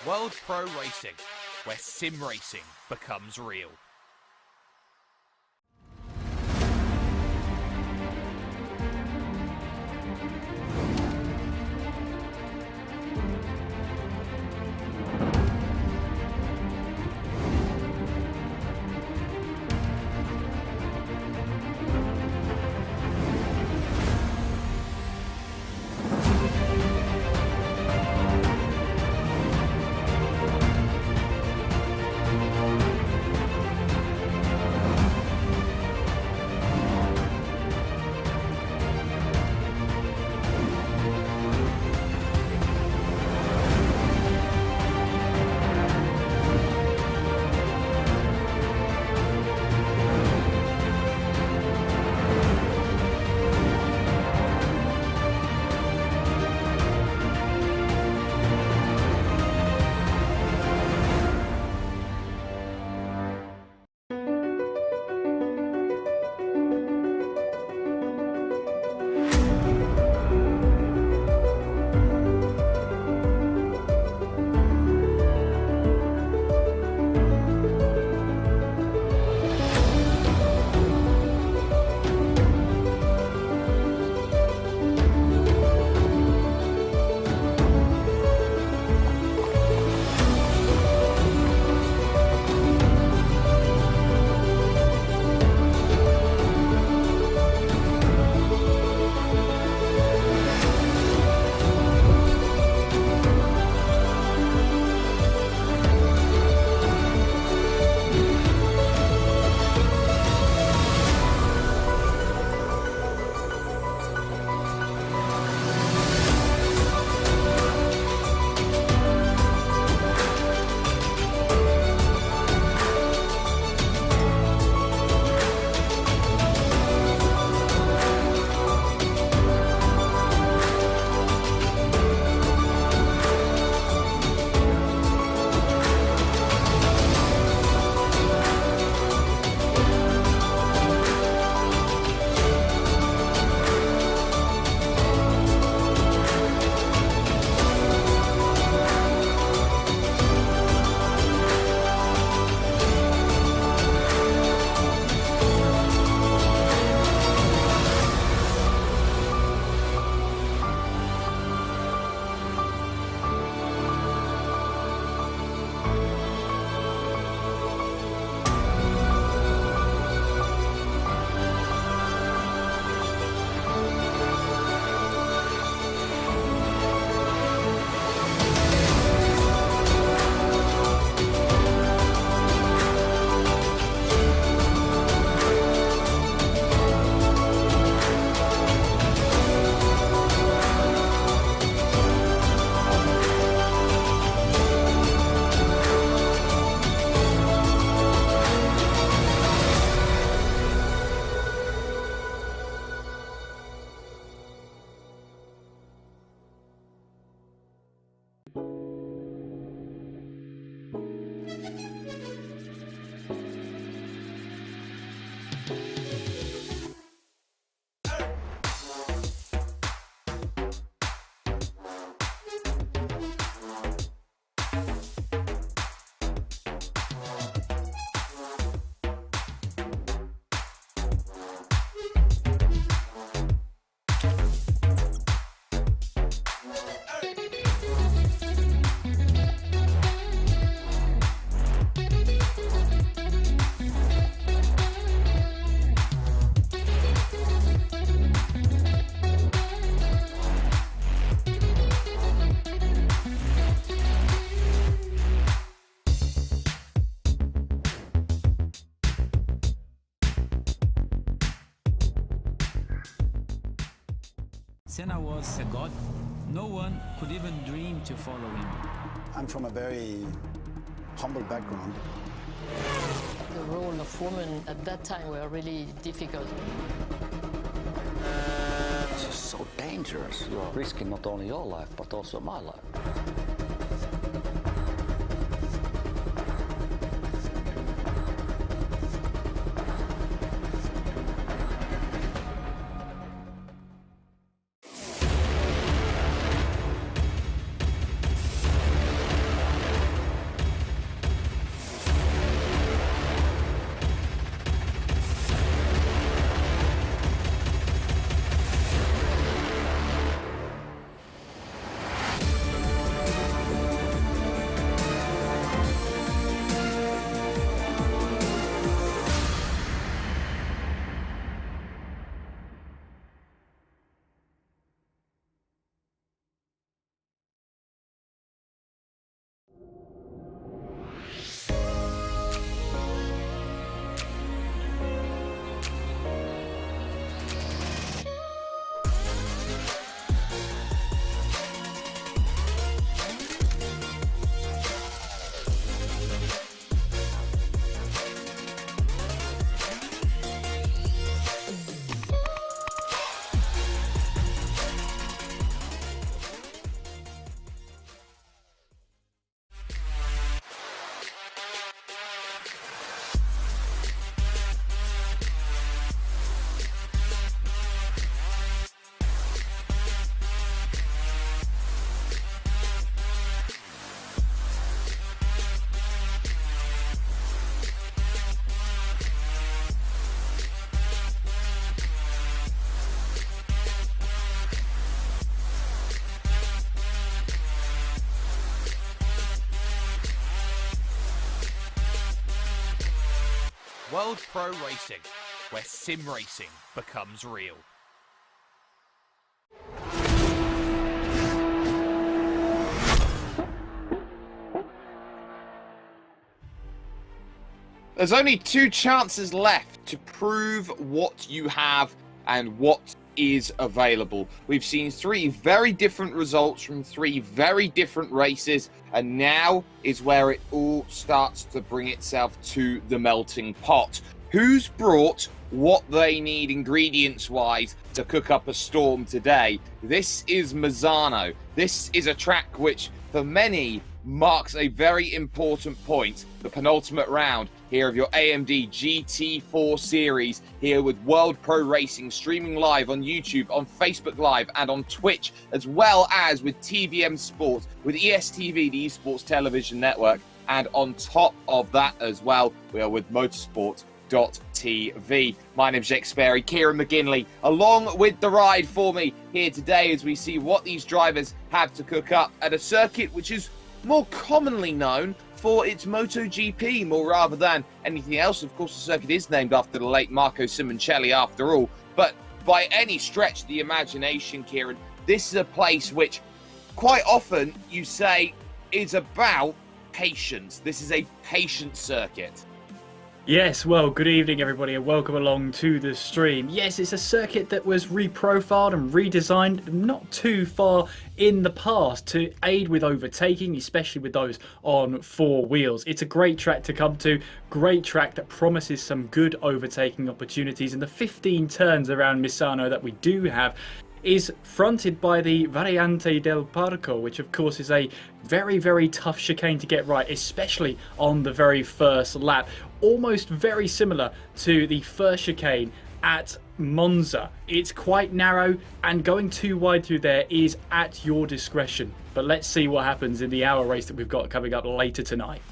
World Pro Racing, where sim racing becomes real. Senna was a god. No one could even dream to follow him. I'm from a very humble background. The role of women at that time were really difficult. It's so dangerous. You're risking not only your life, but also my life. World Pro Racing, where sim racing becomes real. There's only 2 chances left to prove what you have and what is available. We've seen 3 very different results from 3 very different races, and now is where it all starts to bring itself to the melting pot. Who's brought what they need ingredients-wise to cook up a storm today? This is Misano. This is a track which, for many, marks a very important point. The penultimate round here of your AMD GT4 series, here with World Pro Racing streaming live on YouTube, on Facebook Live, and on Twitch, as well as with TVM Sports, with ESTV, the Esports Television Network, and on top of that as well, we are with motorsport.tv. My name's Jake Sperry, Kieran McGinley, along with the ride for me here today as we see what these drivers have to cook up at a circuit which is more commonly known for its MotoGP more rather than anything else. Of course, the circuit is named after the late Marco Simoncelli after all, but by any stretch of the imagination, Kieran, this is a place which quite often you say is about patience. This is a patient circuit. Yes, well, good evening everybody and welcome along to the stream. Yes, it's a circuit that was reprofiled and redesigned not too far in the past to aid with overtaking, especially with those on 4 wheels. It's a great track to come to, great track that promises some good overtaking opportunities, and the 15 turns around Misano that we do have is fronted by the Variante del Parco, which of course is a very, very tough chicane to get right, especially on the very first lap. Almost very similar to the first chicane at Monza. It's quite narrow, and going too wide through there is at your discretion. But let's see what happens in the hour race that we've got coming up later tonight.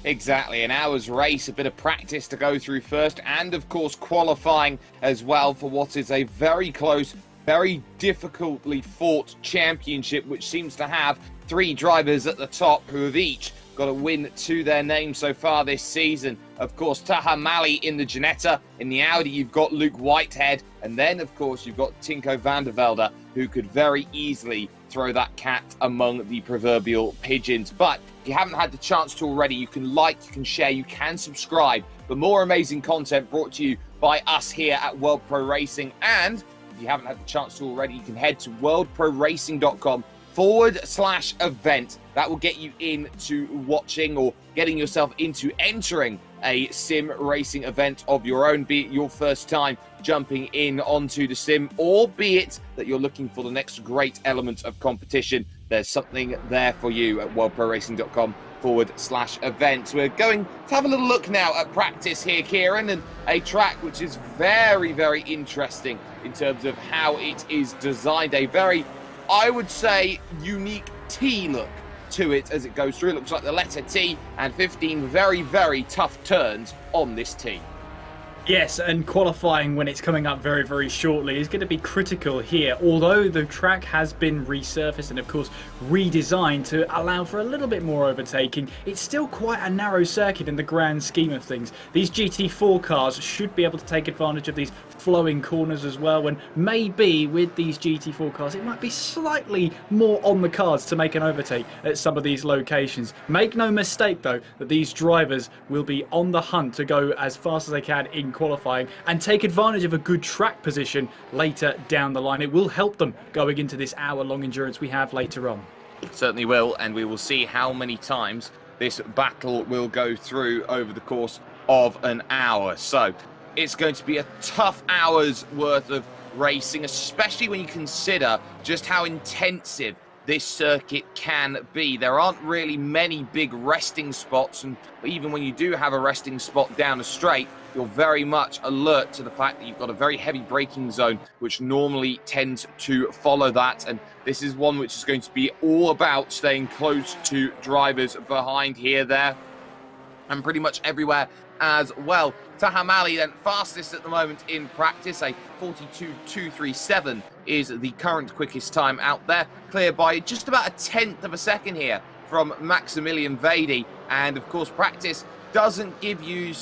Exactly, an hour's race, a bit of practice to go through first, and of course qualifying as well for what is a very close, very difficultly fought championship, which seems to have 3 drivers at the top who have each got a win to their name so far this season. Of course, Taha Mali in the Ginetta. In the Audi, you've got Luke Whitehead. And then, of course, you've got Tinko van der Velde, who could very easily throw that cat among the proverbial pigeons. But if you haven't had the chance to already, you can like, you can share, you can subscribe for more amazing content brought to you by us here at World Pro Racing. And if you haven't had the chance to already, you can head to worldproracing.com/event. That will get you into watching or getting yourself into entering a sim racing event of your own, be it your first time jumping in onto the sim, or be it that you're looking for the next great element of competition. There's something there for you at worldproracing.com/events. We're going to have a little look now at practice here, Kieran, and a track which is very, very interesting in terms of how it is designed. A very, I would say, unique T look to it as it goes through. It looks like the letter T, and 15 very, very tough turns on this T. Yes, and qualifying when it's coming up very, very shortly is going to be critical here. Although the track has been resurfaced and, of course, redesigned to allow for a little bit more overtaking, it's still quite a narrow circuit in the grand scheme of things. These GT4 cars should be able to take advantage of these flowing corners as well, and maybe with these GT4 cars it might be slightly more on the cards to make an overtake at some of these locations. Make no mistake though that these drivers will be on the hunt to go as fast as they can in qualifying and take advantage of a good track position later down the line. It will help them going into this hour-long endurance we have later on. It certainly will, and we will see how many times this battle will go through over the course of an hour. So it's going to be a tough hour's worth of racing, especially when you consider just how intensive this circuit can be. There aren't really many big resting spots, and even when you do have a resting spot down a straight, you're very much alert to the fact that you've got a very heavy braking zone, which normally tends to follow that. And this is one which is going to be all about staying close to drivers behind here, there, and pretty much everywhere as well. Taha Mali then fastest at the moment in practice, a 42.237 is the current quickest time out there, clear by just about a tenth of a second here from Maximilian Vedi. And of course practice doesn't give you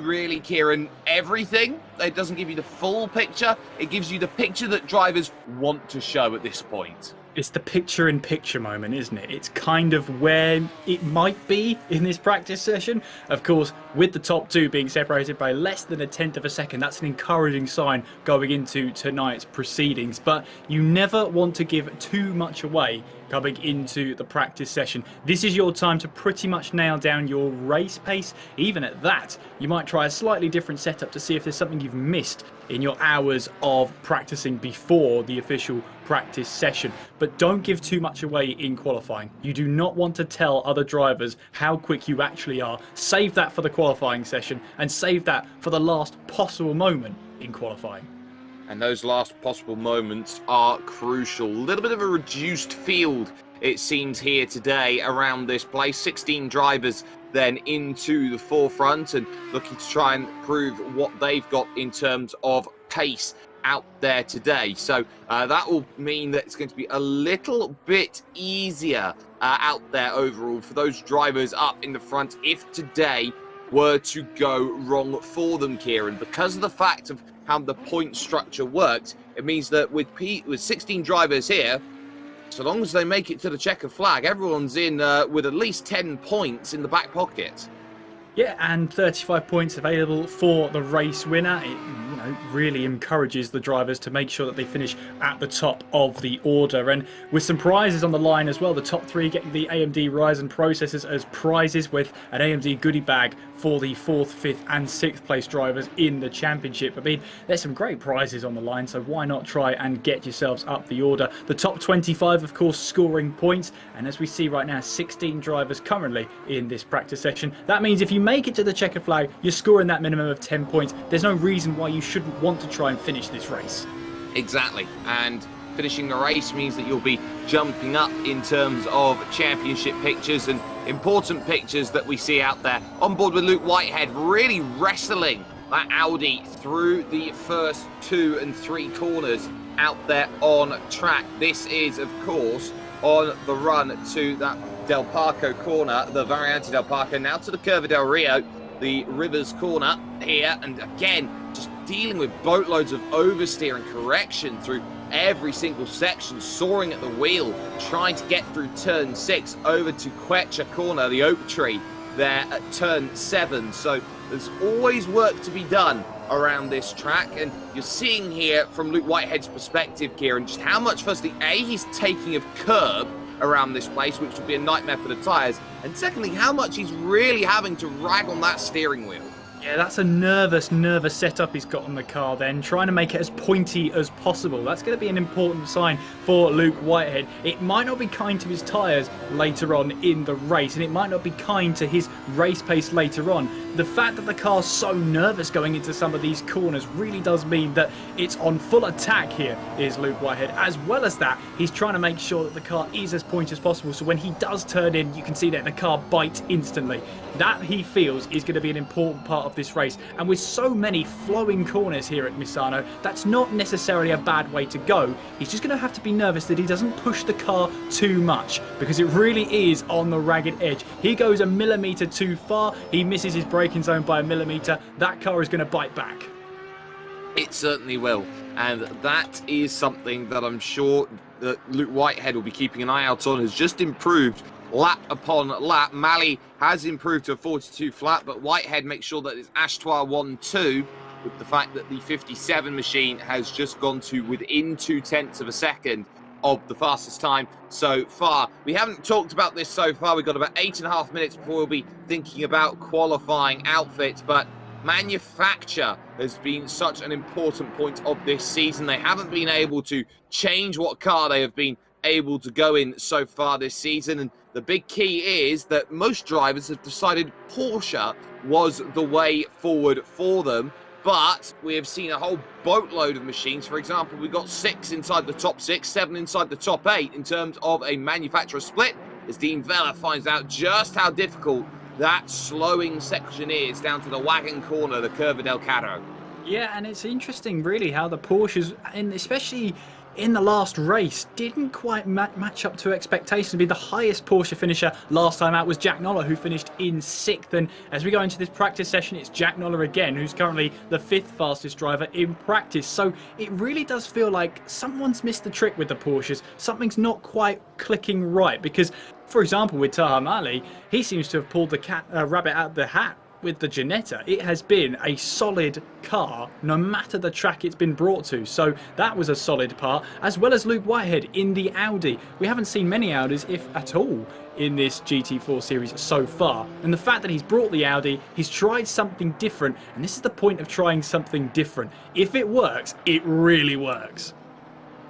really, Kieran, everything. It doesn't give you the full picture. It gives you the picture that drivers want to show at this point. It's the picture-in-picture moment, isn't it? It's kind of where it might be in this practice session. Of course, with the top two being separated by less than a tenth of a second, that's an encouraging sign going into tonight's proceedings. But you never want to give too much away coming into the practice session. This is your time to pretty much nail down your race pace. Even at that, you might try a slightly different setup to see if there's something you've missed in your hours of practicing before the official practice session. But don't give too much away in qualifying. You do not want to tell other drivers how quick you actually are. Save that for the qualifying session and save that for the last possible moment in qualifying. And those last possible moments are crucial. A little bit of a reduced field, it seems, here today around this place. 16 drivers then into the forefront and looking to try and prove what they've got in terms of pace out there today. So that will mean that it's going to be a little bit easier out there overall for those drivers up in the front if today were to go wrong for them, Kieran. Because of the fact of how the point structure works, it means that with 16 drivers here, so long as they make it to the checkered flag, everyone's in with at least 10 points in the back pocket. Yeah, and 35 points available for the race winner. It really encourages the drivers to make sure that they finish at the top of the order. And with some prizes on the line as well, the top three getting the AMD Ryzen processors as prizes, with an AMD goodie bag for the 4th, 5th and 6th place drivers in the championship. I mean, there's some great prizes on the line, so why not try and get yourselves up the order. The top 25, of course, scoring points. And as we see right now, 16 drivers currently in this practice section. That means if you make it to the checkered flag, you're scoring that minimum of 10 points. There's no reason why you shouldn't want to try and finish this race. Exactly. And finishing the race means that you'll be jumping up in terms of championship pictures and important pictures that we see out there. On board with Luke Whitehead, really wrestling that Audi through the first 2 and 3 corners out there on track. This is, of course, on the run to that Del Parco corner, the Variante Del Parco, now to the Curva del Rio, the Rivers corner here, and again, just dealing with boatloads of oversteer and correction through every single section, soaring at the wheel, trying to get through turn 6 over to Quecha corner, the oak tree there at turn 7. So there's always work to be done around this track, and you're seeing here from Luke Whitehead's perspective, Kieran, just how much, firstly, he's taking of curb around this place, which would be a nightmare for the tyres, and secondly, how much he's really having to rag on that steering wheel. Yeah, that's a nervous setup he's got on the car then, trying to make it as pointy as possible. That's going to be an important sign for Luke Whitehead. It might not be kind to his tyres later on in the race, and it might not be kind to his race pace later on. The fact that the car's so nervous going into some of these corners really does mean that it's on full attack here, is Luke Whitehead. As well as that, he's trying to make sure that the car is as pointy as possible, so when he does turn in, you can see that the car bites instantly. That, he feels, is going to be an important part of this race, and with so many flowing corners here at Misano, that's not necessarily a bad way to go. He's just going to have to be nervous that he doesn't push the car too much, because it really is on the ragged edge. He goes a millimetre too far, he misses his braking zone by a millimetre, that car is going to bite back. It certainly will, and that is something that I'm sure that Luke Whitehead will be keeping an eye out on. Has just improved lap upon lap. Malley has improved to a 42 flat, but Whitehead makes sure that it's Ashtois 1-2, with the fact that the 57 machine has just gone to within 0.2 of a second of the fastest time so far. We haven't talked about this so far. We've got about 8.5 minutes before we'll be thinking about qualifying outfits, but manufacture has been such an important point of this season. They haven't been able to change what car they have been able to go in so far this season, and the big key is that most drivers have decided Porsche was the way forward for them. But we have seen a whole boatload of machines. For example, we've got 6 inside the top 6, 7 inside the top 8 in terms of a manufacturer split, as Dean Vella finds out just how difficult that slowing section is down to the wagon corner, the Curva del Caro. Yeah, and it's interesting really how the Porsches, and especially in the last race didn't quite match up to expectations. To be the highest Porsche finisher last time out was Jack Noller, who finished in 6th. And as we go into this practice session, it's Jack Noller again, who's currently the 5th fastest driver in practice. So it really does feel like someone's missed the trick with the Porsches. Something's not quite clicking right, because, for example, with Taha Mali, he seems to have pulled the rabbit out of the hat with the Ginetta. It has been a solid car no matter the track it's been brought to, so that was a solid part, as well as Luke Whitehead in the Audi. We haven't seen many Audis, if at all, in this GT4 series so far, and the fact that he's brought the Audi, he's tried something different, and this is the point of trying something different. If it works, it really works.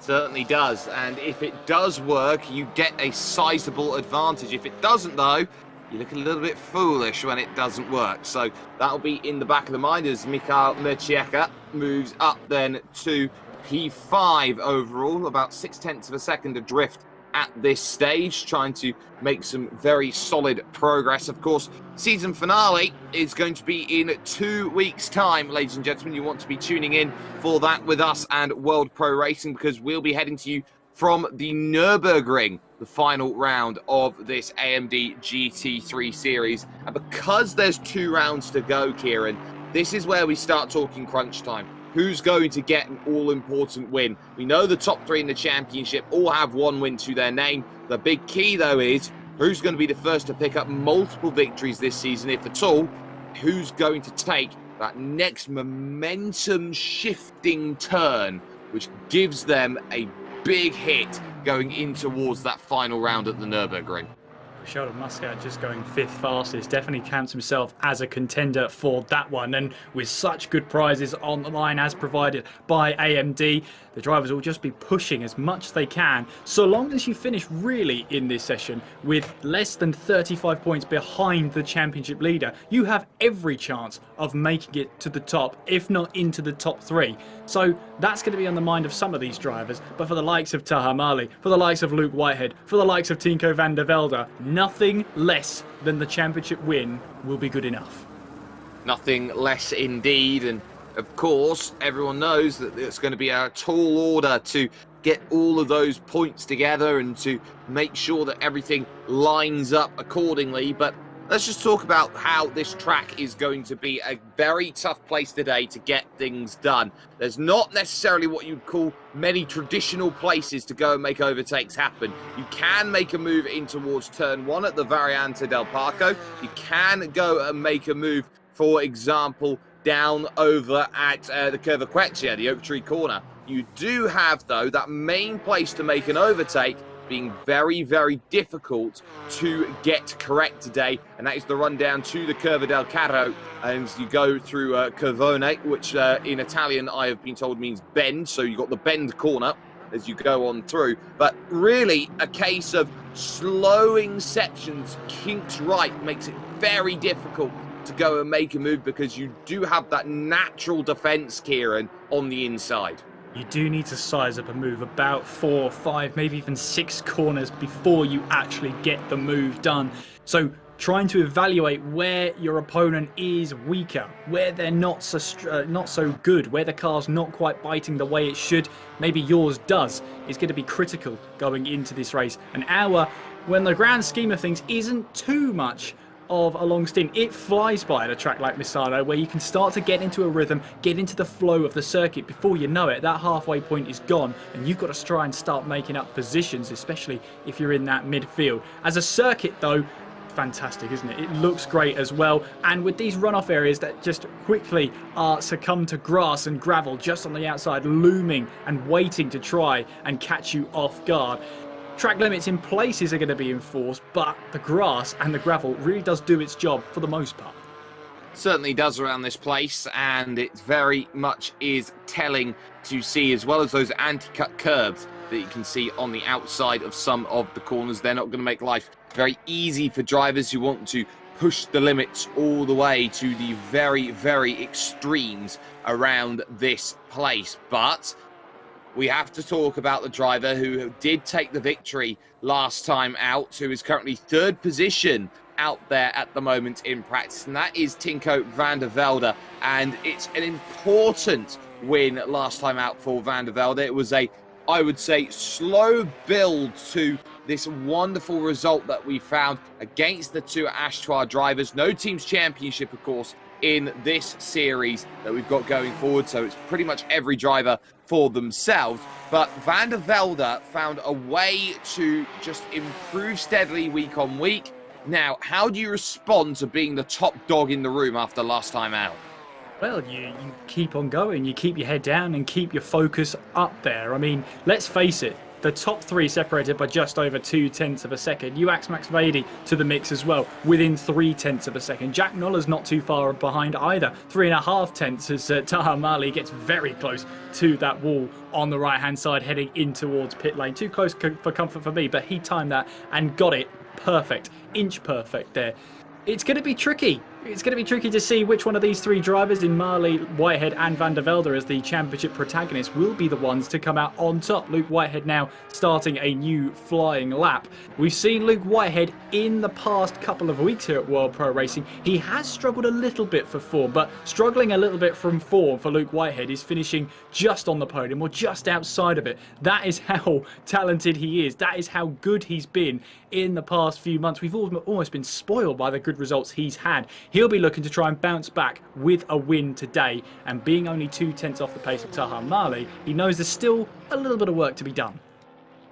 Certainly does, and if it does work, you get a sizable advantage. If it doesn't, though, you look a little bit foolish when it doesn't work. So that'll be in the back of the mind as Mikhail Merchieka moves up then to P5 overall, about 0.6 of a second adrift at this stage, trying to make some very solid progress. Of course, season finale is going to be in 2 weeks' time, ladies and gentlemen. You want to be tuning in for that with us and World Pro Racing, because we'll be heading to you from the Nürburgring, the final round of this AMD GT3 series. And because there's 2 rounds to go, Kieran, this is where we start talking crunch time. Who's going to get an all-important win? We know the top 3 in the championship all have 1 win to their name. The big key, though, is who's going to be the first to pick up multiple victories this season, if at all. Who's going to take that next momentum-shifting turn, which gives them a big hit going in towards that final round at the Nürburgring. Sheldon Muscat just going 5th fastest definitely counts himself as a contender for that one, and with such good prizes on the line as provided by AMD, the drivers will just be pushing as much as they can, so long as you finish really in this session with less than 35 points behind the championship leader. You have every chance of making it to the top, if not into the top 3. So that's going to be on the mind of some of these drivers, but for the likes of Taha Mali, for the likes of Luke Whitehead, for the likes of Tinko van der Velde, nothing less than the championship win will be good enough. Nothing less indeed, and of course everyone knows that it's going to be a tall order to get all of those points together and to make sure that everything lines up accordingly. But let's just talk about how this track is going to be a very tough place today to get things done. There's not necessarily what you'd call many traditional places to go and make overtakes happen. You can make a move in towards turn 1 at the Variante del Parco. You can go and make a move, for example, down over at the Curva Quechua, the Oak Tree Corner. You do have, though, that main place to make an overtake being very, very difficult to get correct today, and that is the run down to the Curva del Carro, and you go through Curvone, which in Italian I have been told means bend, so you've got the bend corner as you go on through, but really a case of slowing sections kinked right makes it very difficult to go and make a move, because you do have that natural defense, Kieran, on the inside. You do need to size up a move about 4, 5, maybe even 6 corners before you actually get the move done. So trying to evaluate where your opponent is weaker, where they're not so good, where the car's not quite biting the way it should, maybe yours does, is going to be critical going into this race. An hour, when the grand scheme of things isn't too much of a long stint. It flies by at a track like Misano, where you can start to get into a rhythm, get into the flow of the circuit. Before you know it, that halfway point is gone, and you've got to try and start making up positions, especially if you're in that midfield. As a circuit, though, fantastic, isn't it? It looks great as well, and with these runoff areas that just quickly succumb to grass and gravel just on the outside, looming and waiting to try and catch you off guard. Track limits in places are going to be enforced, but the grass and the gravel really does do its job for the most part. Certainly does around this place, and it very much is telling to see, as well as those anti-cut curbs that you can see on the outside of some of the corners. They're not going to make life very easy for drivers who want to push the limits all the way to the very, very extremes around this place. But we have to talk about the driver who did take the victory last time out, who is currently 3rd position out there at the moment in practice, and that is Tinko van der Velde. And it's an important win last time out for van der Velde. It was a I would say, slow build to this wonderful result that we found against the two Ashtar drivers. No team's championship, of course, in this series that we've got going forward, so it's pretty much every driver for themselves. But Van der Velde found a way to just improve steadily week on week. Now, how do you respond to being the top dog in the room after last time out? Well, you keep on going, you keep your head down and keep your focus up there. I mean, let's face it, the top three separated by just over 0.2 of a second. You add Max Vady to the mix as well, within 0.3 of a second. Jack Noller's not too far behind either, 3.5 as Taha Mali gets very close to that wall on the right-hand side, heading in towards pit lane. Too close for comfort for me, but he timed that and got it perfect, inch perfect there. It's going to be tricky. It's going to be tricky to see which one of these three drivers in Marley, Whitehead and Van der Velde as the championship protagonists will be the ones to come out on top. Luke Whitehead now starting a new flying lap. We've seen Luke Whitehead in the past couple of weeks here at World Pro Racing. He has struggled a little bit for form, but struggling a little bit from form for Luke Whitehead is finishing just on the podium or just outside of it. That is how talented he is. That is how good he's been in the past few months. We've almost been spoiled by the good results he's had. He'll be looking to try and bounce back with a win today, and being only 0.2 off the pace of Taha Mali, he knows there's still a little bit of work to be done.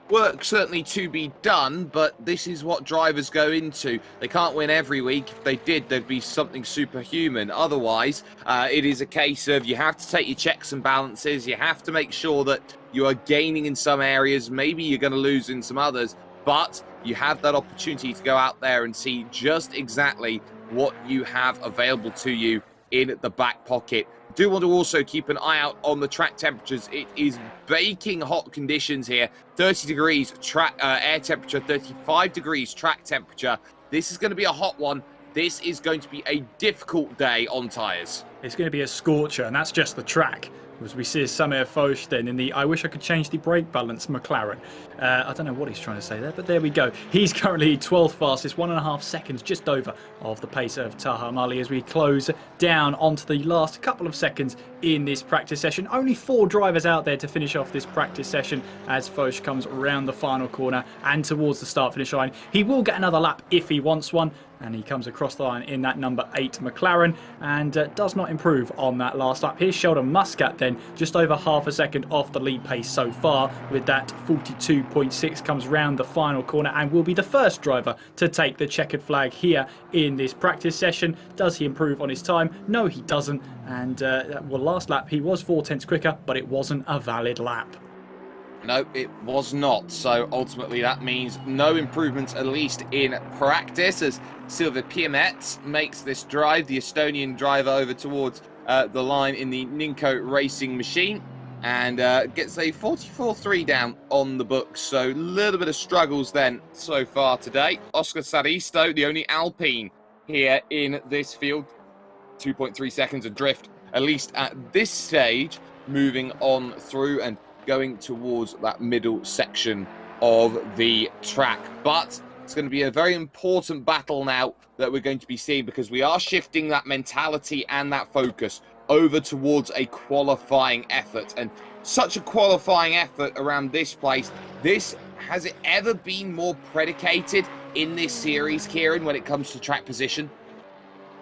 Work certainly to be done, but this is what drivers go into. They can't win every week. If they did, there'd be something superhuman. Otherwise, it is a case of you have to take your checks and balances. You have to make sure that you are gaining in some areas. Maybe you're going to lose in some others, but you have that opportunity to go out there and see just exactly what you have available to you in the back pocket. Do want to also keep an eye out on the track temperatures. It is baking hot conditions here. 30 degrees track air temperature, 35 degrees track temperature. This is going to be a hot one. This is going to be a difficult day on tyres. It's going to be a scorcher, and that's just the track. As we see Samir Foch then in the I wish I could change the brake balance McLaren. I don't know what he's trying to say there, but there we go. He's currently 12th fastest, 1.5 seconds just over of the pace of Taha Mali as we close down onto the last couple of seconds in this practice session. Only 4 drivers out there to finish off this practice session as Foch comes around the final corner and towards the start-finish line. He will get another lap if he wants one, and he comes across the line in that number 8 McLaren and does not improve on that last lap. Here's Sheldon Muscat then, just over half a second off the lead pace so far, with that 42.6, comes round the final corner and will be the first driver to take the checkered flag here in this practice session. Does he improve on his time? No, he doesn't, and well, last lap he was 0.4 quicker, but it wasn't a valid lap. No, it was not. So ultimately that means no improvements, at least in practice, as Silva Piemets makes this drive, the Estonian driver, over towards the line in the Ninko racing machine, and gets a 44.3 down on the books. So a little bit of struggles then so far today. Oscar Saristo, the only Alpine here in this field, 2.3 seconds adrift, at least at this stage, moving on through and going towards that middle section of the track. But it's going to be a very important battle now that we're going to be seeing, because we are shifting that mentality and that focus over towards a qualifying effort. And such a qualifying effort around this place, has it ever been more predicated in this series, Kieran, when it comes to track position?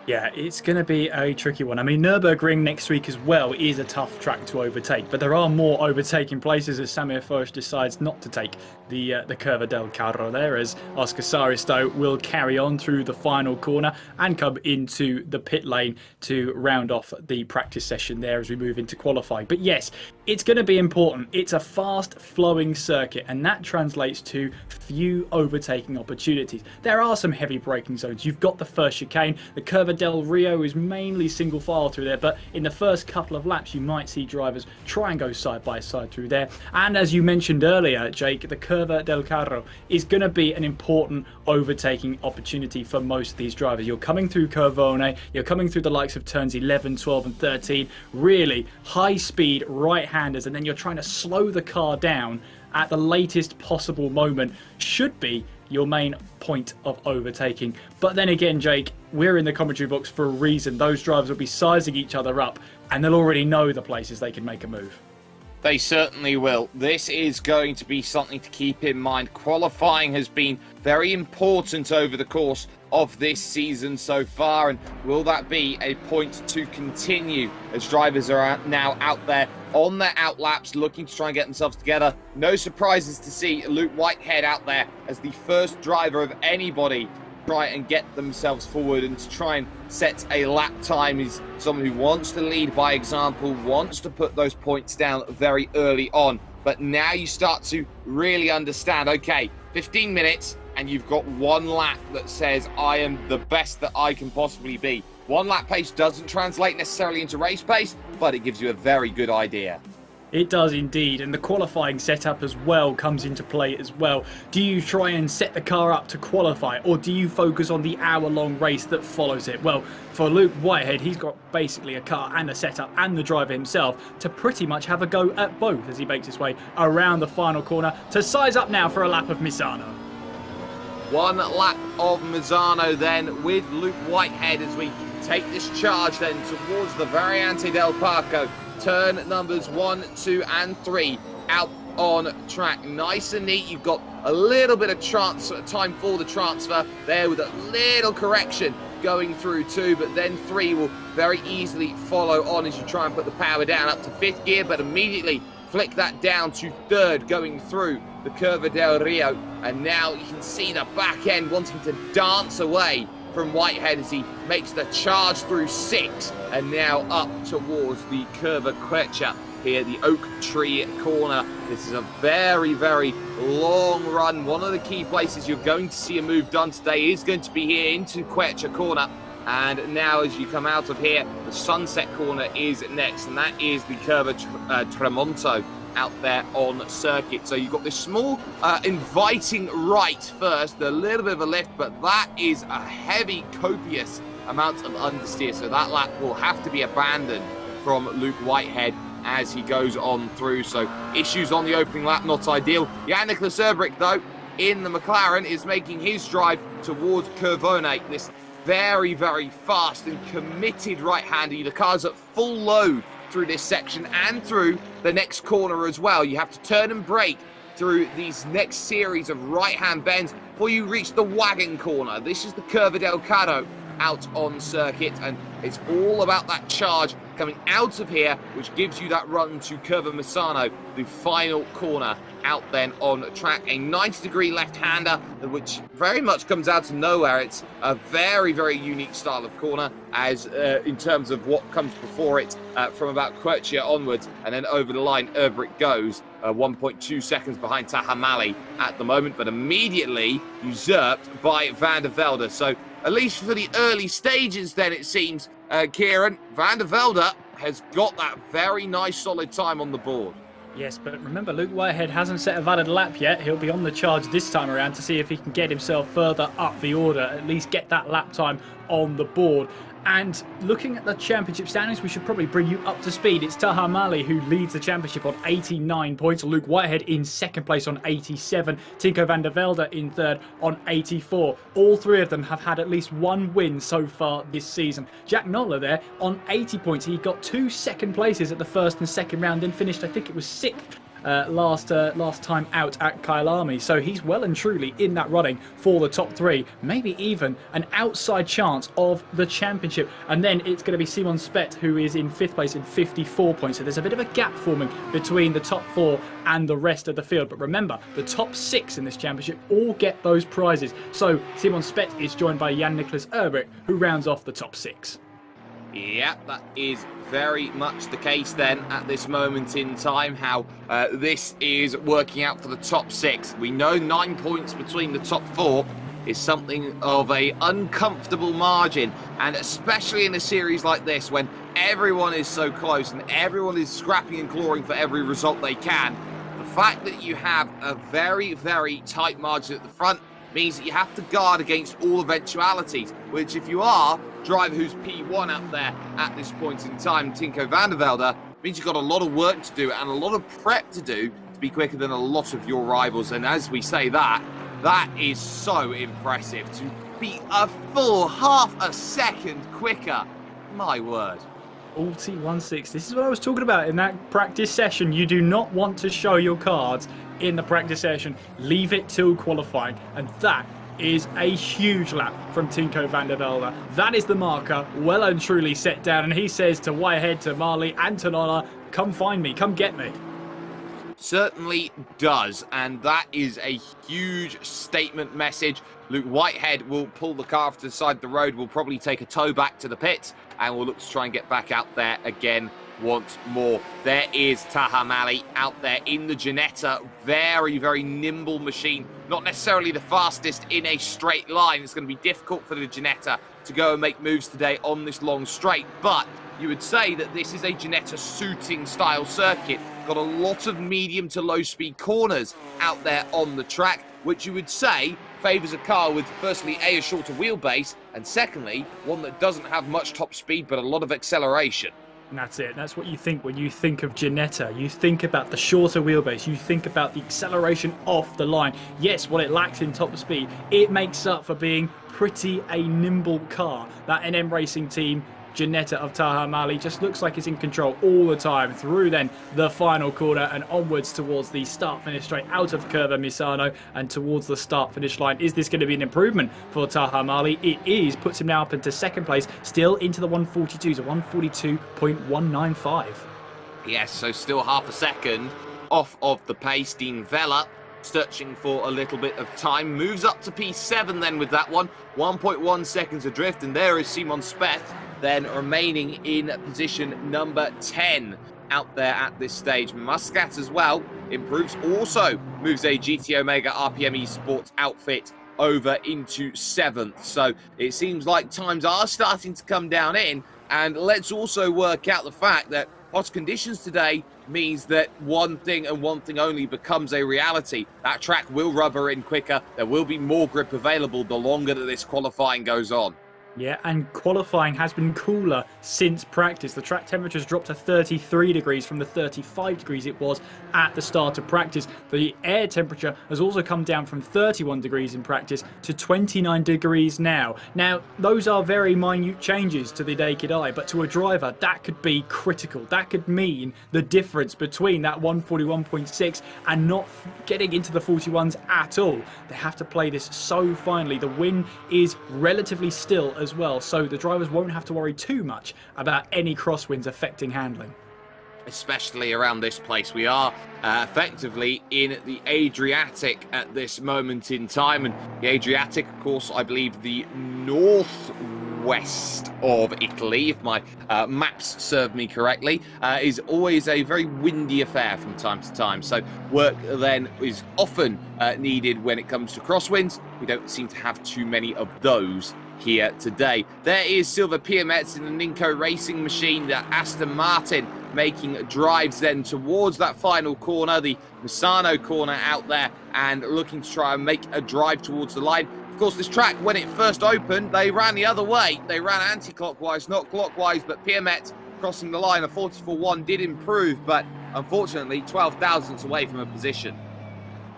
Yeah, it's going to be a tricky one. I mean, Nürburgring next week as well is a tough track to overtake, but there are more overtaking places as Samir Foch decides not to take the Curva del Carro there, as Oscar Saristo will carry on through the final corner and come into the pit lane to round off the practice session there as we move into qualifying. But yes, it's going to be important. It's a fast-flowing circuit, and that translates to few overtaking opportunities. There are some heavy braking zones. You've got the first chicane. The Curva del Rio is mainly single file through there, but in the first couple of laps you might see drivers try and go side by side through there. And as you mentioned earlier, Jake, the Curva del Carro is going to be an important overtaking opportunity for most of these drivers. You're coming through Corvone, you're coming through the likes of turns 11, 12 and 13, really high speed right-handers, and then you're trying to slow the car down at the latest possible moment should be your main point of overtaking. But then again, Jake, we're in the commentary box for a reason. Those drivers will be sizing each other up, and they'll already know the places they can make a move. They certainly will. This is going to be something to keep in mind. Qualifying has been very important over the course of this season so far, and will that be a point to continue as drivers are now out there on their outlaps looking to try and get themselves together? No surprises to see Luke Whitehead out there as the first driver of anybody try and get themselves forward and to try and set a lap time. He's someone who wants to lead by example, wants to put those points down very early on. But now you start to really understand, okay, 15 minutes and you've got one lap that says I am the best that I can possibly be. One lap pace doesn't translate necessarily into race pace, but it gives you a very good idea. It does indeed, and the qualifying setup as well comes into play as well. Do you try and set the car up to qualify, or do you focus on the hour-long race that follows it? Well, for Luke Whitehead, he's got basically a car and a setup and the driver himself to pretty much have a go at both as he makes his way around the final corner to size up now for a lap of Misano. One lap of Misano then with Luke Whitehead as we take this charge then towards the Variante del Parco. Turn numbers 1, 2 and 3 out on track. Nice and neat. You've got a little bit of time for the transfer there with a little correction going through 2, but then 3 will very easily follow on as you try and put the power down up to 5th gear, but immediately flick that down to 3rd going through the Curva del Rio. And now you can see the back end wanting to dance away from Whitehead as he makes the charge through 6 and now up towards the Curva Quecha here, the Oak Tree corner. This is a very, very long run. One of the key places you're going to see a move done today is going to be here into Quecha corner. And now as you come out of here, the Sunset corner is next, and that is the Curva Tremonto out there on circuit. So you've got this small inviting right first, a little bit of a lift, but that is a heavy, copious amount of understeer. So that lap will have to be abandoned from Luke Whitehead as he goes on through. So issues on the opening lap, not ideal. Jan-Nicolas Erbrich, though, in the McLaren is making his drive towards Curvone. This very, very fast and committed right-hander. The car's at full load through this section and through the next corner as well. You have to turn and brake through these next series of right-hand bends before you reach the wagon corner. This is the Curva del Caro out on circuit, and it's all about that charge coming out of here, which gives you that run to Curva Misano, the final corner out then on track. A 90-degree left-hander, which very much comes out of nowhere. It's a very, very unique style of corner as in terms of what comes before it from about Quercia onwards, and then over the line Erbrich goes 1.2 seconds behind Tahamali at the moment, but immediately usurped by Van der Velde. So at least for the early stages then it seems, Kieran, Van der Velde has got that very nice solid time on the board. Yes, but remember, Luke Whitehead hasn't set a valid lap yet. He'll be on the charge this time around to see if he can get himself further up the order, at least get that lap time on the board. And looking at the championship standings, we should probably bring you up to speed. It's Taha Mali who leads the championship on 89 points. Luke Whitehead in second place on 87. Tinko van der Velde in third on 84. All three of them have had at least one win so far this season. Jack Noller there on 80 points. He got 2 second places at the first and second round, then finished, I think it was 6th. Last time out at Kyalami. So he's well and truly in that running for the top 3, maybe even an outside chance of the championship. And then it's going to be Simon Spett who is in 5th place in 54 points. So there's a bit of a gap forming between the top 4 and the rest of the field. But remember, the top 6 in this championship all get those prizes. So Simon Spett is joined by Jan-Nicolas Erbrich, who rounds off the top 6. Yeah, that is very much the case then at this moment in time, how this is working out for the top 6. We know 9 points between the top 4 is something of a uncomfortable margin, and especially in a series like this when everyone is so close and everyone is scrapping and clawing for every result they can. The fact that you have a very, very tight margin at the front means that you have to guard against all eventualities, which if you are driver who's P1 up there at this point in time, Tinko van der Velde, means you've got a lot of work to do and a lot of prep to do to be quicker than a lot of your rivals. And as we say that is so impressive to be a full half a second quicker. My word. 41.6. This is what I was talking about in that practice session. You do not want to show your cards in the practice session. Leave it till qualifying. And that is a huge lap from Tinko van der Velde. That is the marker, well and truly set down. And he says to Whitehead, to Marley, and to Nola, come find me, come get me. Certainly does, and that is a huge statement message. Luke Whitehead will pull the car off to the side of the road, will probably take a tow back to the pits, and will look to try and get back out there again once more. There is Taha Mali out there in the Ginetta. Very, very nimble machine. Not necessarily the fastest in a straight line. It's going to be difficult for the Ginetta to go and make moves today on this long straight, but you would say that this is a Ginetta suiting style circuit. Got a lot of medium to low speed corners out there on the track, which you would say favours a car with firstly a shorter wheelbase, and secondly one that doesn't have much top speed but a lot of acceleration. And that's it. That's what you think when you think of Ginetta. You think about the shorter wheelbase. You think about the acceleration off the line. Yes, what it lacks in top speed, it makes up for being pretty a nimble car. That NM Racing team, Ginetta of Taha Mali, just looks like it's in control all the time through then the final corner and onwards towards the start-finish straight out of Curva Misano and towards the start-finish line. Is this going to be an improvement for Taha Mali? It is. Puts him now up into second place, still into the 142s, a 142.195. Yes, so still half a second off of the pace. Dean Vella searching for a little bit of time, moves up to P7 then with that one, 1.1 seconds adrift, and there is Simon Speth then remaining in position number 10 out there at this stage. Muscat as well improves, also moves a GT Omega RPM Esports outfit over into 7th. So it seems like times are starting to come down in, and let's also work out the fact that hot conditions today means that one thing and one thing only becomes a reality. That track will rubber in quicker. There will be more grip available the longer that this qualifying goes on. Yeah, and qualifying has been cooler since practice. The track temperature's dropped to 33 degrees from the 35 degrees it was at the start of practice. The air temperature has also come down from 31 degrees in practice to 29 degrees now. Now, those are very minute changes to the naked eye, but to a driver, that could be critical. That could mean the difference between that 141.6 and not getting into the 41s at all. They have to play this so finely. The wind is relatively still as well, so the drivers won't have to worry too much about any crosswinds affecting handling. Especially around this place. We are effectively in the Adriatic at this moment in time, and the Adriatic, of course, I believe the northwest of Italy, if my maps serve me correctly, is always a very windy affair from time to time. So work then is often needed when it comes to crosswinds. We don't seem to have too many of those here today. There is Silva Piametz in the Ninko Racing machine, that Aston Martin making drives then towards that final corner, the Misano corner out there, and looking to try and make a drive towards the line. Of course, this track, when it first opened, they ran the other way. They ran anti-clockwise, not clockwise, but Piametz crossing the line, a 44.1 did improve, but unfortunately 12 thousandths away from a position.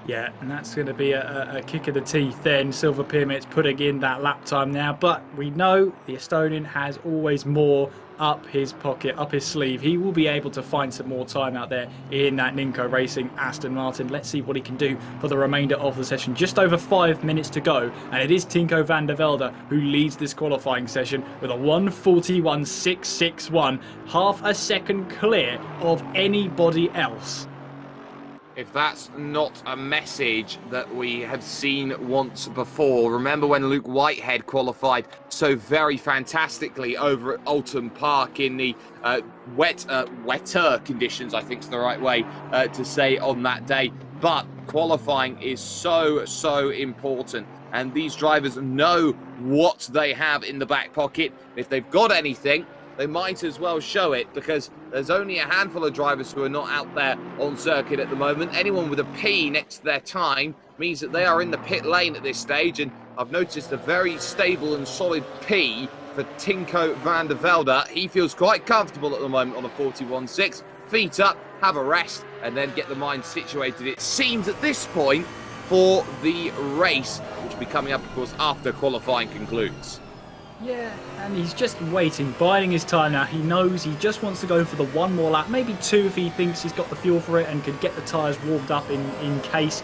Yeah, and that's going to be a kick of the teeth then. Silva Piametz putting in that lap time now, but we know the Estonian has always more up his pocket, up his sleeve. He will be able to find some more time out there in that Ninko Racing Aston Martin. Let's see what he can do for the remainder of the session. Just over 5 minutes to go, and it is Tinko van der Velde who leads this qualifying session with a 141.661, half a second clear of anybody else. If that's not a message that we have seen once before. Remember when Luke Whitehead qualified so very fantastically over at Alton Park in the wetter conditions, I think is the right way to say on that day. But qualifying is so important, and these drivers know what they have in the back pocket. If they've got anything, they might as well show it, because there's only a handful of drivers who are not out there on circuit at the moment. Anyone with a P next to their time means that they are in the pit lane at this stage, and I've noticed a very stable and solid P for Tinko van der Velde. He feels quite comfortable at the moment on a 41.6. Feet up, have a rest, and then get the mind situated, it seems, at this point for the race, which will be coming up, of course, after qualifying concludes. Yeah, and he's just waiting, biding his time now. He knows he just wants to go for the one more lap, maybe two if he thinks he's got the fuel for it and could get the tyres warmed up in case.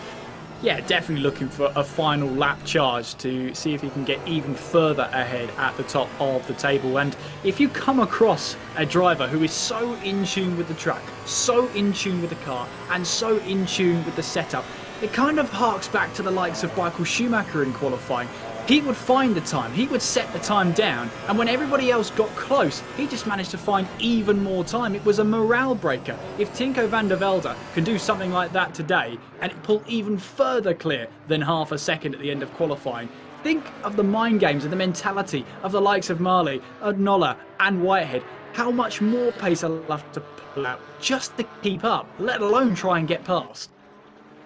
Yeah, definitely looking for a final lap charge to see if he can get even further ahead at the top of the table. And if you come across a driver who is so in tune with the track, so in tune with the car, and so in tune with the setup, it kind of harks back to the likes of Michael Schumacher in qualifying. He would find the time, he would set the time down, and when everybody else got close, he just managed to find even more time. It was a morale breaker. If Tinko van der Velde can do something like that today, and pull even further clear than half a second at the end of qualifying, think of the mind games and the mentality of the likes of Marley, Nola and Whitehead. How much more pace they'll have to pull out just to keep up, let alone try and get past.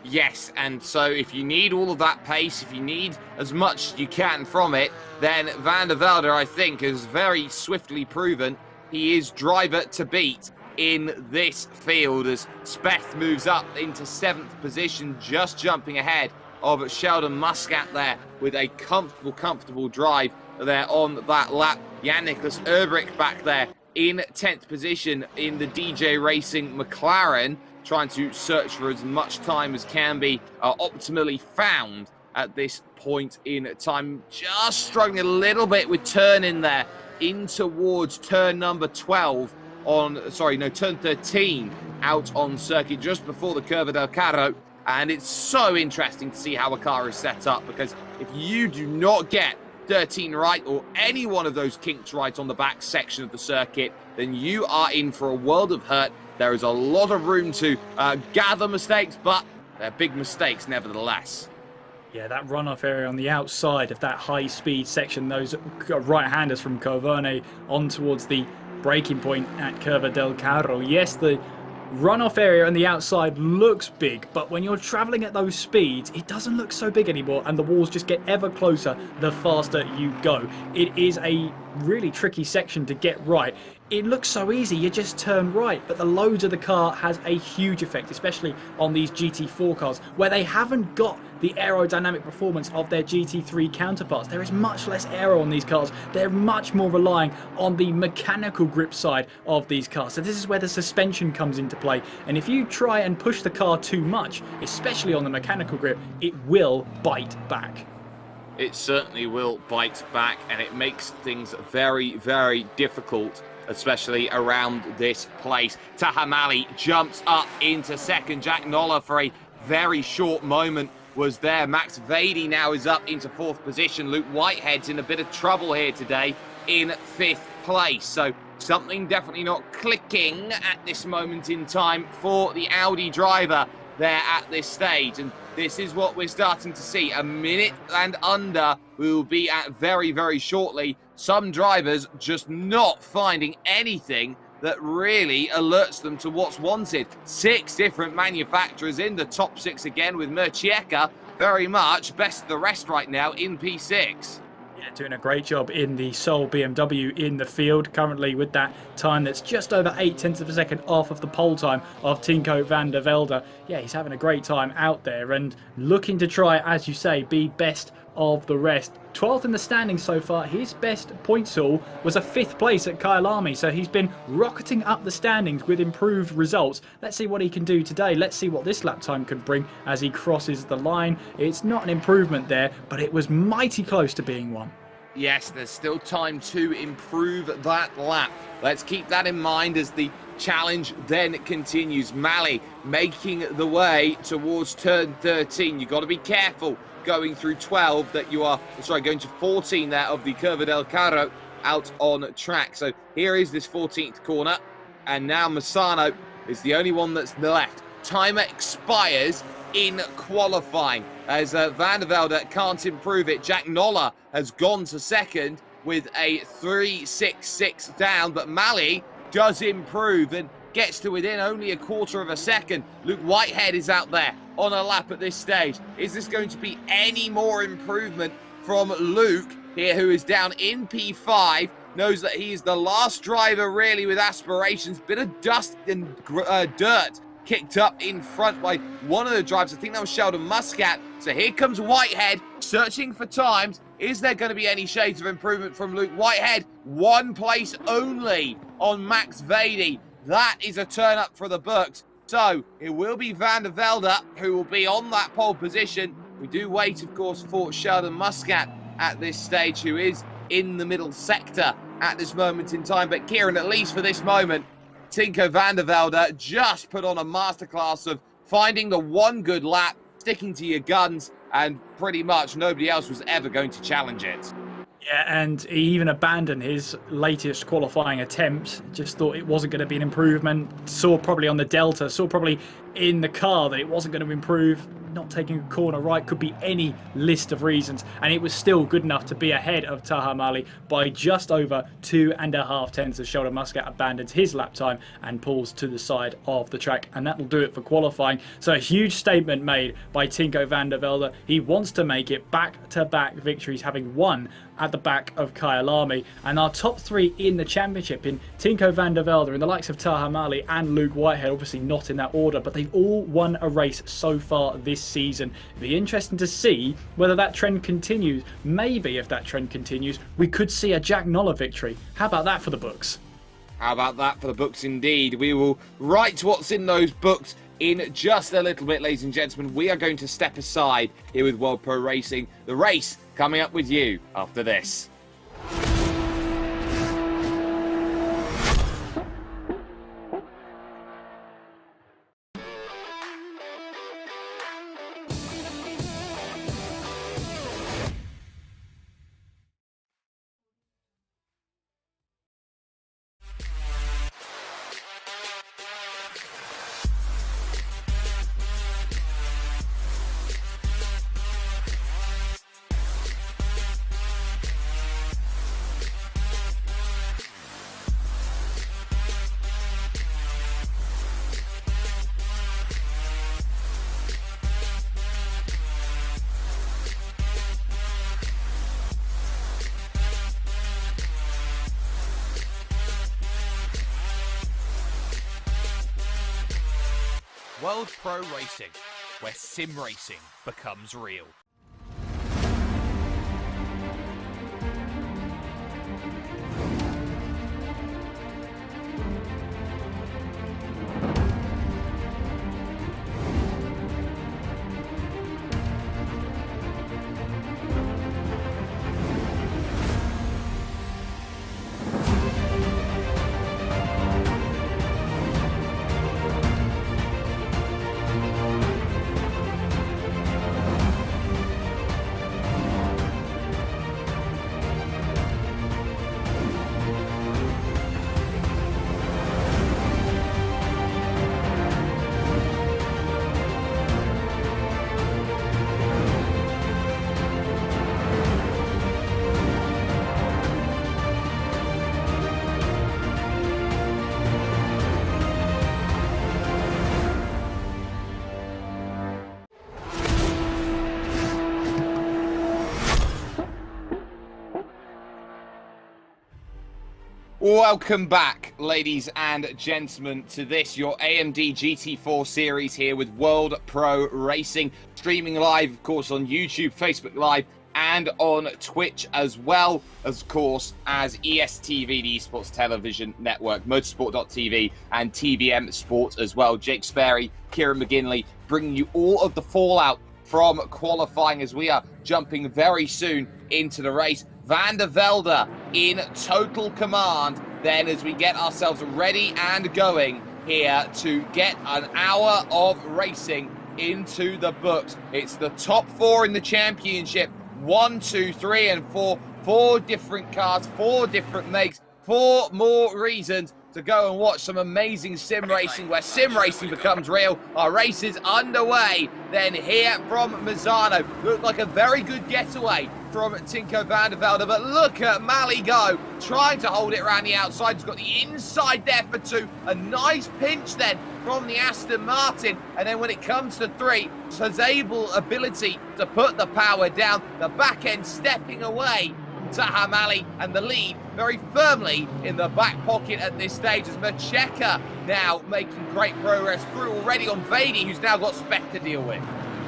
Yes, and so if you need all of that pace, if you need as much as you can from it, then Van der Velde, I think, has very swiftly proven he is driver to beat in this field as Speth moves up into 7th position, just jumping ahead of Sheldon Muscat there with a comfortable drive there on that lap. Jan-Nicolas Ulrich back there in 10th position in the DJ Racing McLaren, trying to search for as much time as can be optimally found at this point in time. Just struggling a little bit with turning there in towards turn number 12 on, sorry, no, turn 13 out on circuit just before the Curva del Carro. And it's so interesting to see how a car is set up, because if you do not get 13 right or any one of those kinks right on the back section of the circuit, then you are in for a world of hurt. There is a lot of room to gather mistakes, but they're big mistakes nevertheless. Yeah, that runoff area on the outside of that high-speed section, those right-handers from Coverne on towards the braking point at Curva del Carro. Yes, the runoff area on the outside looks big, but when you're traveling at those speeds, it doesn't look so big anymore, and the walls just get ever closer the faster you go. It is a really tricky section to get right. It looks so easy, you just turn right, but the loads of the car has a huge effect, especially on these GT4 cars, where they haven't got the aerodynamic performance of their GT3 counterparts. There is much less aero on these cars. They're much more relying on the mechanical grip side of these cars. So this is where the suspension comes into play. And if you try and push the car too much, especially on the mechanical grip, it will bite back. It certainly will bite back, and it makes things very, very difficult, especially around this place. Tahamali jumps up into second. Jack Noller for a very short moment was there. Max Vady now is up into 4th position. Luke Whitehead's in a bit of trouble here today in 5th place. So something definitely not clicking at this moment in time for the Audi driver there at this stage. And this is what we're starting to see. A minute and under we will be at very, very shortly. Some drivers just not finding anything that really alerts them to what's wanted. 6 different manufacturers in the top 6 again, with Murcieka very much best of the rest right now in P6. Yeah, doing a great job in the sole BMW in the field, currently with that time that's just over 0.8 of a second off of the pole time of Tinko van der Velde. Yeah, he's having a great time out there and looking to try, as you say, be best of the rest. 12th in the standings so far. His best points haul was a 5th place at Kyalami, so he's been rocketing up the standings with improved results. Let's see what he can do today. Let's see what this lap time can bring as he crosses the line. It's not an improvement there, but it was mighty close to being one. Yes, there's still time to improve that lap. Let's keep that in mind as the challenge then continues. Mali making the way towards turn 13. You've got to be careful going through 12 that you are, sorry, going to 14 there of the Curva del Carro out on track. So here is this 14th corner, and now Misano is the only one that's left. Timer expires in qualifying as Van der Velde can't improve it. Jack Noller has gone to second with a 3.66 down, but Mali does improve and gets to within only a quarter of a second. Luke Whitehead is out there on a lap at this stage. Is this going to be any more improvement from Luke here, who is down in P5, knows that he is the last driver really with aspirations. Bit of dust and dirt kicked up in front by one of the drivers. I think that was Sheldon Muscat. So here comes Whitehead searching for times Is there going to be any shades of improvement from Luke Whitehead? One place only on Max Vady. That is a turn up for the books. So it will be Van der Velde who will be on that pole position. We do wait, of course, for Sheldon Muscat at this stage, who is in the middle sector at this moment in time. But Kieran, at least for this moment, Tinko van der Velde just put on a masterclass of finding the one good lap, sticking to your guns, and pretty much nobody else was ever going to challenge it. Yeah, and he even abandoned his latest qualifying attempt. Just thought it wasn't going to be an improvement. Saw probably on the Delta, saw probably in the car that it wasn't going to improve. Not taking a corner right, could be any list of reasons, and it was still good enough to be ahead of Taha Mali by just over 2.5 tenths as Sheldon Muscat abandons his lap time and pulls to the side of the track, and that will do it for qualifying. So a huge statement made by Tinko van der Velde. He wants to make it back-to-back victories, having won at the back of Kyalami, and our top three in the championship in Tinko van der Velde and the likes of Taha Mali and Luke Whitehead, obviously not in that order, but they've all won a race so far this season. It'll be interesting to see whether that trend continues. Maybe if that trend continues, we could see a Jack Noller victory. How about that for the books? How about that for the books indeed? We will write what's in those books in just a little bit, ladies and gentlemen. We are going to step aside here with World Pro Racing. The race coming up with you after this. World Pro Racing, where sim racing becomes real. Welcome back, ladies and gentlemen, to this, your AMD GT4 series here with World Pro Racing, streaming live, of course, on YouTube, Facebook Live, and on Twitch, as well, of course, as ESTV, the Esports Television Network, Motorsport.tv, and TVM Sport as well. Jake Sperry, Kieran McGinley, bringing you all of the fallout from qualifying as we are jumping very soon into the race. Van der Velde in total command then as we get ourselves ready and going here to get an hour of racing into the books. It's the top four in the championship. 1, 2, 3, and 4. 4 different cars, 4 different makes, 4 more reasons to go and watch some amazing sim racing where sim racing becomes real. Our race is underway then here from Misano. Looked like a very good getaway from Tinko van der Velde, but look at Mali go, trying to hold it around the outside. He's got the inside there for 2. A nice pinch then from the Aston Martin, and then when it comes to 3, his ability to put the power down, the back end stepping away from Taha Mali, and the lead very firmly in the back pocket at this stage as Macheka now making great progress through already on Vady, who's now got Spec to deal with.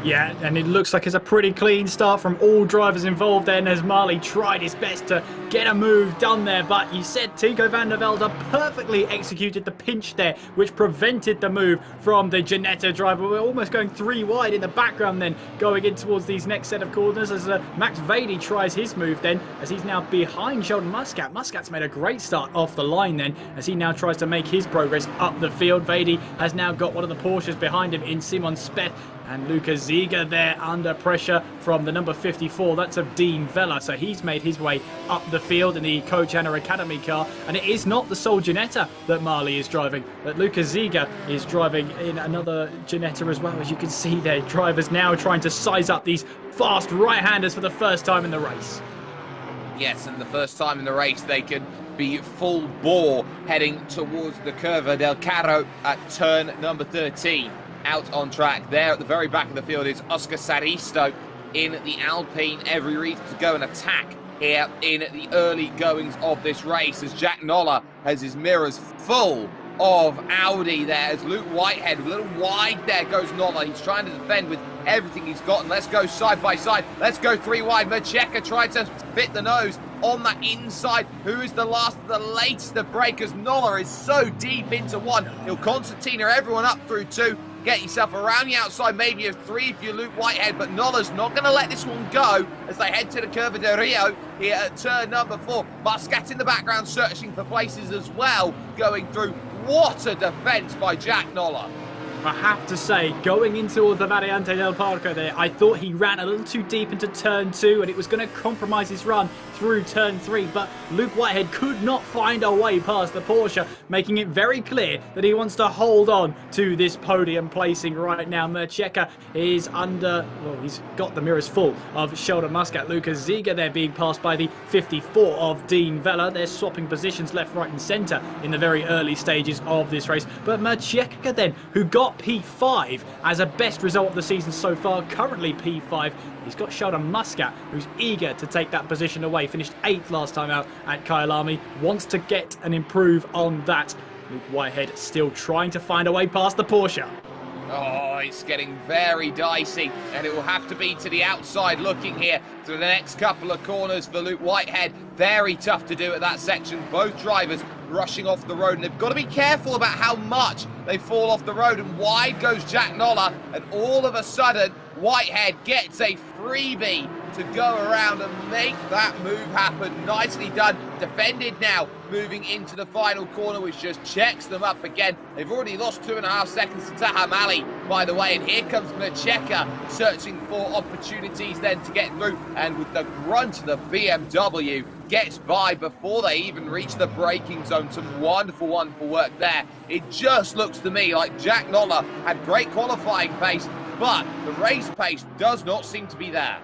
Yeah, and it looks like it's a pretty clean start from all drivers involved then, as Marley tried his best to get a move done there, but you said Tico van der Velde perfectly executed the pinch there, which prevented the move from the Ginetta driver. We're almost going 3 wide in the background then, going in towards these next set of corners as Max Vady tries his move then, as he's now behind Sheldon Muscat. Muscat's made a great start off the line then, as he now tries to make his progress up the field. Vady has now got one of the Porsches behind him in Simon Speth, and Lucas Ziga there under pressure from the number 54. That's of Dean Vella. So he's made his way up the field in the Coach Anna Academy car. And it is not the sole Ginetta that Marley is driving, but Lucas Ziga is driving in another Ginetta as well. As you can see there, drivers now trying to size up these fast right-handers for the first time in the race. Yes, and the first time in the race they can be full bore heading towards the Curva del Carro at turn number 13. Out on track there at the very back of the field is Oscar Saristo in the Alpine. Every reason to go and attack here in the early goings of this race, as Jack Noller has his mirrors full of Audi there, as Luke Whitehead, a little wide there goes Noller. He's trying to defend with everything he's got, and let's go side by side. Let's go 3 wide. Mercheka tried to fit the nose on that inside. Who is the last of the latest of breakers? Noller is so deep into 1. He'll concertina everyone up through 2. Get yourself around the outside, maybe a 3 if you Luke Whitehead, but Noller's not going to let this one go as they head to the Curva del Rio here at turn number 4. Muscat in the background searching for places as well, going through. What a defence by Jack Noller. I have to say, going into the Variante del Parco there, I thought he ran a little too deep into turn 2 and it was going to compromise his run through turn 3, but Luke Whitehead could not find a way past the Porsche, making it very clear that he wants to hold on to this podium placing right now. Mercheka is under, well, he's got the mirrors full of Sheldon Muscat. Lucas Ziga there being passed by the 54 of Dean Vella. They're swapping positions left, right and centre in the very early stages of this race, but Mercheka then, who got P5 as a best result of the season so far, currently P5. He's got Sheldon Muscat, who's eager to take that position away. Finished 8th last time out at Kyalami. Wants to get and improve on that. Luke Whitehead still trying to find a way past the Porsche. Oh, it's getting very dicey, and it will have to be to the outside looking here to the next couple of corners for Luke Whitehead. Very tough to do at that section. Both drivers rushing off the road, and they've got to be careful about how much they fall off the road. And wide goes Jack Noller, and all of a sudden Whitehead gets a freebie to go around and make that move happen. Nicely done. Defended now, moving into the final corner, which just checks them up again. They've already lost 2.5 seconds to Taham Ali, by the way, and here comes Mercheka searching for opportunities then to get through, and with the grunt of the BMW, gets by before they even reach the braking zone. Some wonderful, wonderful work there. It just looks to me like Jack Noller had great qualifying pace, but the race pace does not seem to be there.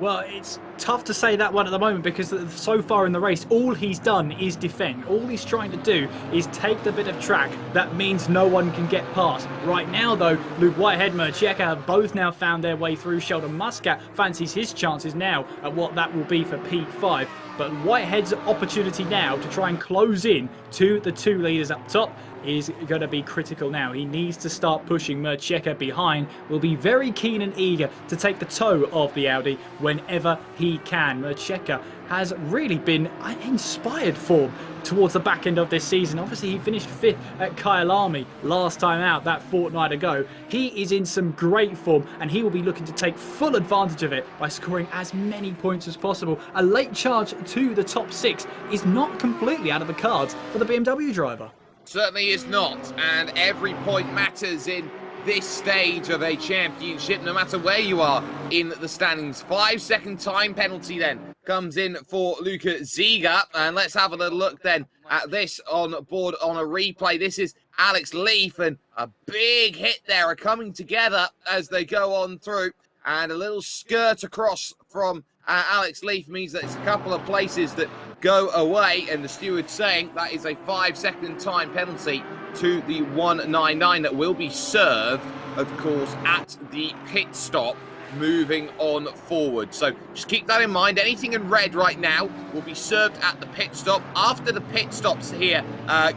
Well, it's tough to say that one at the moment, because so far in the race, all he's done is defend. All he's trying to do is take the bit of track that means no one can get past. Right now, though, Luke Whitehead and Mercheka have both now found their way through. Sheldon Muscat fancies his chances now at what that will be for P5. But Whitehead's opportunity now to try and close in to the 2 leaders up top is going to be critical now. He needs to start pushing. Mercheka behind will be very keen and eager to take the toe of the Audi whenever he can. Mercheka has really been inspired form towards the back end of this season. Obviously, he finished 5th at Kyalami last time out, that fortnight ago. He is in some great form, and he will be looking to take full advantage of it by scoring as many points as possible. A late charge to the top 6 is not completely out of the cards for the BMW driver. Certainly is not, and every point matters in this stage of a championship, no matter where you are in the standings. 5-second time penalty then comes in for Luca Ziga, and let's have a little look then at this on board on a replay. This is Alex Leaf, and a big hit there are coming together as they go on through, and a little skirt across from Alex Leaf means that it's a couple of places that go away, and the steward's saying that is a 5-second time penalty to the 199 that will be served, of course, at the pit stop moving on forward. So just keep that in mind. Anything in red right now will be served at the pit stop. After the pit stops here,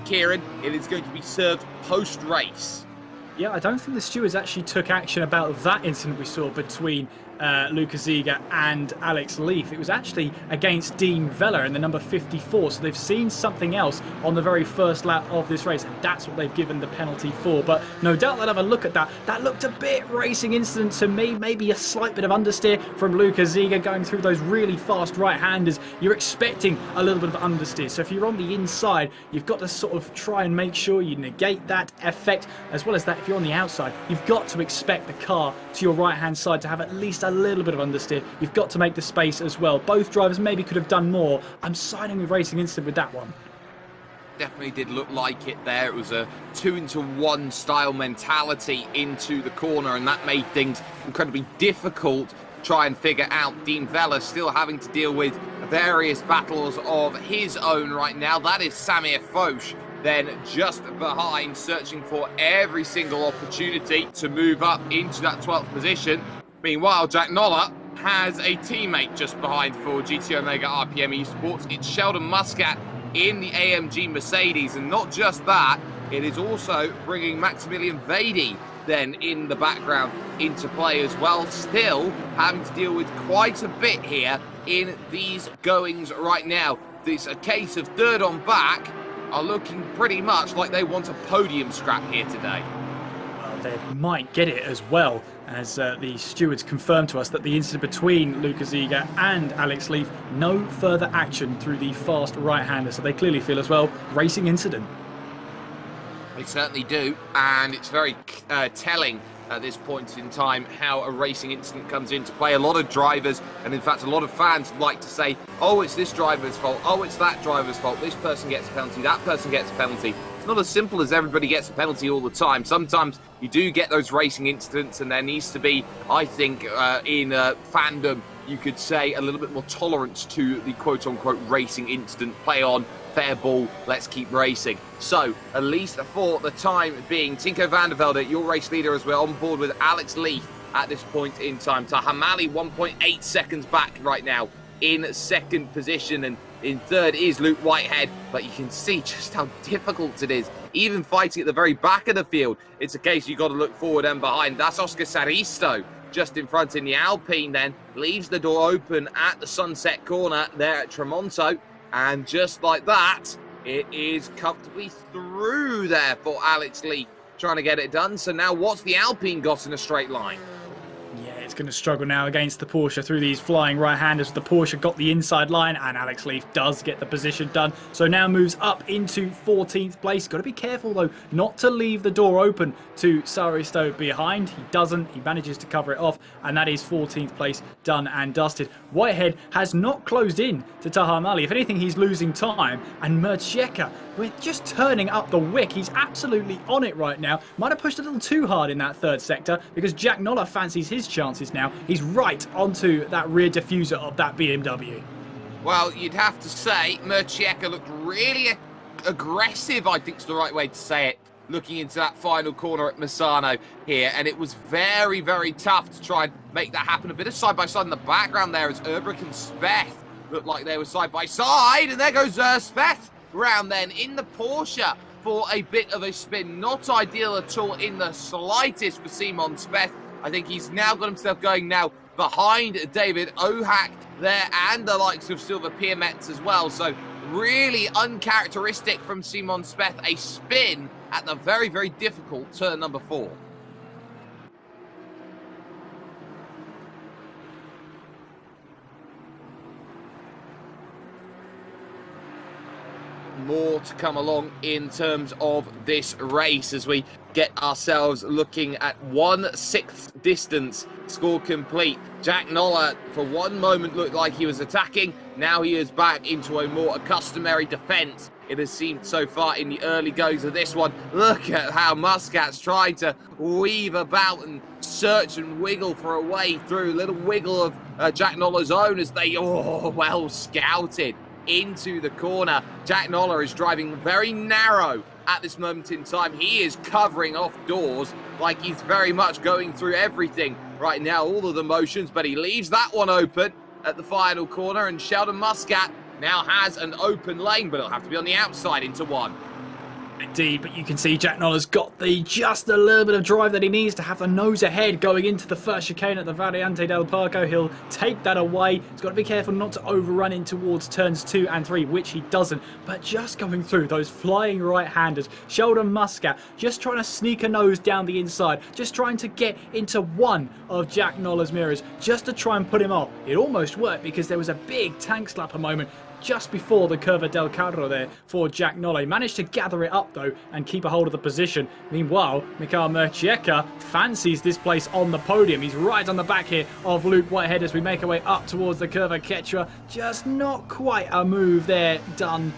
Kieran, it is going to be served post-race. Yeah, I don't think the stewards actually took action about that incident we saw between Luca Ziga and Alex Leaf. It was actually against Dean Vella in the number 54, so they've seen something else on the very first lap of this race, and that's what they've given the penalty for. But no doubt they'll have a look at that. That looked a bit racing incident to me, maybe a slight bit of understeer from Luca Ziga going through those really fast right-handers. You're expecting a little bit of understeer, so if you're on the inside, you've got to sort of try and make sure you negate that effect, as well as that if you're on the outside, you've got to expect the car to your right-hand side to have at least a little bit of understeer. You've got to make the space as well. Both drivers maybe could have done more. I'm siding with Racing Instant with that one. Definitely did look like it there. It was a 2-into-1 style mentality into the corner, and that made things incredibly difficult to try and figure out. Dean Vella still having to deal with various battles of his own right now. That is Samir Foch then just behind, searching for every single opportunity to move up into that 12th position. Meanwhile, Jack Noller has a teammate just behind for GT Omega RPM Esports. It's Sheldon Muscat in the AMG Mercedes, and not just that, it is also bringing Maximilian Vady then in the background into play as well, still having to deal with quite a bit here in these goings right now. It's a case of third on back are looking pretty much like they want a podium scrap here today. Well, they might get it as well, as the stewards confirmed to us that the incident between Luca Ziga and Alex Leaf, no further action through the fast right-hander, so they clearly feel as well, racing incident. They certainly do, and it's very telling at this point in time how a racing incident comes into play. A lot of drivers, and in fact a lot of fans, like to say, oh, it's this driver's fault, oh, it's that driver's fault, this person gets a penalty, that person gets a penalty. It's not as simple as everybody gets a penalty all the time. Sometimes you do get those racing incidents, and there needs to be, I think, in fandom, you could say, a little bit more tolerance to the quote-unquote racing incident. Play on, fair ball, let's keep racing. So, at least for the time being, Tinko van der Velde, your race leader, as we're on board with Alex Leaf at this point in time. Tahar Mali 1.8 seconds back right now in second position, and in third is Luke Whitehead, but you can see just how difficult it is, even fighting at the very back of the field. It's a case you've got to look forward and behind. That's Oscar Saristo just in front in the Alpine, then leaves the door open at the Sunset corner there at Tremonto, and just like that, it is comfortably through there for Alex Leaf, trying to get it done. So now what's the Alpine got in a straight line? Yeah, it's going to struggle now against the Porsche through these flying right-handers. The Porsche got the inside line, and Alex Leaf does get the position done. So now moves up into 14th place. Got to be careful, though, not to leave the door open to Saristo behind. He doesn't. He manages to cover it off, and that is 14th place done and dusted. Whitehead has not closed in to Tahar Mali. If anything, he's losing time. And Mercieka, we're just turning up the wick. He's absolutely on it right now. Might have pushed a little too hard in that third sector, because Jack Noller fancies his chances now. He's right onto that rear diffuser of that BMW. Well, you'd have to say Mercieka looked really aggressive, I think is the right way to say it, looking into that final corner at Misano here, and it was very, very tough to try and make that happen. A bit of side-by-side in the background there as Urbrick and Speth looked like they were side-by-side, and there goes Speth round then in the Porsche for a bit of a spin. Not ideal at all in the slightest for Simon Speth. I think he's now got himself going now behind David Ohak there, and the likes of Silver Piermetz as well. So really uncharacteristic from Simon Speth, a spin at the very, very difficult turn number 4. More to come along in terms of this race as we get ourselves looking at 1/6 distance score complete. Jack Noller for one moment looked like he was attacking. Now he is back into a more customary defence, it has seemed so far in the early goes of this one. Look at how Muscat's trying to weave about and search and wiggle for a way through. A little wiggle of Jack Noller's own as they, well scouted into the corner. Jack Noller is driving very narrow at this moment in time. He is covering off doors like he's very much going through everything right now, all of the motions, but he leaves that one open at the final corner, and Sheldon Muscat now has an open lane, but it'll have to be on the outside into one. Indeed, but you can see Jack Noller's got just a little bit of drive that he needs to have the nose ahead going into the first chicane at the Variante del Parco. He'll take that away. He's got to be careful not to overrun in towards turns 2 and 3, which he doesn't. But just going through those flying right-handers, Sheldon Muscat just trying to sneak a nose down the inside, just trying to get into one of Jack Noller's mirrors, just to try and put him off. It almost worked because there was a big tank slapper moment just before the Curva del Carro there for Jack Nolle. He managed to gather it up though and keep a hold of the position. Meanwhile, Michael Mercieka fancies this place on the podium. He's right on the back here of Luke Whitehead as we make our way up towards the Curva Quechua. Just not quite a move there done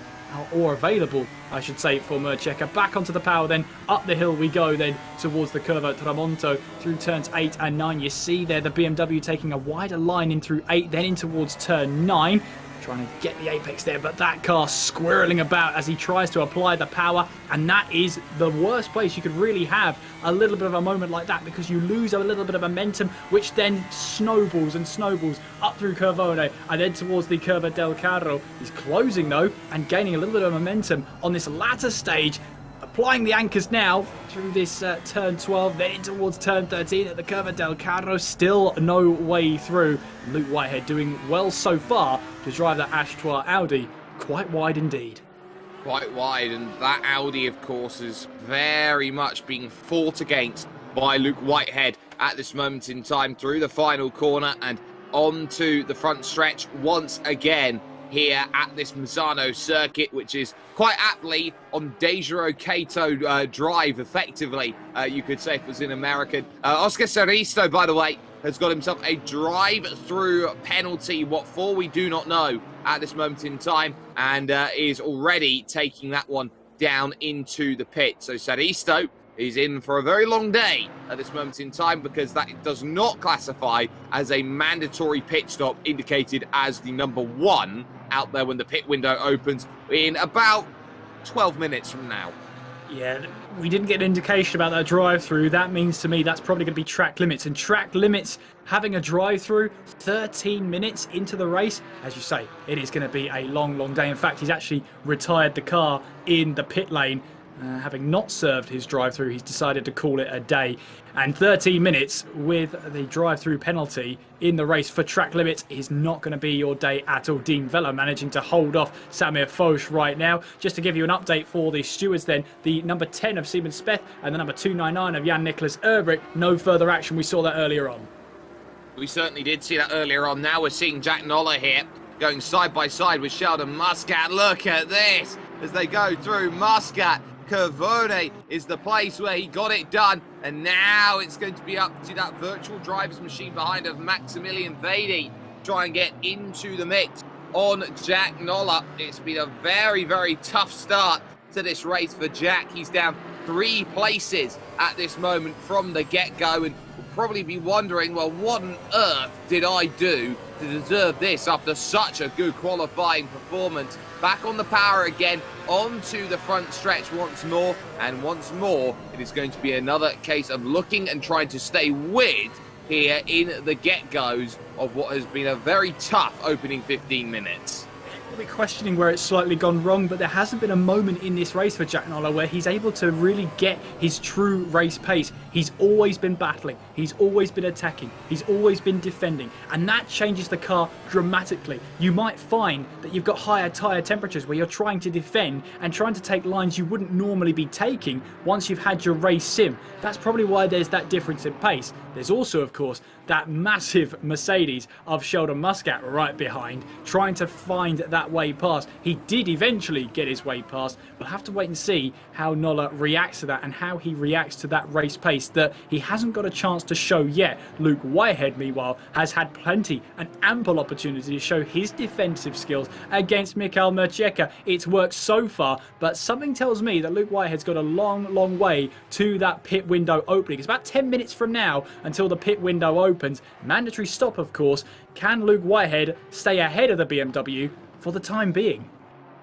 or available, I should say, for Mercieka. Back onto the power then, up the hill we go then towards the Curva Tramonto through turns 8 and 9. You see there the BMW taking a wider line in through 8, then in towards turn 9. Trying to get the apex there, but that car squirreling about as he tries to apply the power, and that is the worst place you could really have a little bit of a moment like that, because you lose a little bit of momentum, which then snowballs and snowballs up through Curvone and then towards the Curva del Carro. He's closing though and gaining a little bit of momentum on this latter stage, applying the anchors now through this turn 12, then in towards turn 13 at the Curva del Carro. Still no way through. Luke Whitehead doing well so far to drive that Ashtoire Audi quite wide indeed. Quite wide, and that Audi, of course, is very much being fought against by Luke Whitehead at this moment in time through the final corner and onto the front stretch once again here at this Misano circuit, which is quite aptly on Dejiro Kato drive, effectively, you could say if it was in American. Oscar Seristo, by the way, has got himself a drive-through penalty, what for we do not know at this moment in time, and is already taking that one down into the pit. So Seristo is in for a very long day at this moment in time, because that does not classify as a mandatory pit stop indicated as the number 1 out there when the pit window opens in about 12 minutes from now. Yeah, we didn't get an indication about that drive-through. That means to me that's probably going to be track limits. And track limits, having a drive-through 13 minutes into the race, as you say, it is going to be a long, long day. In fact, he's actually retired the car in the pit lane. Having not served his drive-through, he's decided to call it a day. And 13 minutes with the drive-through penalty in the race for track limits is not going to be your day at all. Dean Vella managing to hold off Samir Foch right now. Just to give you an update for the stewards then, the number 10 of Simon Speth and the number 299 of Jan-Nicholas Erbrich, no further action. We saw that earlier on. We certainly did see that earlier on. Now we're seeing Jack Noller here going side by side with Sheldon Muscat. Look at this as they go through. Muscat, Curvone is the place where he got it done, and now it's going to be up to that virtual driver's machine behind of Maximilian Vady try and get into the mix on Jack Noller. It's been a very, very tough start to this race for Jack. He's down 3 places at this moment from the get-go, and will probably be wondering, well, what on earth did I do to deserve this after such a good qualifying performance? Back on the power again, onto the front stretch once more, and once more it is going to be another case of looking and trying to stay with here in the get-goes of what has been a very tough opening 15 minutes. We'll be questioning where it's slightly gone wrong, but there hasn't been a moment in this race for Jack Noller where he's able to really get his true race pace. He's always been battling, he's always been attacking, he's always been defending, and that changes the car dramatically. You might find that you've got higher tyre temperatures where you're trying to defend and trying to take lines you wouldn't normally be taking once you've had your race sim. That's probably why there's that difference in pace. There's also, of course, that massive Mercedes of Sheldon Muscat right behind, trying to find that way past. He did eventually get his way past. We'll have to wait and see how Noller reacts to that and how he reacts to that race pace that he hasn't got a chance to show yet. Luke Whitehead, meanwhile, has had plenty and ample opportunity to show his defensive skills against Michael Mercieka. It's worked so far, but something tells me that Luke Whitehead's got a long, long way to that pit window opening. It's about 10 minutes from now until the pit window opens. Mandatory stop, of course. Can Luke Whitehead stay ahead of the BMW for the time being?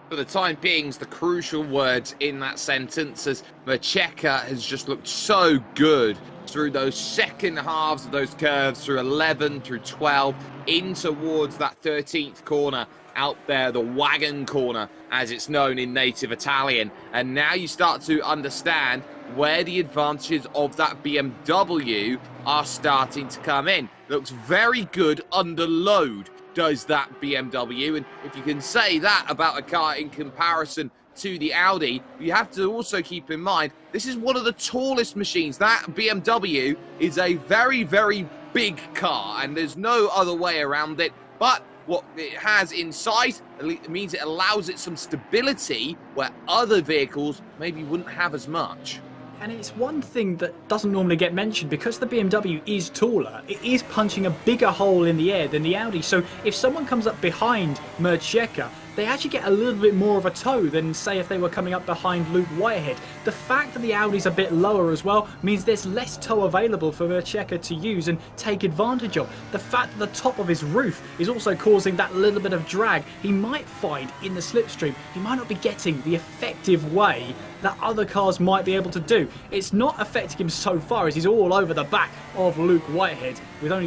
For the time being is the crucial words in that sentence, as Mercieka has just looked so good through those second halves of those curves, through 11, through 12, in towards that 13th corner out there, the wagon corner, as it's known in native Italian. And now you start to understand where the advantages of that BMW are starting to come in. Looks very good under load, does that BMW. And if you can say that about a car in comparison to the Audi, you have to also keep in mind, this is one of the tallest machines. That BMW is a very, very big car, and there's no other way around it. But what it has inside, it means it allows it some stability where other vehicles maybe wouldn't have as much. And it's one thing that doesn't normally get mentioned, because the BMW is taller, it is punching a bigger hole in the air than the Audi. So if someone comes up behind Mercieka, they actually get a little bit more of a tow than, say, if they were coming up behind Luke Whitehead. The fact that the Audi's a bit lower as well means there's less tow available for Mercieka to use and take advantage of. The fact that the top of his roof is also causing that little bit of drag he might find in the slipstream. He might not be getting the effective way that other cars might be able to do. It's not affecting him so far, as he's all over the back of Luke Whitehead with only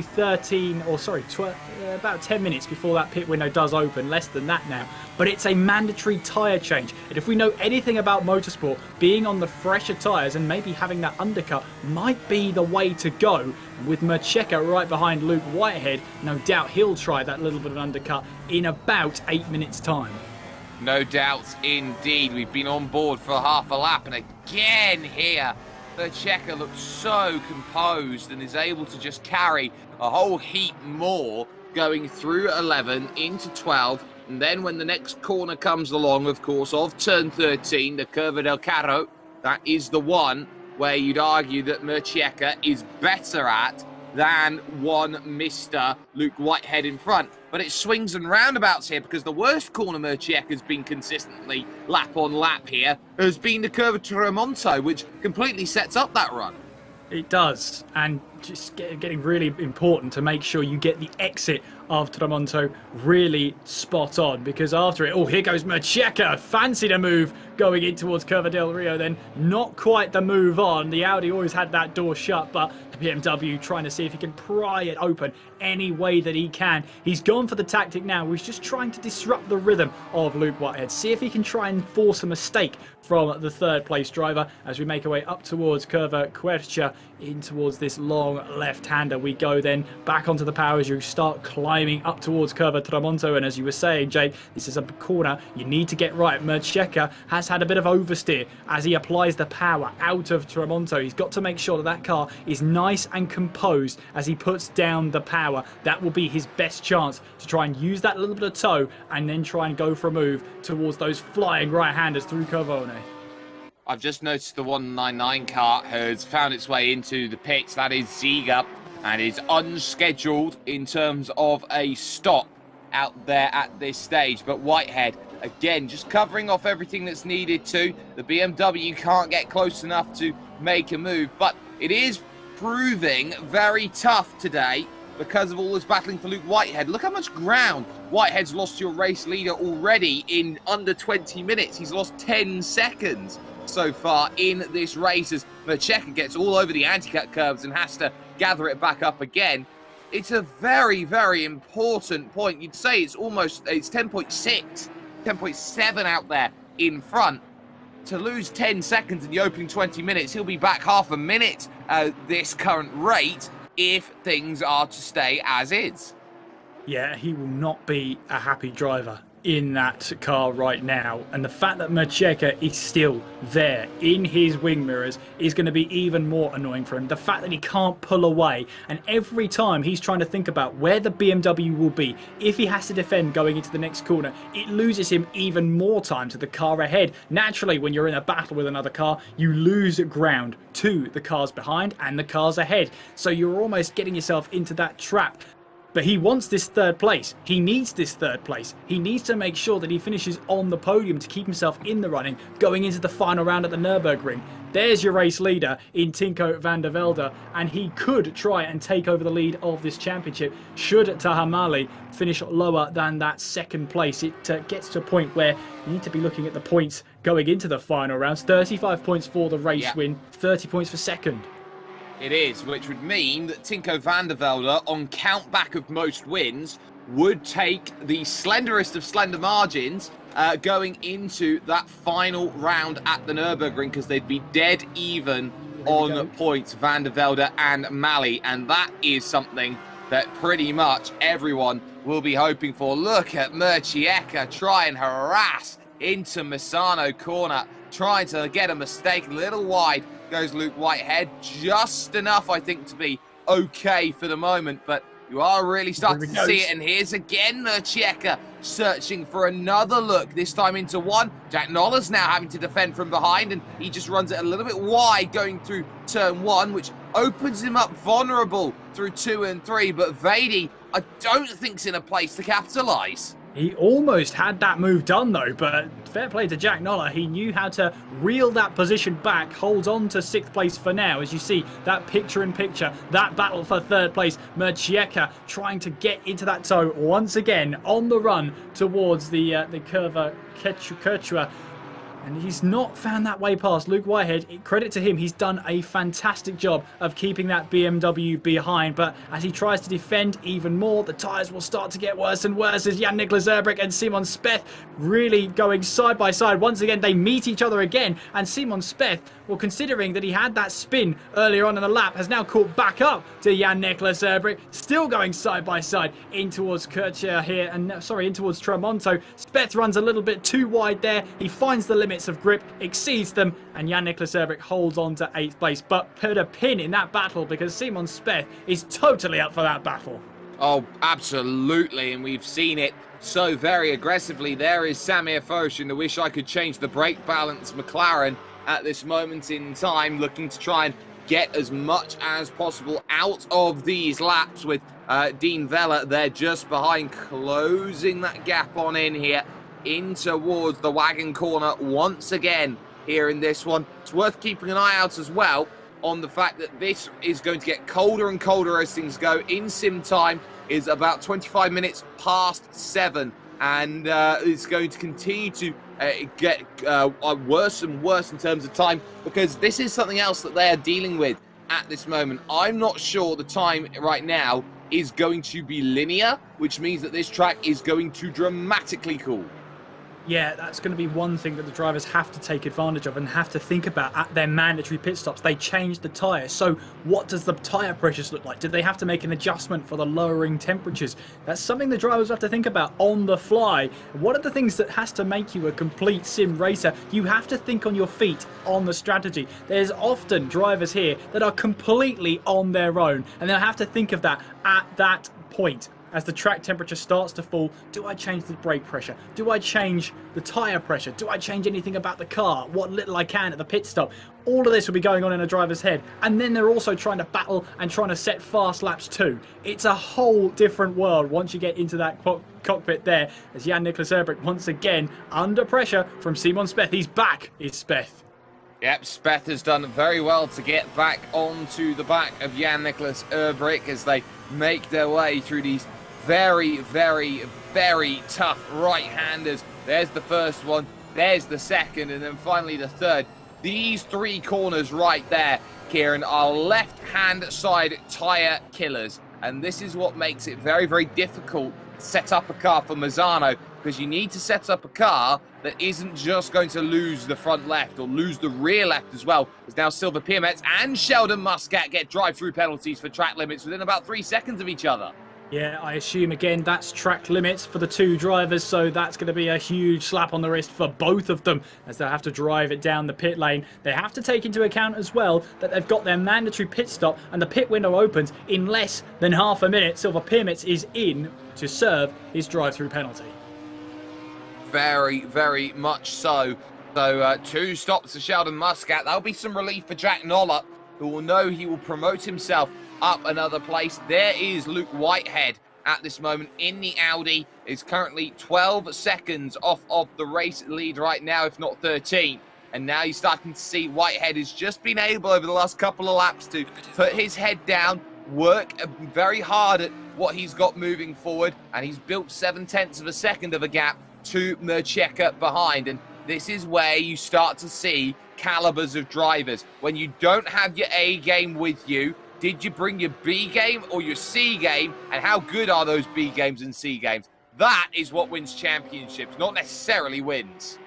about 10 minutes before that pit window does open, less than that now. But it's a mandatory tyre change, and if we know anything about motorsport, being on the fresher tyres and maybe having that undercut might be the way to go. And with Mercieka right behind Luke Whitehead, no doubt he'll try that little bit of an undercut in about 8 minutes time. No doubt indeed. We've been on board for half a lap, and again here, Mercieka looks so composed and is able to just carry a whole heap more going through 11 into 12. And then when the next corner comes along, of course, of turn 13, the Curva del Carro, that is the one where you'd argue that Mercieka is better at than one Mr. Luke Whitehead in front. But it swings and roundabouts here, because the worst corner Mercieka has been consistently lap on lap here has been the Curva Tramonto, which completely sets up that run. It does, and just getting really important to make sure you get the exit of Tramonto really spot on, because after it, oh, here goes Mercieka, fancy the move going in towards Curva del Rio, then not quite the move on. The Audi always had that door shut, but the BMW trying to see if he can pry it open any way that he can. He's gone for the tactic now. He's just trying to disrupt the rhythm of Luke Whitehead, see if he can try and force a mistake from the third place driver as we make our way up towards Curva Quercia, in towards this long left-hander we go. Then back onto the power as you start climbing up towards Curva Tramonto. And as you were saying, Jake, this is a corner you need to get right. Mercieka has had a bit of oversteer as he applies the power out of Tramonto. He's got to make sure that that car is nice and composed as he puts down the power. That will be his best chance to try and use that little bit of tow and then try and go for a move towards those flying right-handers through Corvone. I've just noticed the 199 car has found its way into the pits. That is Ziga, and is unscheduled in terms of a stop out there at this stage. But Whitehead, again, just covering off everything that's needed to. The BMW can't get close enough to make a move, but it is proving very tough today because of all this battling for Luke Whitehead. Look how much ground Whitehead's lost to your race leader already in under 20 minutes. He's lost 10 seconds so far in this race as Mercieka gets all over the anti-cut curves and has to gather it back up again. It's a very, very important point. You'd say it's 10.6, 10.7 out there in front. To lose 10 seconds in the opening 20 minutes, he'll be back half a minute at this current rate if things are to stay as is. Yeah, he will not be a happy driver in that car right now, and the fact that Mercieka is still there in his wing mirrors is going to be even more annoying for him. The fact that he can't pull away, and every time he's trying to think about where the BMW will be if he has to defend going into the next corner, it loses him even more time to the car ahead. Naturally, when you're in a battle with another car, you lose ground to the cars behind and the cars ahead, so you're almost getting yourself into that trap. But he wants this third place. He needs this third place. He needs to make sure that he finishes on the podium to keep himself in the running going into the final round at the Nürburgring. There's your race leader in Tinko van der Velde, and he could try and take over the lead of this championship should Tahamali finish lower than that second place. It gets to a point where you need to be looking at the points going into the final rounds. 35 points for the race win, 30 points for second. It is, which would mean that Tinko van der Velde, on count back of most wins, would take the slenderest of slender margins going into that final round at the Nürburgring, because they'd be dead even on points, Van der Velde and Mali, and that is something that pretty much everyone will be hoping for. Look at Murcieka try and harass into Misano corner, trying to get a mistake, a little wide goes Luke Whitehead, just enough I think to be okay for the moment, but you are really starting to see it, and here's again Murcieka searching for another look, this time into one. Jack Noller's now having to defend from behind, and he just runs it a little bit wide going through turn one, which opens him up vulnerable through 2 and 3, but Vadi, I don't think's in a place to capitalise. He almost had that move done though, but fair play to Jack Noller. He knew how to reel that position back, holds on to 6th place for now. As you see, that picture-in-picture, that battle for 3rd place. Murcieka trying to get into that toe once again on the run towards the Curva Quechua. And he's not found that way past Luke Whitehead. Credit to him, he's done a fantastic job of keeping that BMW behind. But as he tries to defend even more, the tyres will start to get worse and worse as Jan-Niklas Erbrich and Simon Speth really going side by side. Once again, they meet each other again. And Simon Speth, well, considering that he had that spin earlier on in the lap, has now caught back up to Jan-Niklas Erbrich, still going side by side in towards Kircher here, and in towards Tramonto. Speth runs a little bit too wide there. He finds the limits of grip, exceeds them, and Jan-Niklas Erbrich holds on to 8th place. But put a pin in that battle because Simon Speth is totally up for that battle. Oh, absolutely, and we've seen it so very aggressively. There is Samir Foch in the wish I could change the brake balance McLaren at this moment in time, looking to try and get as much as possible out of these laps, with Dean Vella there just behind, closing that gap on in here in towards the wagon corner once again here in this one. It's worth keeping an eye out as well on the fact that this is going to get colder and colder as things go. In sim time is about 25 minutes past 7, and it's going to continue to get worse and worse in terms of time, because this is something else that they are dealing with at this moment. I'm not sure the time right now is going to be linear, which means that this track is going to dramatically cool. Yeah, that's going to be one thing that the drivers have to take advantage of and have to think about at their mandatory pit stops. They changed the tyre, so what does the tyre pressures look like? Did they have to make an adjustment for the lowering temperatures? That's something the drivers have to think about on the fly. One of the things that has to make you a complete sim racer, you have to think on your feet on the strategy. There's often drivers here that are completely on their own, and they'll have to think of that at that point. As the track temperature starts to fall, do I change the brake pressure? Do I change the tyre pressure? Do I change anything about the car? What little I can at the pit stop? All of this will be going on in a driver's head. And then they're also trying to battle and trying to set fast laps too. It's a whole different world once you get into that cockpit there. As Jan-Niklas Erbrich once again under pressure from Simon Speth. He's back, is Speth. Yep, Speth has done very well to get back onto the back of Jan-Niklas Erbrich as they make their way through these very, very, very tough right-handers. There's the first one, there's the second, and then finally the third. These 3 corners right there, Kieran, are left-hand side tyre killers. And this is what makes it very, very difficult to set up a car for Misano, because you need to set up a car that isn't just going to lose the front left or lose the rear left as well. As now Silver Piermetz and Sheldon Muscat get drive-through penalties for track limits within about 3 seconds of each other. Yeah, I assume, again, that's track limits for the 2 drivers, so that's going to be a huge slap on the wrist for both of them as they'll have to drive it down the pit lane. They have to take into account as well that they've got their mandatory pit stop and the pit window opens in less than half a minute. Silver Piermetz is in to serve his drive-through penalty. Very, very much so. So 2 stops to Sheldon Muscat. That'll be some relief for Jack Noller, who will know he will promote himself up another place. There is Luke Whitehead at this moment in the Audi. Is currently 12 seconds off of the race lead right now, if not 13. And now you're starting to see Whitehead has just been able over the last couple of laps to put his head down, work very hard at what he's got moving forward, and he's built 0.7 of a second of a gap to Murcieka behind. And this is where you start to see calibers of drivers. When you don't have your A game with you, did you bring your B game or your C game? And how good are those B games and C games? That is what wins championships, not necessarily wins.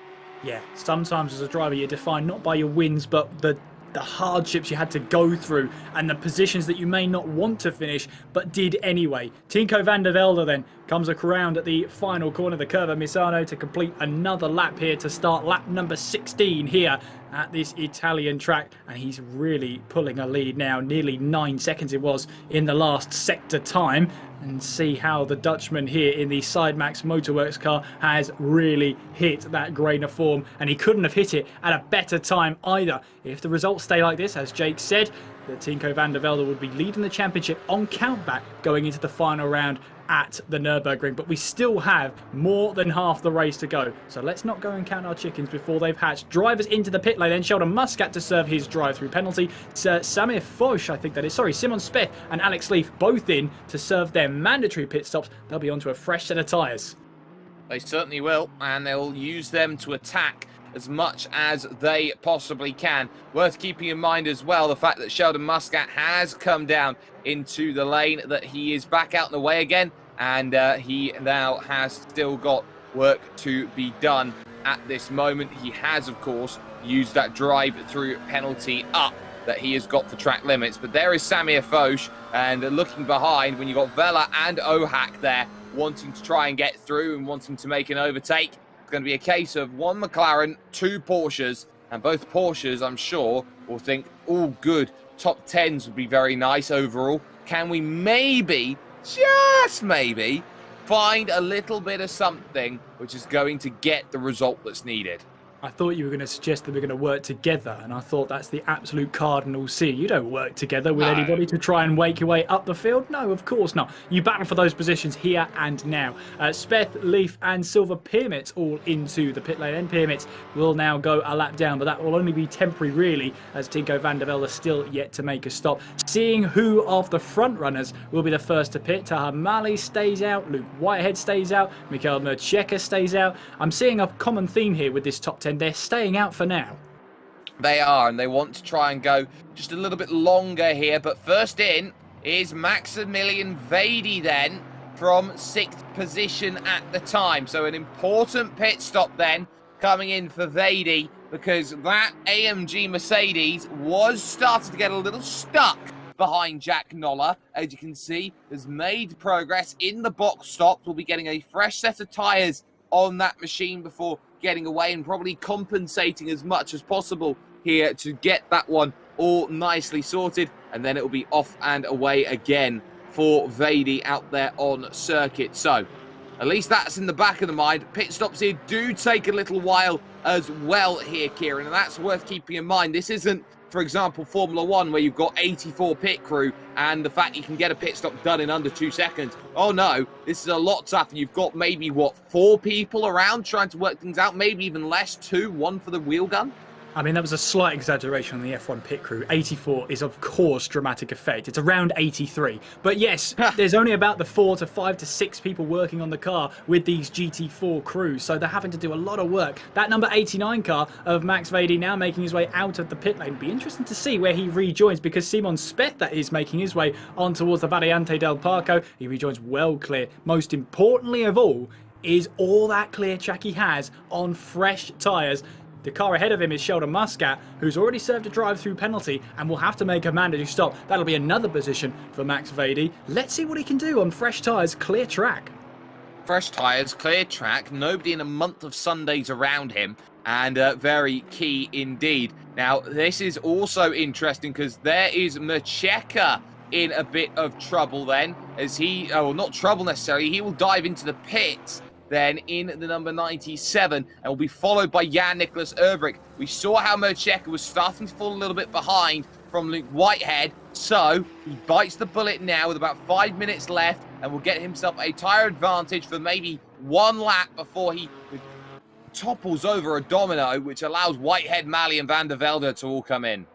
Yeah, sometimes as a driver you're defined not by your wins, but the hardships you had to go through and the positions that you may not want to finish but did anyway. Tinko van der Velde then comes around at the final corner of the curve of Misano to complete another lap here to start lap number 16 here at this Italian track, and he's really pulling a lead now. Nearly 9 seconds it was in the last sector time, and see how the Dutchman here in the Sidemax Motorworks car has really hit that grain of form, and he couldn't have hit it at a better time either. If the results stay like this, as Jake said, that Tinko van der Velde would be leading the championship on countback going into the final round at the Nürburgring, but we still have more than half the race to go, so let's not go and count our chickens before they've hatched. Drivers into the pit lane, then Sheldon Muscat to serve his drive-through penalty. Samir Foch, I think that is, sorry, Simon Speth and Alex Leaf both in to serve their mandatory pit stops. They'll be onto a fresh set of tyres. They certainly will, and they'll use them to attack as much as they possibly can. Worth keeping in mind as well the fact that Sheldon Muscat has come down into the lane, that he is back out in the way again, and he now has still got work to be done at this moment. He has, of course, used that drive-through penalty up that he has got for track limits, but there is Samir Foch, and looking behind, when you've got Vela and Ohak there wanting to try and get through and wanting to make an overtake, it's going to be a case of one McLaren, two Porsches, and both Porsches, I'm sure, will think, oh, good, top 10s would be very nice overall. Can we maybe, just maybe, find a little bit of something which is going to get the result that's needed? I thought you were going to suggest that we're going to work together, and I thought that's the absolute cardinal sin. You don't work together with anybody to try and wake your way up the field. No, of course not. You battle for those positions here and now. Speth, Leaf and Silver Pyramid all into the pit lane, and Pyramid will now go a lap down, but that will only be temporary really, as Tinko van der Velde is still yet to make a stop. Seeing who of the front runners will be the first to pit. Taha Mali stays out, Luke Whitehead stays out, Mikhail Mercheka stays out. I'm seeing a common theme here with this top 10. They're staying out for now. They are, and they want to try and go just a little bit longer here. But first in is Maximilian Vady then from 6th position at the time. So an important pit stop then coming in for Vady, because that AMG Mercedes was starting to get a little stuck behind Jack Noller. As you can see, has made progress in the box stops. We'll be getting a fresh set of tyres on that machine before getting away, and probably compensating as much as possible here to get that one all nicely sorted, and then it will be off and away again for Vady out there on circuit. So at least that's in the back of the mind. Pit stops here do take a little while as well here, Kieran, and that's worth keeping in mind. This isn't, for example, Formula 1, where you've got 84 pit crew and the fact you can get a pit stop done in under 2 seconds. Oh no, this is a lot tougher. You've got maybe, what, 4 people around trying to work things out, maybe even less, 2, 1 for the wheel gun. I mean, that was a slight exaggeration on the F1 pit crew. 84 is, of course, dramatic effect. It's around 83. But yes, there's only about the 4 to 5 to 6 people working on the car with these GT4 crews, so they're having to do a lot of work. That number 89 car of Max Vady now making his way out of the pit lane. It'll be interesting to see where he rejoins, because Simon Speth, that is, making his way on towards the Variante del Parco. He rejoins well clear. Most importantly of all is all that clear track he has on fresh tyres. The car ahead of him is Sheldon Muscat, who's already served a drive-through penalty and will have to make a mandatory stop. That'll be another position for Max Vady. Let's see what he can do on fresh tyres, clear track. Fresh tyres, clear track, nobody in a month of Sundays around him, and very key indeed. Now, this is also interesting because there is Mercheka in a bit of trouble then, as he, well, not trouble necessarily, he will dive into the pits then in the number 97, and will be followed by Jan-Nicholas Erbrich. We saw how Mercheka was starting to fall a little bit behind from Luke Whitehead, so he bites the bullet now with about 5 minutes left, and will get himself a tyre advantage for maybe 1 lap before he topples over a domino, which allows Whitehead, Mali and Van der Velde to all come in.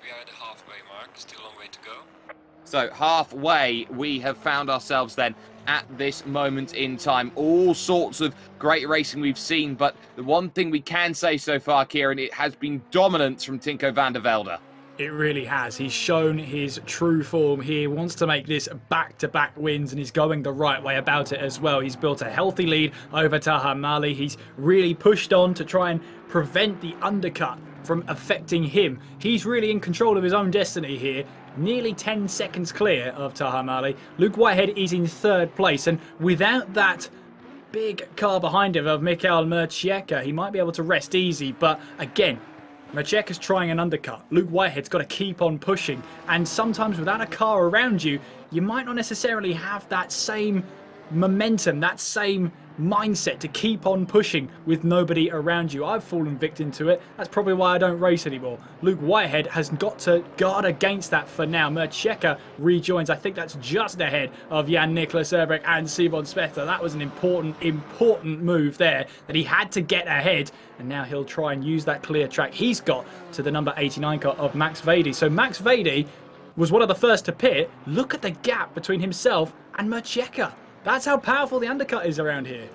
We are at the halfway mark, still a long way to go. So halfway, we have found ourselves then at this moment in time. All sorts of great racing we've seen, but the one thing we can say so far, Kieran, it has been dominance from Tinko van der Velde. It really has. He's shown his true form here. Wants to make this back-to-back wins, and he's going the right way about it as well. He's built a healthy lead over Taha Mali. He's really pushed on to try and prevent the undercut from affecting him. He's really in control of his own destiny here. Nearly 10 seconds clear of Taha Mali. Luke Whitehead is in third place, and without that big car behind him of Michael Mercieka, he might be able to rest easy, but again, Mercieka's trying an undercut. Luke Whitehead's got to keep on pushing, and sometimes without a car around you, you might not necessarily have that same momentum, that same mindset to keep on pushing with nobody around you. I've fallen victim to it. That's probably why I don't race anymore. Luke Whitehead has got to guard against that for now. Mercieka rejoins. I think that's just ahead of Jan-Niklas Urbrecht and Simon Spethler. That was an important move there that he had to get ahead, and now he'll try and use that clear track he's got to the number 89 car of Max Vady. So Max Vady was one of the first to pit. Look at the gap between himself and Mercieka. That's how powerful the undercut is around here.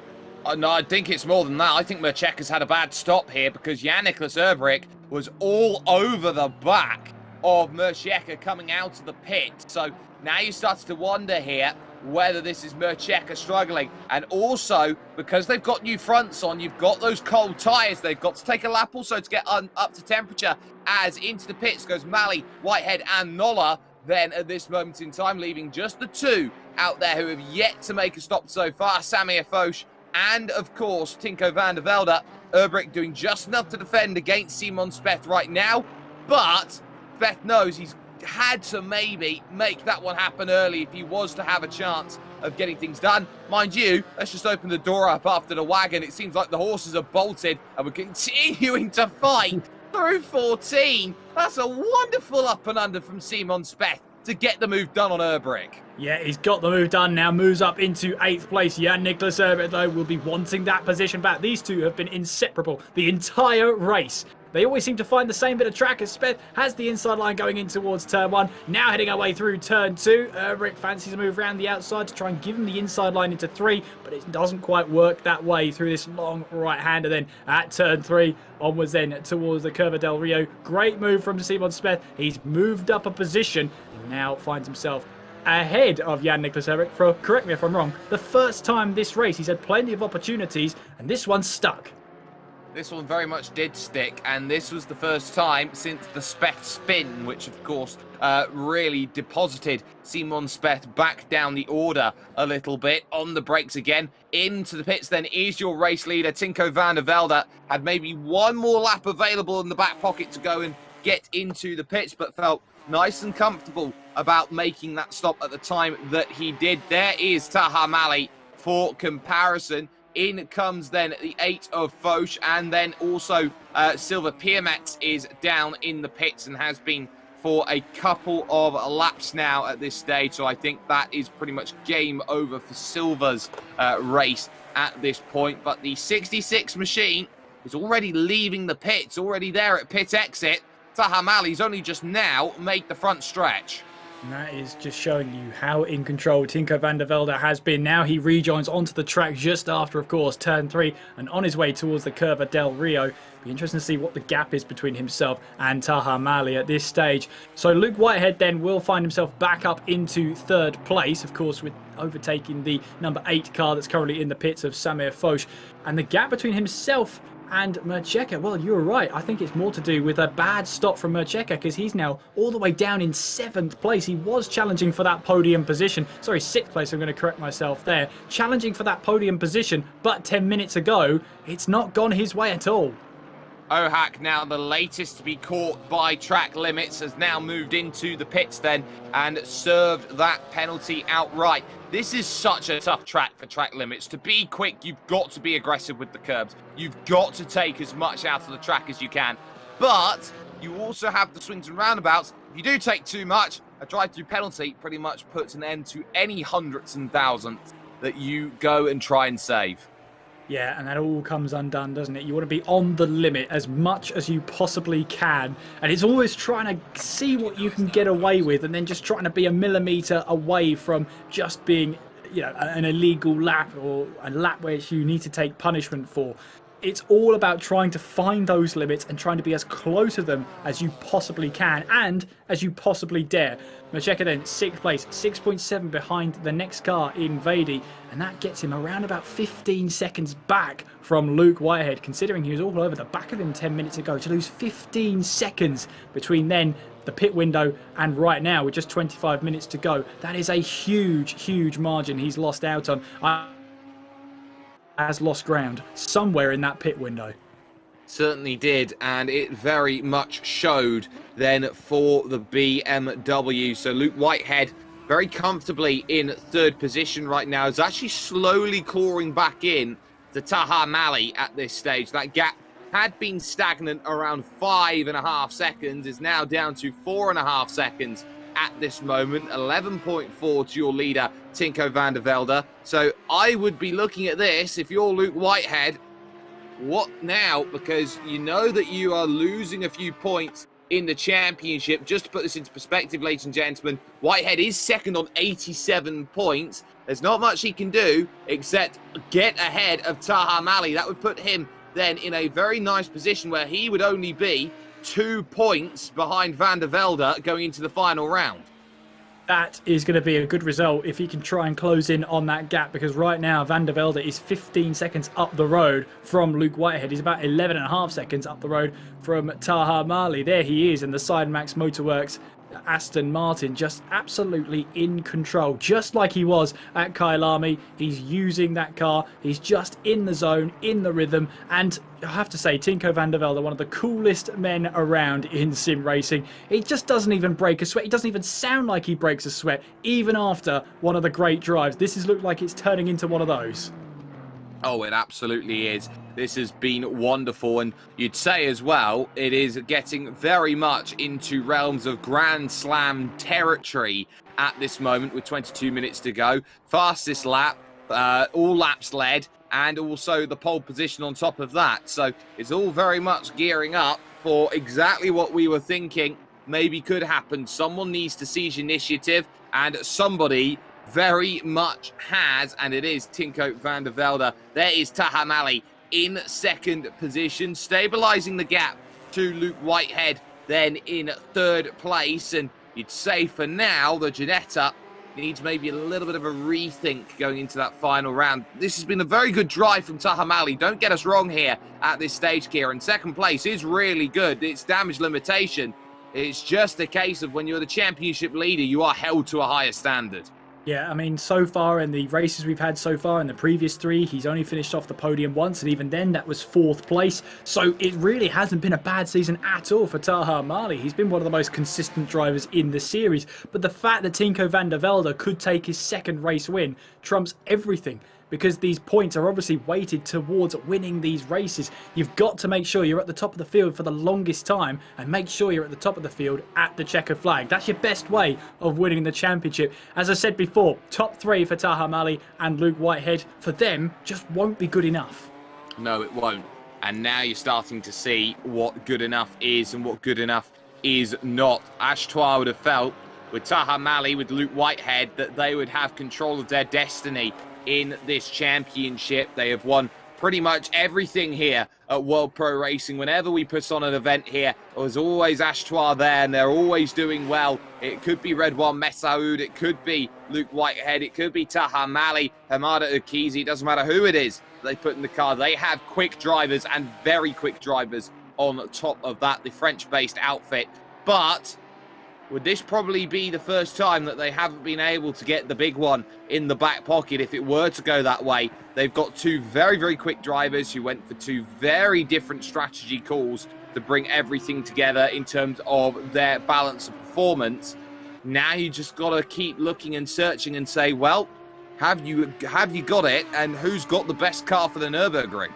No, I think it's more than that. I think Mercieka's had a bad stop here because Jan-Niklas Urbrecht was all over the back of Mercieka coming out of the pit. So now you start to wonder here whether this is Mercieka struggling. And also, because they've got new fronts on, you've got those cold tyres. They've got to take a lap also to get up to temperature, as into the pits goes Mali, Whitehead and Nolla. Then at this moment in time, leaving just the two out there who have yet to make a stop so far. Samir Foch and, of course, Tinko van der Velde. Urbrecht doing just enough to defend against Simon Speth right now. But Speth knows he's had to maybe make that one happen early if he was to have a chance of getting things done. Mind you, let's just open the door up after the wagon. It seems like the horses are bolted and we're continuing to fight through 14. That's a wonderful up and under from Simon Speth to get the move done on Urbrecht. Yeah, he's got the move done now, moves up into 8th place. Jan-Niklas Urbrecht, though, will be wanting that position back. These two have been inseparable the entire race. They always seem to find the same bit of track as Speth has the inside line going in towards turn 1. Now heading our way through turn 2. Urbrecht fancies a move around the outside to try and give him the inside line into 3, but it doesn't quite work that way through this long right-hander. Then at turn 3, onwards then towards the Curva del Rio. Great move from Simon Speth. He's moved up a position and now finds himself ahead of Jan-Niklas Urbrecht for, correct me if I'm wrong, the first time this race. He's had plenty of opportunities, and this one stuck. This one very much did stick, and this was the first time since the Speth spin, which of course really deposited Simon Speth back down the order a little bit. On the brakes again, into the pits then is your race leader, Tinko van der Velde. Had maybe one more lap available in the back pocket to go and get into the pits, but felt nice and comfortable about making that stop at the time that he did. There is Taha Mali for comparison. In comes then the 8 of Foch, and then also Silva Piermex is down in the pits and has been for a couple of laps now at this stage. So I think that is pretty much game over for Silva's race at this point. But the 66 machine is already leaving the pits, already there at pit exit. Taha Mali's only just now made the front stretch. And that is just showing you how in control Tinko van der Velde has been. Now he rejoins onto the track just after, of course, turn 3 and on his way towards the Curva del Rio. Be interesting to see what the gap is between himself and Taha Mali at this stage. So Luke Whitehead then will find himself back up into 3rd place, of course, with overtaking the number 8 car that's currently in the pits of Samir Foch. And the gap between himself and Mercieka, well, you were right. I think it's more to do with a bad stop from Mercieka, because he's now all the way down in 7th place. He was challenging for that podium position. Sorry, 6th place, I'm going to correct myself there. Challenging for that podium position, but 10 minutes ago, it's not gone his way at all. Ohak, now the latest to be caught by track limits, has now moved into the pits then and served that penalty outright. This is such a tough track for track limits. To be quick, you've got to be aggressive with the curbs. You've got to take as much out of the track as you can. But you also have the swings and roundabouts. If you do take too much, a drive-through penalty pretty much puts an end to any hundreds and thousands that you go and try and save. Yeah, and that all comes undone, doesn't it? You want to be on the limit as much as you possibly can. And it's always trying to see what you can get away with and then just trying to be a millimetre away from just being, an illegal lap or a lap which you need to take punishment for. It's all about trying to find those limits and trying to be as close to them as you possibly can and as you possibly dare. Macheka then 6th place, 6.7 behind the next car in Vady, and that gets him around about 15 seconds back from Luke Whitehead, considering he was all over the back of him 10 minutes ago. To lose 15 seconds between then, the pit window, and right now with just 25 minutes to go, that is a huge margin he's lost out on. Has lost ground somewhere in that pit window. Certainly did, and it very much showed then for the BMW. So Luke Whitehead very comfortably in 3rd position right now, is actually slowly clawing back in to Taha Mali at this stage. That gap had been stagnant around 5.5 seconds, is now down to 4.5 seconds at this moment. 11.4 to your leader, Tinko van der Velde. So I would be looking at this, if you're Luke Whitehead, what now? Because you know that you are losing a few points in the championship. Just to put this into perspective, ladies and gentlemen, Whitehead is 2nd on 87 points. There's not much he can do except get ahead of Taha Mali. That would put him then in a very nice position where he would only be 2 points behind Van der Velde going into the final round. That is going to be a good result if he can try and close in on that gap, because right now Van der Velde is 15 seconds up the road from Luke Whitehead. He's about 11.5 seconds up the road from Taha Mali. There he is in the Sidemax Motorworks Aston Martin, just absolutely in control, just like he was at Kyalami. He's using that car, he's just in the zone, in the rhythm, and I have to say, Tinko van der Velde, one of the coolest men around in sim racing. He just doesn't even break a sweat. He doesn't even sound like he breaks a sweat, even after one of the great drives. This has looked like it's turning into one of those. Oh, it absolutely is. This has been wonderful, and you'd say as well, it is getting very much into realms of Grand Slam territory at this moment with 22 minutes to go. Fastest lap, all laps led, and also the pole position on top of that. So it's all very much gearing up for exactly what we were thinking maybe could happen. Someone needs to seize initiative, and somebody very much has, and it is Tinko van der Velde. There is Taha Mali in 2nd position, stabilising the gap to Luke Whitehead then in 3rd place. And you'd say for now the Ginetta needs maybe a little bit of a rethink going into that final round. This has been a very good drive from Taha Mali, don't get us wrong here at this stage, Kieran. 2nd place is really good. It's damage limitation. It's just a case of when you're the championship leader, you are held to a higher standard. Yeah, I mean, so far in the races we've had so far, in the previous 3, he's only finished off the podium once, and even then that was 4th place. So it really hasn't been a bad season at all for Taha Mali. He's been one of the most consistent drivers in the series. But the fact that Tinko van der Velde could take his 2nd race win trumps everything, because these points are obviously weighted towards winning these races. You've got to make sure you're at the top of the field for the longest time, and make sure you're at the top of the field at the checkered flag. That's your best way of winning the championship. As I said before, top 3 for Taha Mali and Luke Whitehead, for them, just won't be good enough. No, it won't. And now you're starting to see what good enough is and what good enough is not. Ashtois would have felt with Taha Mali, with Luke Whitehead, that they would have control of their destiny in this championship. They have won pretty much everything here at World Pro Racing. Whenever we put on an event here, there's always Ashtois there, and they're always doing well. It could be Redouane Messaoud, it could be Luke Whitehead, it could be Taha Mali, Hamada Ukizi, it doesn't matter who it is they put in the car. They have quick drivers, and very quick drivers on top of that, the French-based outfit. But would this probably be the first time that they haven't been able to get the big one in the back pocket if it were to go that way? They've got 2 very quick drivers who went for 2 very different strategy calls to bring everything together in terms of their balance of performance. Now you just got to keep looking and searching and say, well, have you got it, and who's got the best car for the Nürburgring?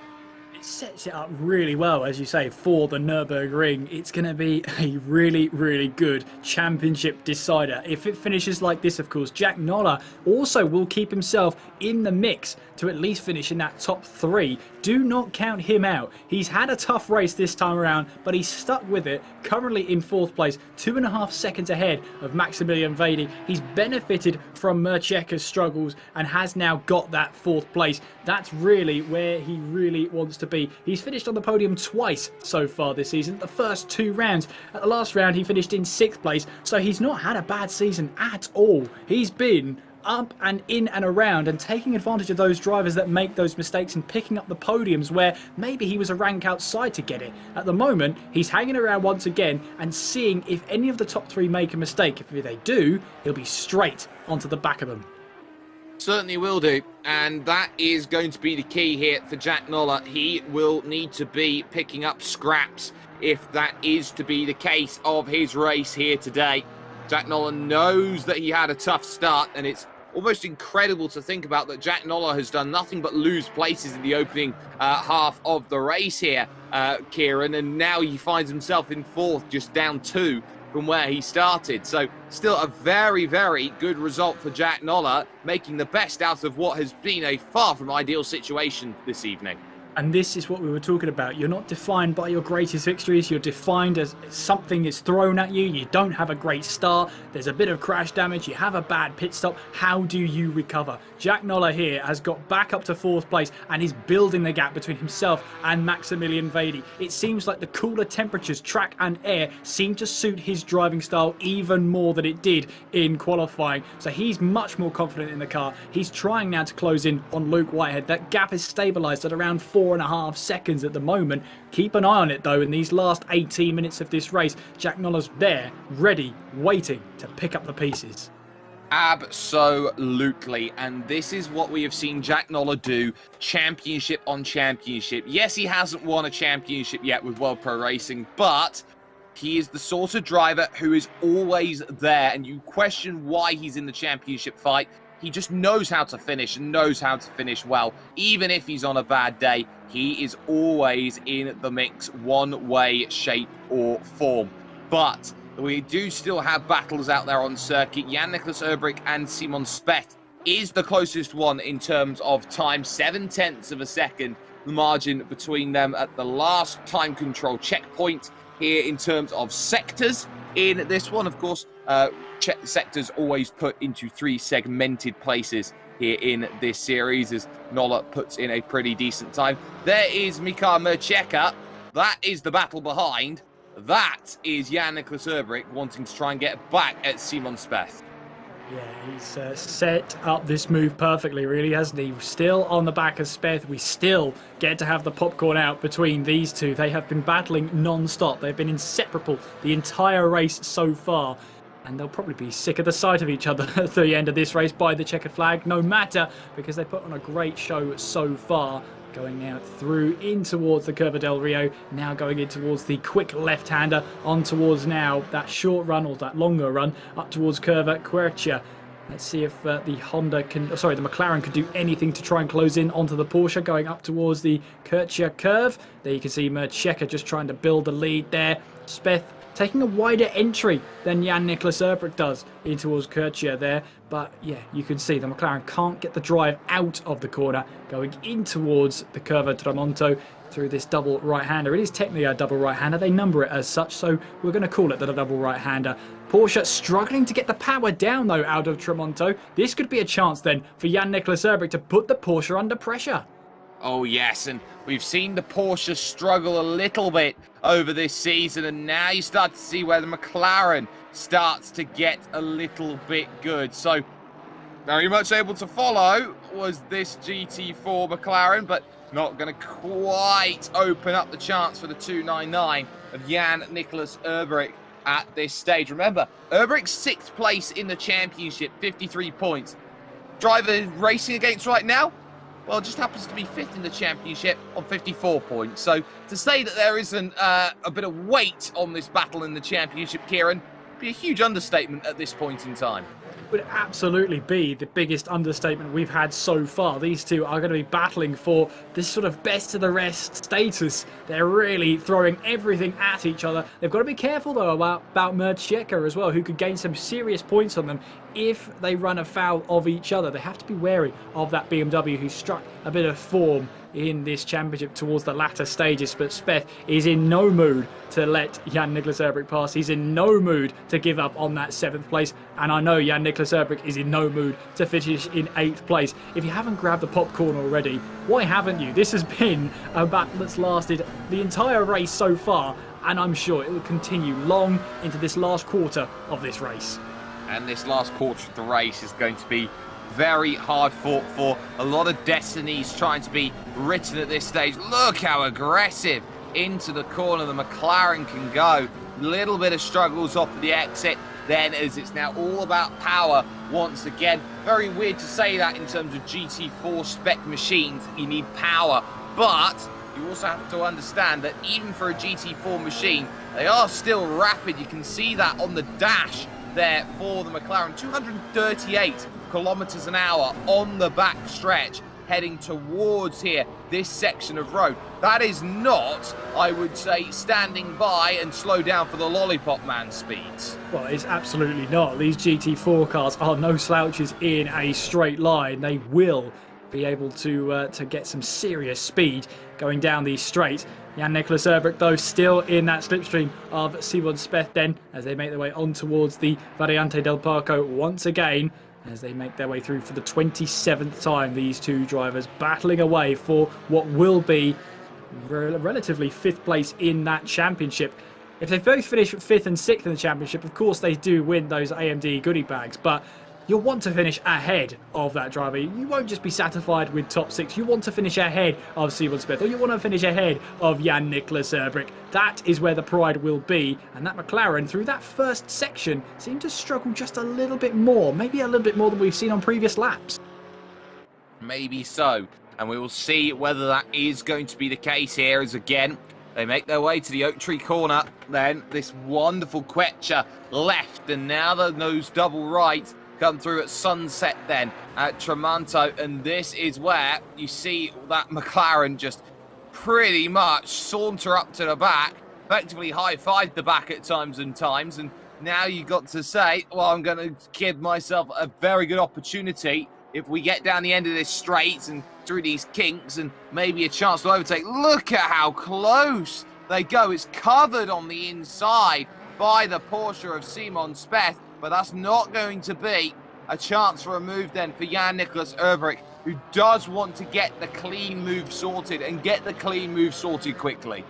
It sets it up really well, as you say, for the Nürburgring. It's going to be a really, really good championship decider. If it finishes like this, of course, Jack Noller also will keep himself in the mix to at least finish in that top 3. Do not count him out. He's had a tough race this time around, but he's stuck with it. Currently in 4th place, 2.5 seconds ahead of Maximilian Vedi. He's benefited from Mercheka's struggles and has now got that 4th place. That's really where he really wants to be. He's finished on the podium twice so far this season. The first 2 rounds. At the last round, he finished in 6th place, so he's not had a bad season at all. He's been up and in and around and taking advantage of those drivers that make those mistakes and picking up the podiums where maybe he was a rank outside to get it. At the moment, he's hanging around once again and seeing if any of the top 3 make a mistake. If they do, he'll be straight onto the back of them. Certainly will do, and that is going to be the key here for Jack Noller. He will need to be picking up scraps if that is to be the case of his race here today. Jack Noller knows that he had a tough start, and it's almost incredible to think about that Jack Noller has done nothing but lose places in the opening half of the race here, Kieran, and now he finds himself in 4th, just down 2 from where he started. So still a very, very good result for Jack Noller, making the best out of what has been a far from ideal situation this evening. And this is what we were talking about. You're not defined by your greatest victories. You're defined as something is thrown at you. You don't have a great start. There's a bit of crash damage. You have a bad pit stop. How do you recover? Jack Noller here has got back up to 4th place and is building the gap between himself and Maximilian Vedi. It seems like the cooler temperatures, track and air, seem to suit his driving style even more than it did in qualifying. So he's much more confident in the car. He's trying now to close in on Luke Whitehead. That gap is stabilised at around 4.5 seconds at the moment. Keep an eye on it though in these last 18 minutes of this race. Jack Noller's there, ready, waiting to pick up the pieces. Absolutely, and this is what we have seen Jack Noller do championship on championship. Yes, he hasn't won a championship yet with World Pro Racing, but he is the sort of driver who is always there, and you question why he's in the championship fight. He just knows how to finish and knows how to finish well. Even if he's on a bad day, he is always in the mix one way, shape or form. But we do still have battles out there on circuit. Jan-Nicolas Urbrik and Simon Speth is the closest one in terms of time. 0.7 of a second, the margin between them at the last time control checkpoint here in terms of sectors. In this one, of course, sectors always put into 3 segmented places here in this series as Noller puts in a pretty decent time. There is Mika Mercheka. That is the battle behind. That is Jan-Nicolas Urbrik wanting to try and get back at Simon Speth. Yeah, he's set up this move perfectly, really, hasn't he? Still on the back of Speth. We still get to have the popcorn out between these two. They have been battling non-stop. They've been inseparable the entire race so far. And they'll probably be sick of the sight of each other at the end of this race by the checkered flag, no matter, because they put on a great show so far. Going now through in towards the Curva del Rio, now going in towards the quick left-hander, on towards now that short run, or that longer run, up towards Curva Quercia. Let's see if the McLaren could do anything to try and close in onto the Porsche, going up towards the Quercia curve. There you can see Mercheka just trying to build the lead there. Speth taking a wider entry than Jan-Nicolas Urbrik does in towards Quercia there. But yeah, you can see the McLaren can't get the drive out of the corner, going in towards the Curva Tramonto through this double right-hander. It is technically a double right-hander. They number it as such, so we're going to call it the double right-hander. Porsche struggling to get the power down, though, out of Tramonto. This could be a chance, then, for Jan-Nicolas Urbrik to put the Porsche under pressure. Oh, yes, and we've seen the Porsche struggle a little bit over this season, and now you start to see where the McLaren starts to get a little bit good. So, very much able to follow was this GT4 McLaren, but not going to quite open up the chance for the 299 of Jan-Nicolas Urbrik at this stage. Remember, Urbrik's 6th place in the championship, 53 points. Driver racing against right now, well, just happens to be 5th in the championship on 54 points. So to say that there isn't a bit of weight on this battle in the championship, Kieran, would be a huge understatement at this point in time. would absolutely be the biggest understatement we've had so far. These two are going to be battling for this sort of best of the rest status. They're really throwing everything at each other. They've got to be careful though about Mercheka as well, who could gain some serious points on them if they run afoul of each other. They have to be wary of that BMW, who struck a bit of form in this championship towards the latter stages, but Speth is in no mood to let Jan-Nicolas Urbrik pass. He's in no mood to give up on that 7th place, and I know Jan-Nicolas Urbrik is in no mood to finish in 8th place. If you haven't grabbed the popcorn already, why haven't you? This has been a battle that's lasted the entire race so far, and I'm sure it will continue long into this last quarter of this race. And this last quarter of the race is going to be very hard fought for. A lot of destinies trying to be written at this stage. Look how aggressive into the corner the McLaren can go. Little bit of struggles off of the exit then, as it's now all about power once again. Very weird to say that in terms of GT4 spec machines, you need power, but you also have to understand that even for a GT4 machine, they are still rapid. You can see that on the dash there for the McLaren. 238 kilometers an hour on the back stretch, heading towards here, this section of road. That is not, I would say, standing by and slow down for the Lollipop Man speeds. Well, it's absolutely not. These GT4 cars are no slouches in a straight line. They will be able to get some serious speed going down these straights. Jan-Nicolas Urbrik, though, still in that slipstream of Simon Speth then, as they make their way on towards the Variante del Parco once again, as they make their way through for the 27th time. These two drivers battling away for what will be relatively 5th place in that championship. If they both finish 5th and 6th in the championship, of course they do win those AMD goodie bags, but you'll want to finish ahead of that driver. You won't just be satisfied with top 6. You want to finish ahead of Simon Speth, or you want to finish ahead of Jan-Nicolas Urbrik. That is where the pride will be. And that McLaren, through that first section, seemed to struggle just a little bit more. Maybe a little bit more than we've seen on previous laps. Maybe so. And we will see whether that is going to be the case here, as again, they make their way to the Oak Tree corner. Then this wonderful Quetcher left, and now the nose double right come through at Sunset then at Tramonto, and this is where you see that McLaren just pretty much saunter up to the back, effectively high-five the back at times, and now you got to say, well, I'm going to give myself a very good opportunity if we get down the end of this straight and through these kinks, and maybe a chance to overtake. Look at how close they go. It's covered on the inside by the Porsche of Simon Speth, but that's not going to be a chance for a move then for Jan-Nicolas Urbrik, who does want to get the clean move sorted and get the clean move sorted quickly.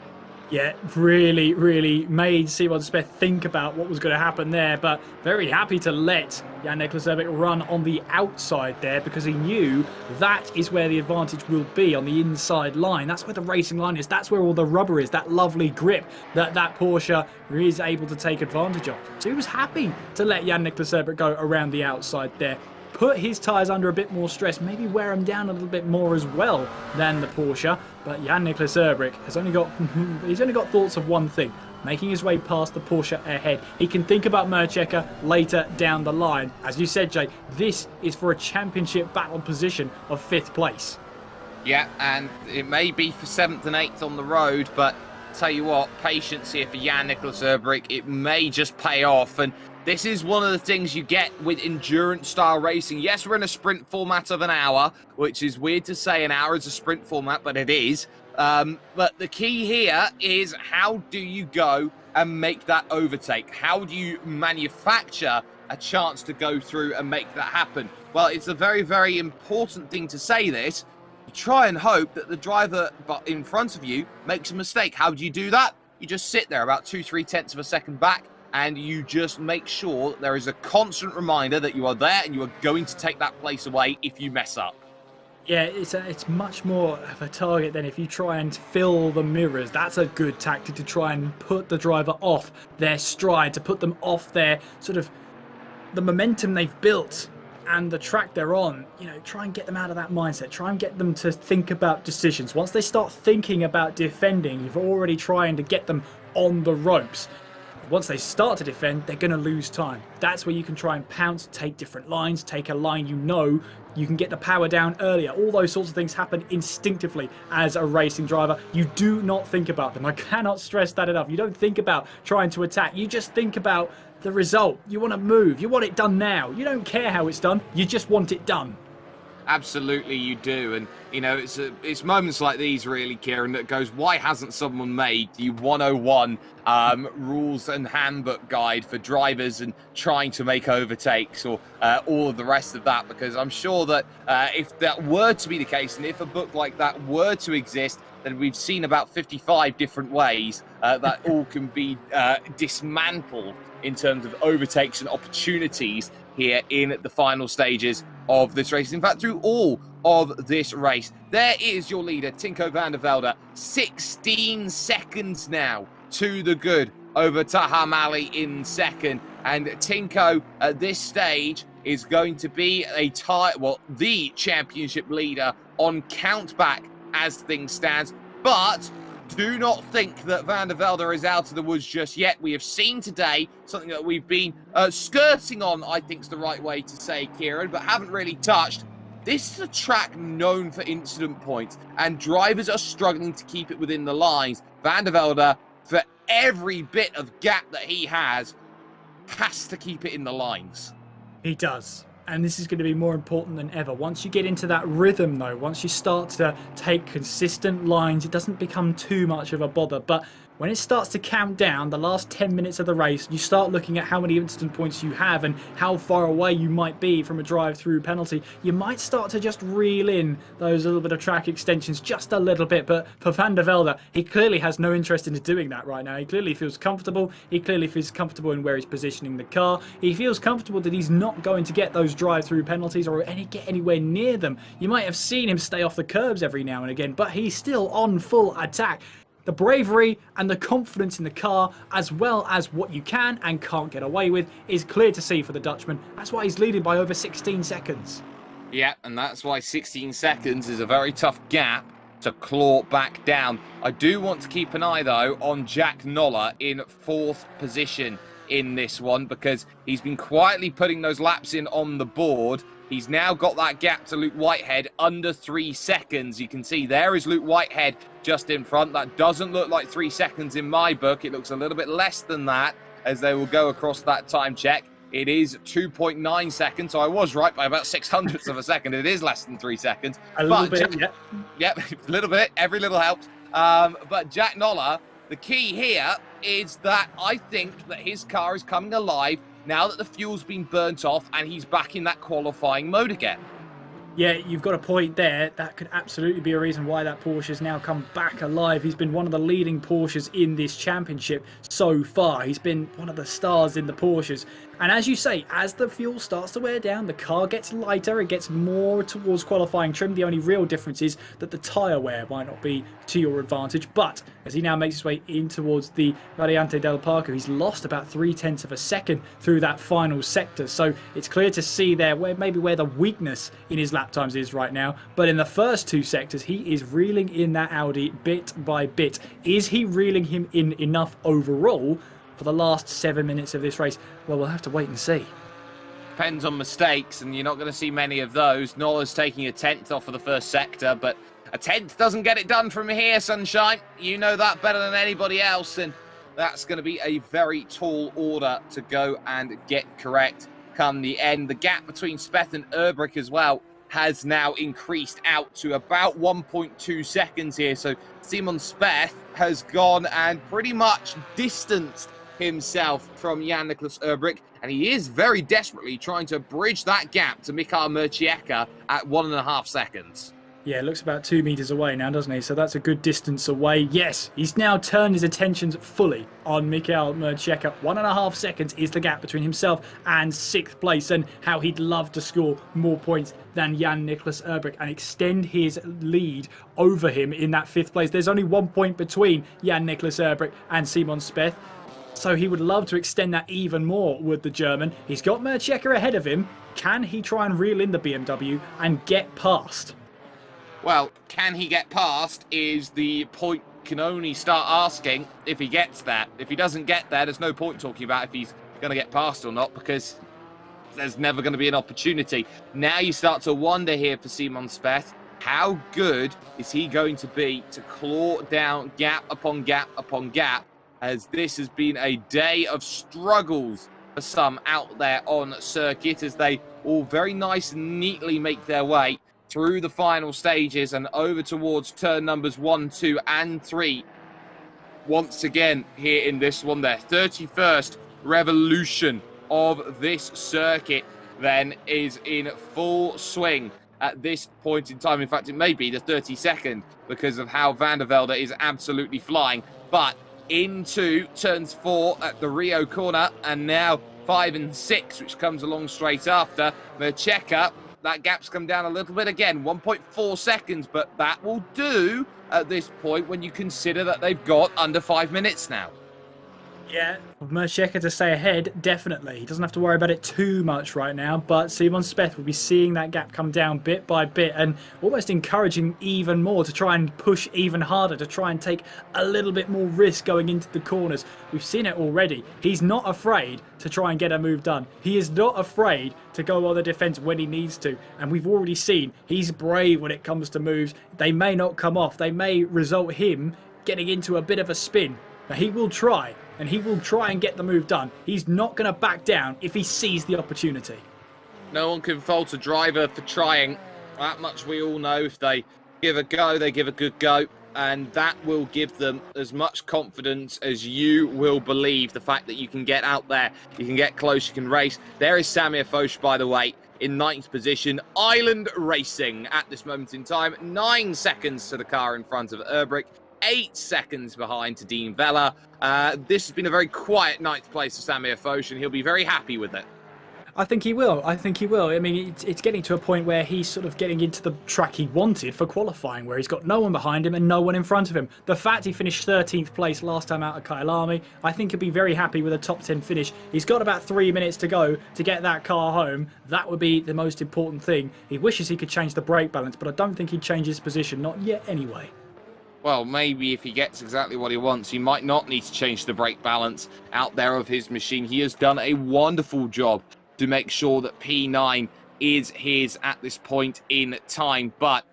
Yeah, really, really made Simon Speth think about what was going to happen there, but very happy to let Jan-Nicolas Urbrik run on the outside there, because he knew that is where the advantage will be, on the inside line. That's where the racing line is. That's where all the rubber is, that lovely grip that Porsche is able to take advantage of. So he was happy to let Jan-Nicolas Urbrik go around the outside there, put his tyres under a bit more stress, maybe wear them down a little bit more as well than the Porsche. But Jan-Nicolas Urbrik has only got thoughts of one thing: making his way past the Porsche ahead. He can think about Mercheka later down the line. As you said, Jay, this is for a championship battle position of 5th place. Yeah, and it may be for 7th and 8th on the road, but tell you what, patience here for Jan-Nicolas Urbrik. It may just pay off, and this is one of the things you get with endurance-style racing. Yes, we're in a sprint format of an hour, which is weird to say an hour is a sprint format, but it is. But the key here is, how do you go and make that overtake? How do you manufacture a chance to go through and make that happen? Well, it's a very, very important thing to say this. You try and hope that the driver in front of you makes a mistake. How do you do that? You just sit there about 2-3 tenths of a second back, and you just make sure that there is a constant reminder that you are there and you are going to take that place away if you mess up. Yeah, it's much more of a target than if you try and fill the mirrors. That's a good tactic, to try and put the driver off their stride, to put them off their sort of the momentum they've built and the track they're on. You know, try and get them out of that mindset. Try and get them to think about decisions. Once they start thinking about defending, you're already trying to get them on the ropes. Once they start to defend, they're going to lose time. That's where you can try and pounce, take different lines, take a line you can get the power down earlier. All those sorts of things happen instinctively as a racing driver. You do not think about them. I cannot stress that enough. You don't think about trying to attack. You just think about the result. You want to move. You want it done now. You don't care how it's done. You just want it done. Absolutely, you do. And, you know, it's moments like these, really, Kieran, that goes, why hasn't someone made the 101 rules and handbook guide for drivers and trying to make overtakes, or all of the rest of that? Because I'm sure that if that were to be the case, and if a book like that were to exist, then we've seen about 55 different ways that all can be dismantled in terms of overtakes and opportunities here in the final stages of this race. In fact, through all of this race, there is your leader, Tinko van der Velde, 16 seconds now to the good over Taha Mali in second. And Tinko at this stage is going to be the championship leader on count back as things stand. But do not think that Van der Velde is out of the woods just yet. We have seen today something that we've been skirting on, I think is the right way to say, Kieran, but haven't really touched. This is a track known for incident points, and drivers are struggling to keep it within the lines. Van der Velde, for every bit of gap that he has to keep it in the lines. He does. And this is going to be more important than ever. Once you get into that rhythm, though, once you start to take consistent lines, it doesn't become too much of a bother. But when it starts to count down, the last 10 minutes of the race, you start looking at how many instant points you have and how far away you might be from a drive-through penalty. You might start to just reel in those little bit of track extensions just a little bit. But for Van der Velde, he clearly has no interest in doing that right now. He clearly feels comfortable. He clearly feels comfortable in where he's positioning the car. He feels comfortable that he's not going to get those drive-through penalties or get anywhere near them. You might have seen him stay off the curbs every now and again, but he's still on full attack. The bravery and the confidence in the car, as well as what you can and can't get away with, is clear to see for the Dutchman. That's why he's leading by over 16 seconds. Yeah, and that's why 16 seconds is a very tough gap to claw back down. I do want to keep an eye, though, on Jack Noller in 4th position in this one, because he's been quietly putting those laps in on the board. He's now got that gap to Luke Whitehead under 3 seconds. You can see there is Luke Whitehead just in front. That doesn't look like 3 seconds in my book. It looks a little bit less than that as they will go across that time check. It is 2.9 seconds, so I was right by about 600ths of a second. It is less than 3 seconds. A little bit, yeah. Yep, a little bit. Every little helps. But Jack Noller, the key here is that I think that his car is coming alive now that the fuel's been burnt off and he's back in that qualifying mode again. Yeah, you've got a point there. That could absolutely be a reason why that Porsche has now come back alive. He's been one of the leading Porsches in this championship so far. He's been one of the stars in the Porsches. And as you say, as the fuel starts to wear down, the car gets lighter, it gets more towards qualifying trim. The only real difference is that the tyre wear might not be to your advantage. But as he now makes his way in towards the Variante del Parco, he's lost about 0.3 of a second through that final sector. So it's clear to see there where the weakness in his lap times is right now. But in the first 2 sectors, he is reeling in that Audi bit by bit. Is he reeling him in enough overall for the last 7 minutes of this race? Well, we'll have to wait and see. Depends on mistakes, and you're not going to see many of those. Noller's taking a 10th off of the first sector, but a 10th doesn't get it done from here, Sunshine. You know that better than anybody else, and that's going to be a very tall order to go and get correct come the end. The gap between Speth and Urbrick as well has now increased out to about 1.2 seconds here. So Simon Speth has gone and pretty much distanced himself from Jan-Niklas Urbrick, and he is very desperately trying to bridge that gap to Mikael Murcieka at 1.5 seconds. Yeah, it looks about 2 meters away now, doesn't he? So that's a good distance away. Yes, he's now turned his attentions fully on Mikael Murcieka. 1.5 seconds is the gap between himself and 6th place, and how he'd love to score more points than Jan-Niklas Urbrick and extend his lead over him in that 5th place. There's only 1 point between Jan-Niklas Urbrick and Simon Speth, so he would love to extend that even more with the German. He's got Murcieka ahead of him. Can he try and reel in the BMW and get past? Well, can he get past is the point can only start asking if he gets there. If he doesn't get there, there's no point talking about if he's going to get past or not, because there's never going to be an opportunity. Now you start to wonder here for Simon Speth, how good is he going to be to claw down gap upon gap upon gap, as this has been a day of struggles for some out there on circuit, as they all very nice and neatly make their way through the final stages and over towards turn numbers 1, 2, and 3. Once again, here in this one, their 31st revolution of this circuit then is in full swing at this point in time. In fact, it may be the 32nd because of how Van der Velde is absolutely flying. But into turns 4 at the Rio corner, and now 5 and 6, which comes along straight after. Mercheka, that gap's come down a little bit again, 1.4 seconds, but that will do at this point when you consider that they've got under 5 minutes now. Yeah, Mercheka to stay ahead, definitely. He doesn't have to worry about it too much right now, but Simon Speth will be seeing that gap come down bit by bit and almost encouraging even more to try and push even harder, to try and take a little bit more risk going into the corners. We've seen it already. He's not afraid to try and get a move done. He is not afraid to go on the defence when he needs to, and we've already seen he's brave when it comes to moves. They may not come off. They may result him getting into a bit of a spin, but he will try. And he will try and get the move done. He's not going to back down if he sees the opportunity. No one can fault a driver for trying. That much we all know. If they give a go, they give a good go. And that will give them as much confidence as you will believe. The fact that you can get out there, you can get close, you can race. There is Samir Foch, by the way, in 9th position. Island Racing at this moment in time. 9 seconds to the car in front of Urbrick. 8 seconds behind to Dean Vella. This has been a very quiet 9th place for Samir Foch, and he'll be very happy with it. I think he will. I think he will. I mean, it's getting to a point where he's sort of getting into the track he wanted for qualifying, where he's got no one behind him and no one in front of him. The fact he finished 13th place last time out at Kyalami, I think he'll be very happy with a top 10 finish. He's got about 3 minutes to go to get that car home. That would be the most important thing. He wishes he could change the brake balance, but I don't think he'd change his position. Not yet, anyway. Well, maybe if he gets exactly what he wants, he might not need to change the brake balance out there of his machine. He has done a wonderful job to make sure that P9 is his at this point in time. But,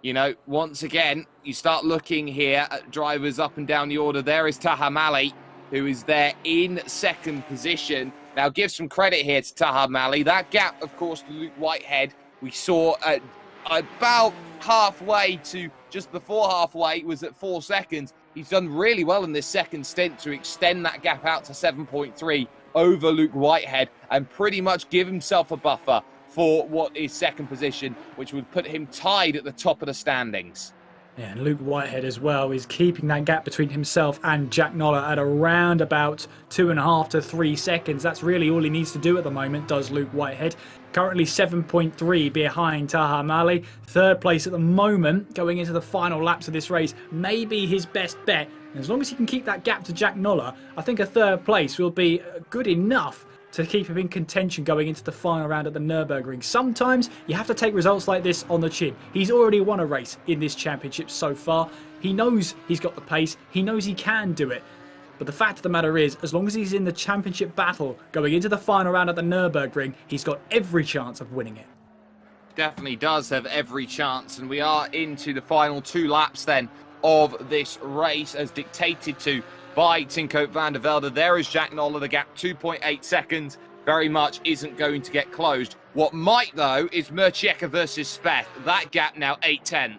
you know, once again, you start looking here at drivers up and down the order. There is Taha Mali, who is there in 2nd position. Now, give some credit here to Taha Mali. That gap, of course, to Luke Whitehead, we saw about halfway to just before halfway was at 4 seconds. He's done really well in this 2nd stint to extend that gap out to 7.3 over Luke Whitehead and pretty much give himself a buffer for what is 2nd position, which would put him tied at the top of the standings. Yeah, and Luke Whitehead as well is keeping that gap between himself and Jack Noller at around about 2.5 to 3 seconds. That's really all he needs to do at the moment, does Luke Whitehead. Currently 7.3 behind Taha Mali. 3rd place at the moment, going into the final laps of this race. Maybe his best bet. And as long as he can keep that gap to Jack Noller, I think a 3rd place will be good enough to keep him in contention going into the final round at the Nürburgring. Sometimes you have to take results like this on the chin. He's already won a race in this championship so far. He knows he's got the pace. He knows he can do it. But the fact of the matter is, as long as he's in the championship battle going into the final round at the Nürburgring, he's got every chance of winning it. Definitely does have every chance, and we are into the final 2 laps then of this race as dictated to by Tinko van der Velde. There is Jack Noller, the gap 2.8 seconds, very much isn't going to get closed. What might though is Mercheka versus Speth, that gap now 8:10.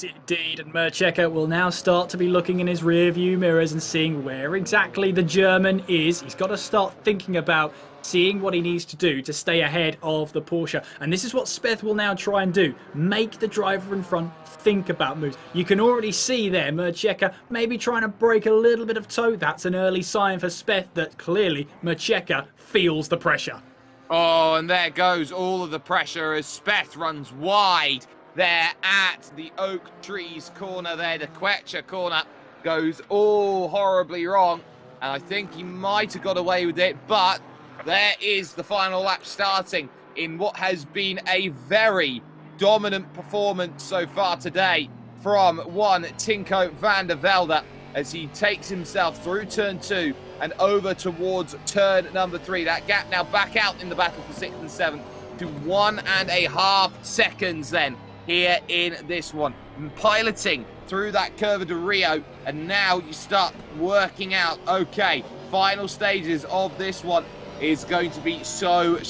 Indeed, and Mercheka will now start to be looking in his rear view mirrors and seeing where exactly the German is. He's got to start thinking about seeing what he needs to do to stay ahead of the Porsche. And this is what Speth will now try and do. Make the driver in front think about moves. You can already see there Mercheka maybe trying to break a little bit of toe. That's an early sign for Speth that clearly Mercheka feels the pressure. Oh, and there goes all of the pressure as Speth runs wide there at the Oak Trees corner there. The Quetcher corner goes all horribly wrong. And I think he might have got away with it, but there is the final lap starting in what has been a very dominant performance so far today from one Tinko van der Velde as he takes himself through turn 2 and over towards turn number 3. That gap now back out in the battle for 6th and 7th to 1.5 seconds then here in this one. And piloting through that Curva de Rio, and now you start working out, okay, final stages of this one is going to be so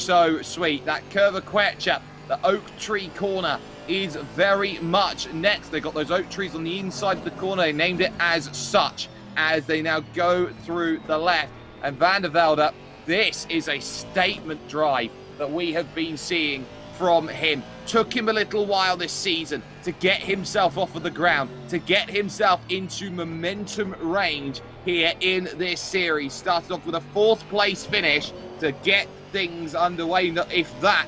sweet. That Curva Quecha, the oak tree corner, is very much next. They've got those oak trees on the inside of the corner. They named it as such as they now go through the left. And Van der Velde, this is a statement drive that we have been seeing from him. Took him a little while this season to get himself off of the ground, to get himself into momentum range here in this series. Started off with a 4th place finish to get things underway. If that,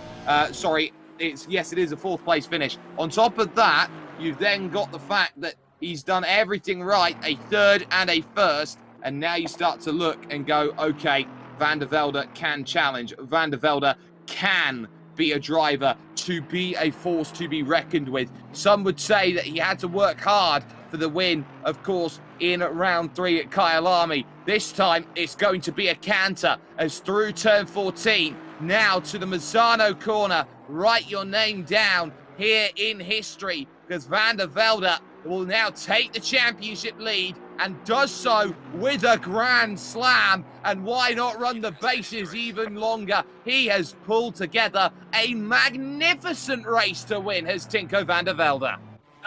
yes, it is a 4th place finish. On top of that, you've then got the fact that he's done everything right, a 3rd and a 1st, and now you start to look and go, okay, Van der Velde can challenge. Van der Velde can be a driver to be a force to be reckoned with. Some would say that he had to work hard for the win, of course, in round 3 at Kyalami. This time, it's going to be a canter as through turn 14, now to the Misano corner. Write your name down here in history, because Van der Velde will now take the championship lead and does so with a grand slam. And why not run the bases even longer? He has pulled together a magnificent race to win, has Tinko van der Velde.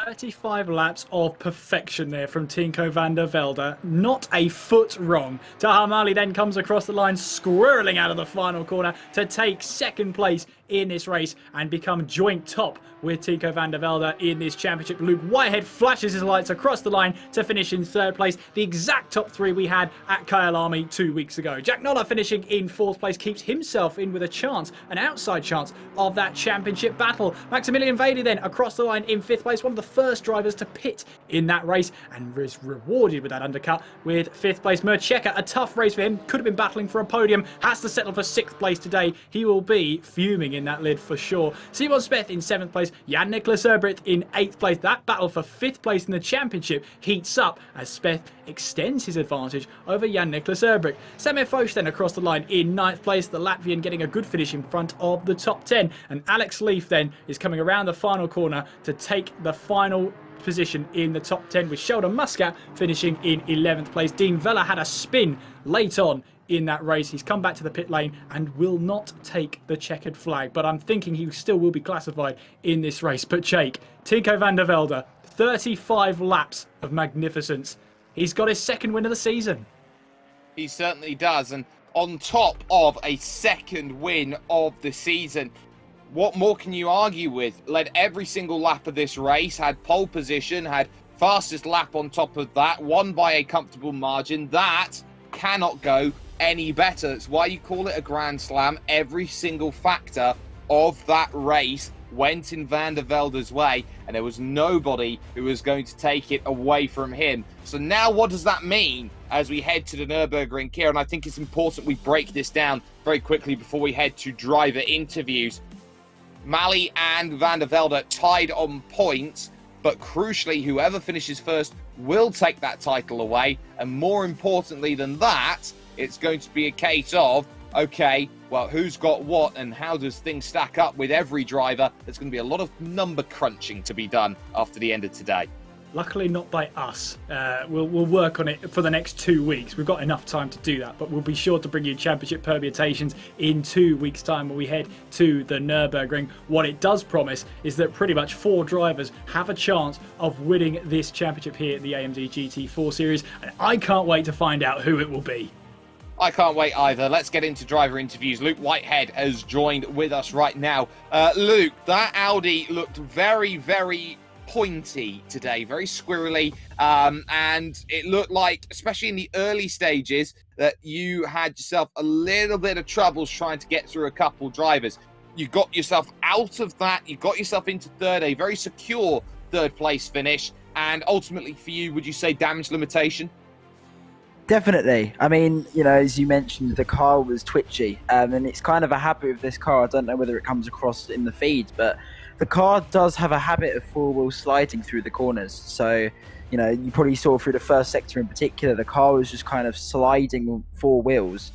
35 laps of perfection there from Tinko van der Velde. Not a foot wrong. Taha Mali then comes across the line, squirreling out of the final corner to take 2nd place in this race and become joint top with Tinko van der Velde in this championship. Luke Whitehead flashes his lights across the line to finish in 3rd place. The exact top 3 we had at Kyalami 2 weeks ago. Jack Noller finishing in 4th place keeps himself in with a chance, an outside chance of that championship battle. Maximilian Vady then across the line in 5th place, one of the first drivers to pit in that race, and was rewarded with that undercut with 5th place. Mercheka, a tough race for him, could have been battling for a podium, has to settle for 6th place today. He will be fuming in that lid for sure. Simon Speth in 7th place, Jan-Niklas Erbritt in 8th place. That battle for 5th place in the championship heats up as Speth extends his advantage over Jan-Niklas Erbritt. Semir Foch then across the line in 9th place, the Latvian getting a good finish in front of the top 10. And Alex Leaf then is coming around the final corner to take the final position in the top 10, with Sheldon Muscat finishing in 11th place. Dean Vella had a spin late on in that race. He's come back to the pit lane and will not take the checkered flag, but I'm thinking he still will be classified in this race. But Jake, Tinko van der Velde, 35 laps of magnificence. He's got his 2nd win of the season. He certainly does, and on top of a 2nd win of the season, what more can you argue with? Led every single lap of this race, had pole position, had fastest lap on top of that, won by a comfortable margin. That cannot go any better. That's why you call it a Grand Slam. Every single factor of that race went in Van der Velde's way, and there was nobody who was going to take it away from him. So now what does that mean as we head to the Nürburgring here? And I think it's important we break this down very quickly before we head to driver interviews. Mali and Van der Velde tied on points, but crucially, whoever finishes first will take that title away. And more importantly than that, it's going to be a case of, okay, well, who's got what and how does things stack up with every driver? There's going to be a lot of number crunching to be done after the end of today. Luckily not by us. We'll work on it for the next 2 weeks. We've got enough time to do that, but we'll be sure to bring you championship permutations in 2 weeks' time when we head to the Nürburgring. What it does promise is that pretty much 4 drivers have a chance of winning this championship here at the AMD GT4 series, and I can't wait to find out who it will be. I can't wait either. Let's get into driver interviews. Luke Whitehead has joined with us right now. Luke, that Audi looked very pointy today, very squirrely, and it looked like, especially in the early stages, that you had yourself a little bit of troubles trying to get through a couple drivers. You got yourself out of that, you got yourself into 3rd, a very secure 3rd place finish, and ultimately for you, would you say damage limitation? Definitely. I mean, you know, as you mentioned, the car was twitchy, and it's kind of a habit of this car. I don't know whether it comes across in the feeds, but the car does have a habit of four-wheel sliding through the corners. So, you know, you probably saw through the first sector in particular, the car was just kind of sliding four wheels.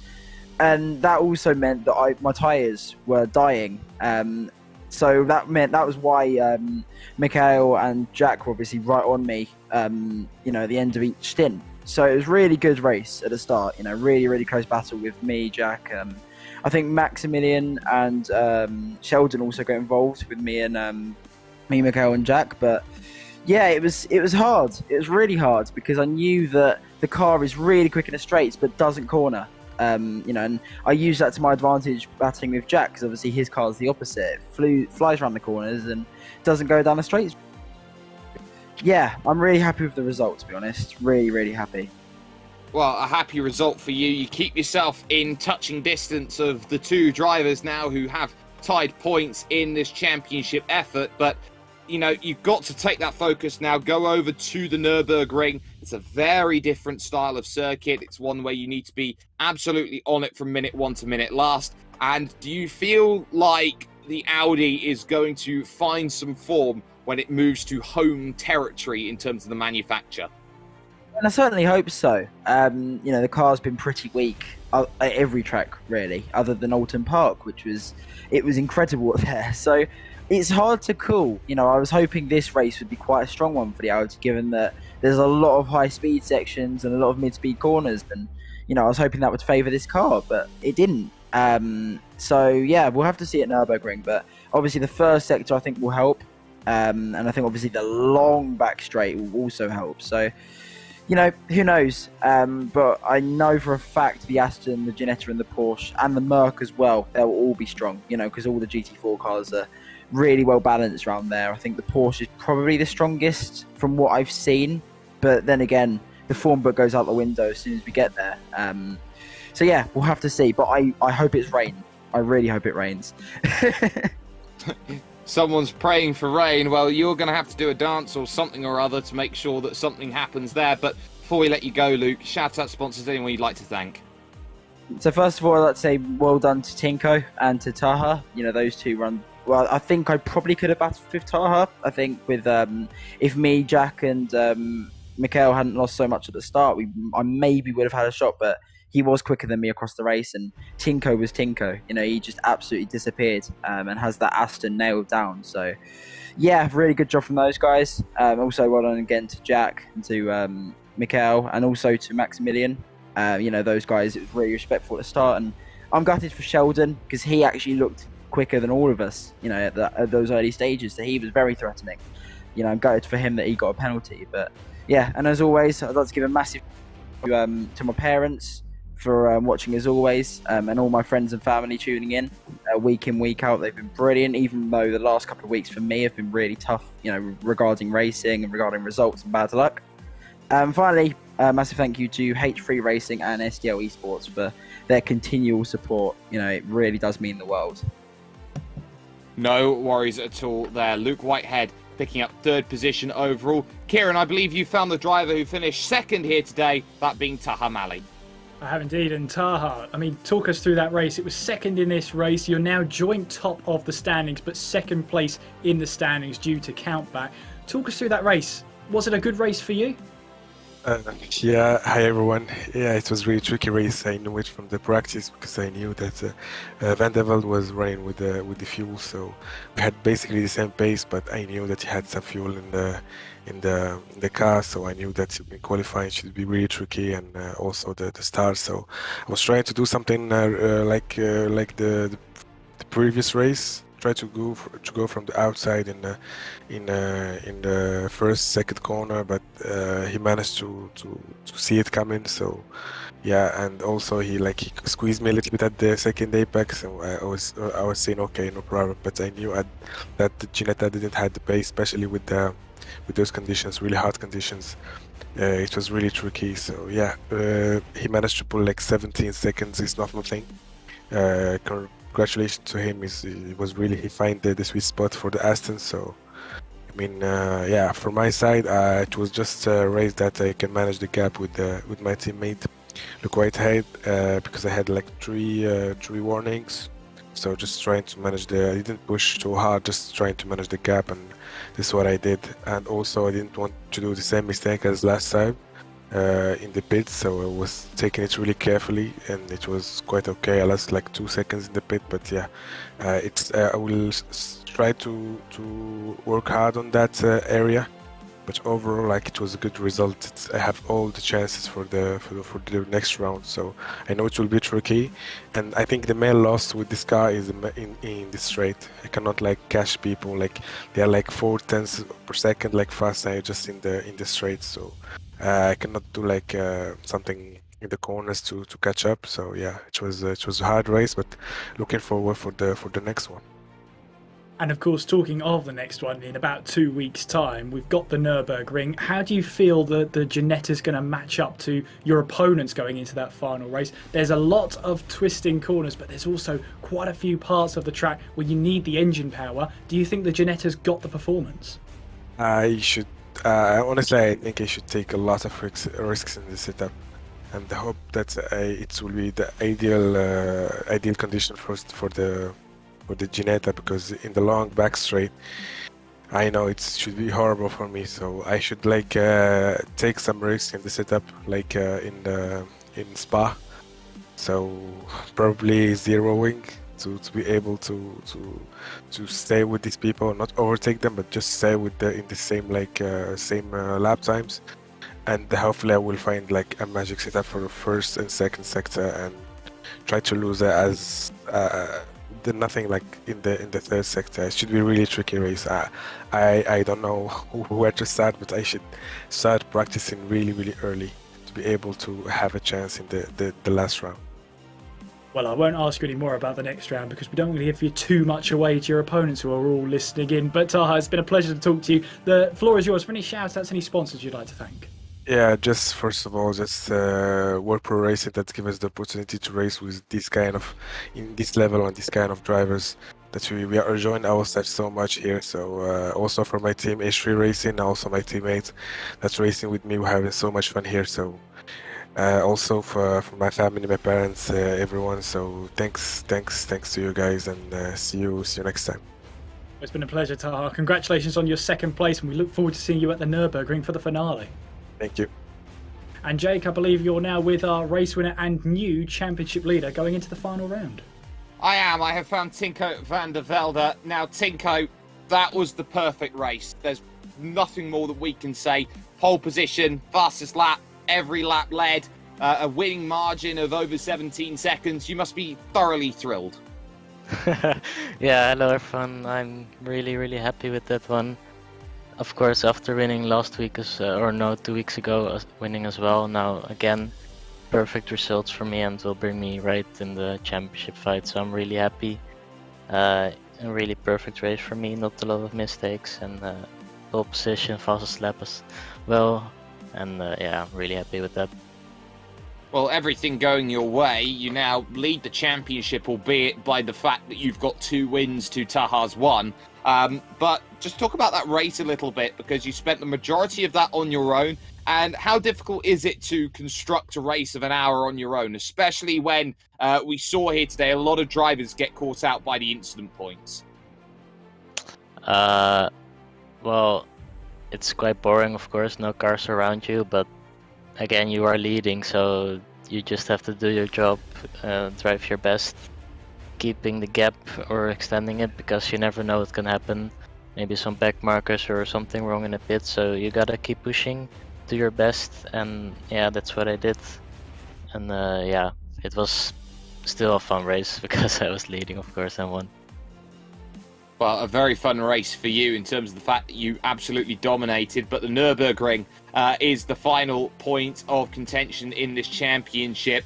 And that also meant that my tyres were dying. So that was why Mikhail and Jack were obviously right on me, you know, at the end of each stint. So it was really good race at the start, you know, really, really close battle with me, Jack. I think Maximilian and Sheldon also got involved with me, Mikhail and Jack. But yeah, it was hard. It was really hard because I knew that the car is really quick in the straights but doesn't corner. You know, and I use that to my advantage battling with Jack because obviously his car is the opposite. It flies around the corners and doesn't go down the straights. Yeah, I'm really happy with the result, to be honest. Really, really happy. Well, a happy result for you. You keep yourself in touching distance of the two drivers now who have tied points in this championship effort. But, you know, you've got to take that focus now, go over to the Nürburgring. It's a very different style of circuit. It's one where you need to be absolutely on it from minute one to minute last. And do you feel like the Audi is going to find some form when it moves to home territory in terms of the manufacture? And I certainly hope so. You know, the car's been pretty weak at every track, really, other than Alton Park, which was incredible there. So it's hard to call. You know, I was hoping this race would be quite a strong one for the Audi, given that there's a lot of high-speed sections and a lot of mid-speed corners. And, you know, I was hoping that would favour this car, but it didn't. So, yeah, we'll have to see at Nürburgring. But obviously the first sector, I think, will help. And I think, obviously, the long back straight will also help. So, you know, who knows? But I know for a fact the Aston, the Ginetta and the Porsche and the Merc as well, they'll all be strong, you know, because all the GT4 cars are really well balanced around there. I think the Porsche is probably the strongest from what I've seen. But then again, the form book goes out the window as soon as we get there. So, yeah, we'll have to see. But I hope it's rain. I really hope it rains. Someone's praying for rain. Well, you're going to have to do a dance or something or other to make sure that something happens there. But before we let you go, Luke, shout out sponsors, anyone you'd like to thank. So first of all, I'd like to say well done to Tinko and to Taha. You know, those two run well. I think I probably could have battled with Taha. I think with if me, Jack and Mikhail hadn't lost so much at the start, I maybe would have had a shot, but he was quicker than me across the race, and Tinko was Tinko. You know, he just absolutely disappeared and has that Aston nailed down. So, yeah, really good job from those guys. Also, well done again to Jack and to Mikhail and also to Maximilian. You know, those guys, it was really respectful at the start. And I'm gutted for Sheldon because he actually looked quicker than all of us, you know, at those early stages. So he was very threatening. You know, I'm gutted for him that he got a penalty. But, yeah, and as always, I'd like to give a massive to my parents for watching as always, and all my friends and family tuning in week in, week out. They've been brilliant, even though the last couple of weeks for me have been really tough, you know, regarding racing and regarding results and bad luck. Finally, massive thank you to H3 Racing and SDL Esports for their continual support. You know, it really does mean the world. No worries at all there. Luke Whitehead picking up third position overall. Kieran, I believe you found the driver who finished second here today, that being Taha Mali. I have indeed, and Taha, I mean, talk us through that race. It was second in this race. You're now joint top of the standings, but second place in the standings due to countback. Talk us through that race. Was it a good race for you? Yeah, hi everyone. Yeah, it was really tricky race. I knew it from the practice because I knew that Van der Velde was running with the fuel, so we had basically the same pace. But I knew that he had some fuel in the car, so I knew that in qualifying should be really tricky, and also the start. So I was trying to do something like the previous race. Try to go from the outside in the first second corner, but he managed to see it coming. So yeah, and also he squeezed me a little bit at the second apex, and I was saying okay, no problem. But I knew that Ginetta didn't have the pace, especially with those conditions, really hard conditions. It was really tricky. So yeah, he managed to pull like 17 seconds. It's not nothing. Congratulations to him. He found the sweet spot for the Aston. So I mean, yeah, from my side, it was just a race that I can manage the gap with my teammate Luke Whitehead, because I had like three warnings, So just trying to manage I didn't push too hard, just trying to manage the gap, and this is what I did. And also I didn't want to do the same mistake as last time in the pit, so I was taking it really carefully, and it was quite okay. I lost like 2 seconds in the pit, but yeah, I will try to work hard on that area. But overall, like, it was a good result. I have all the chances for the next round, so I know it will be tricky. And I think the main loss with this car is in the straight. I cannot like catch people, like they are like 4 tenths per second like fast, and I just in the straight. So I cannot do like something in the corners to catch up. So yeah, it was a hard race, but looking forward for the next one. And of course, talking of the next one, in about 2 weeks' time, we've got the Nürburgring. How do you feel that the Ginetta's going to match up to your opponents going into that final race? There's a lot of twisting corners, but there's also quite a few parts of the track where you need the engine power. Do you think the Ginetta's got the performance? I should, honestly, I think I should take a lot of risks in this setup, and I hope that it will be the ideal condition for the Ginetta, because in the long back straight, I know it should be horrible for me. So I should like take some risks in the setup, like in Spa. So probably zeroing to be able to stay with these people, not overtake them, but just stay with in the same lap times. And hopefully I will find like a magic setup for the first and second sector and try to lose it as nothing like in the third sector. It should be a really tricky race. I don't know where to start, but I should start practicing really early to be able to have a chance in the last round. Well, I won't ask you any more about the next round because we don't want to give you too much away to your opponents who are all listening in. But Taha, it's been a pleasure to talk to you. The floor is yours for any shout-outs, any sponsors you'd like to thank. Yeah, just first of all, just World Pro Racing that give us the opportunity to race with this kind of, in this level and this kind of drivers that we are enjoying ourselves so much here. So also for my team H3 Racing, also my teammates that's racing with me, we're having so much fun here. So also for my family, my parents, everyone. So thanks to you guys, and see you next time. It's been a pleasure, Taha. Congratulations on your second place, and we look forward to seeing you at the Nürburgring for the finale. Thank you. And Jake, I believe you're now with our race winner and new championship leader going into the final round. I am. I have found Tinko van der Velde. Now, Tinko, that was the perfect race. There's nothing more that we can say. Pole position, fastest lap, every lap led, a winning margin of over 17 seconds. You must be thoroughly thrilled. Yeah, hello everyone. I'm really happy with that one. Of course, after winning last week, 2 weeks ago, winning as well. Now again, perfect results for me and will bring me right in the championship fight. So I'm really happy. A really perfect race for me. Not a lot of mistakes, and pole position, fastest lap as well. And yeah, I'm really happy with that. Well, everything going your way, you now lead the championship, albeit by the fact that you've got 2 wins to Taha's 1. But just talk about that race a little bit, because you spent the majority of that on your own. And how difficult is it to construct a race of an hour on your own, especially when we saw here today a lot of drivers get caught out by the incident points? Well, it's quite boring, of course, no cars around you, but again, you are leading, so you just have to do your job, drive your best, keeping the gap or extending it, because you never know what can happen. Maybe some back markers or something wrong in the pit, so you gotta keep pushing, do your best, and yeah, that's what I did. And yeah, it was still a fun race because I was leading, of course, and won. Well, a very fun race for you in terms of the fact that you absolutely dominated, but the Nürburgring is the final point of contention in this championship.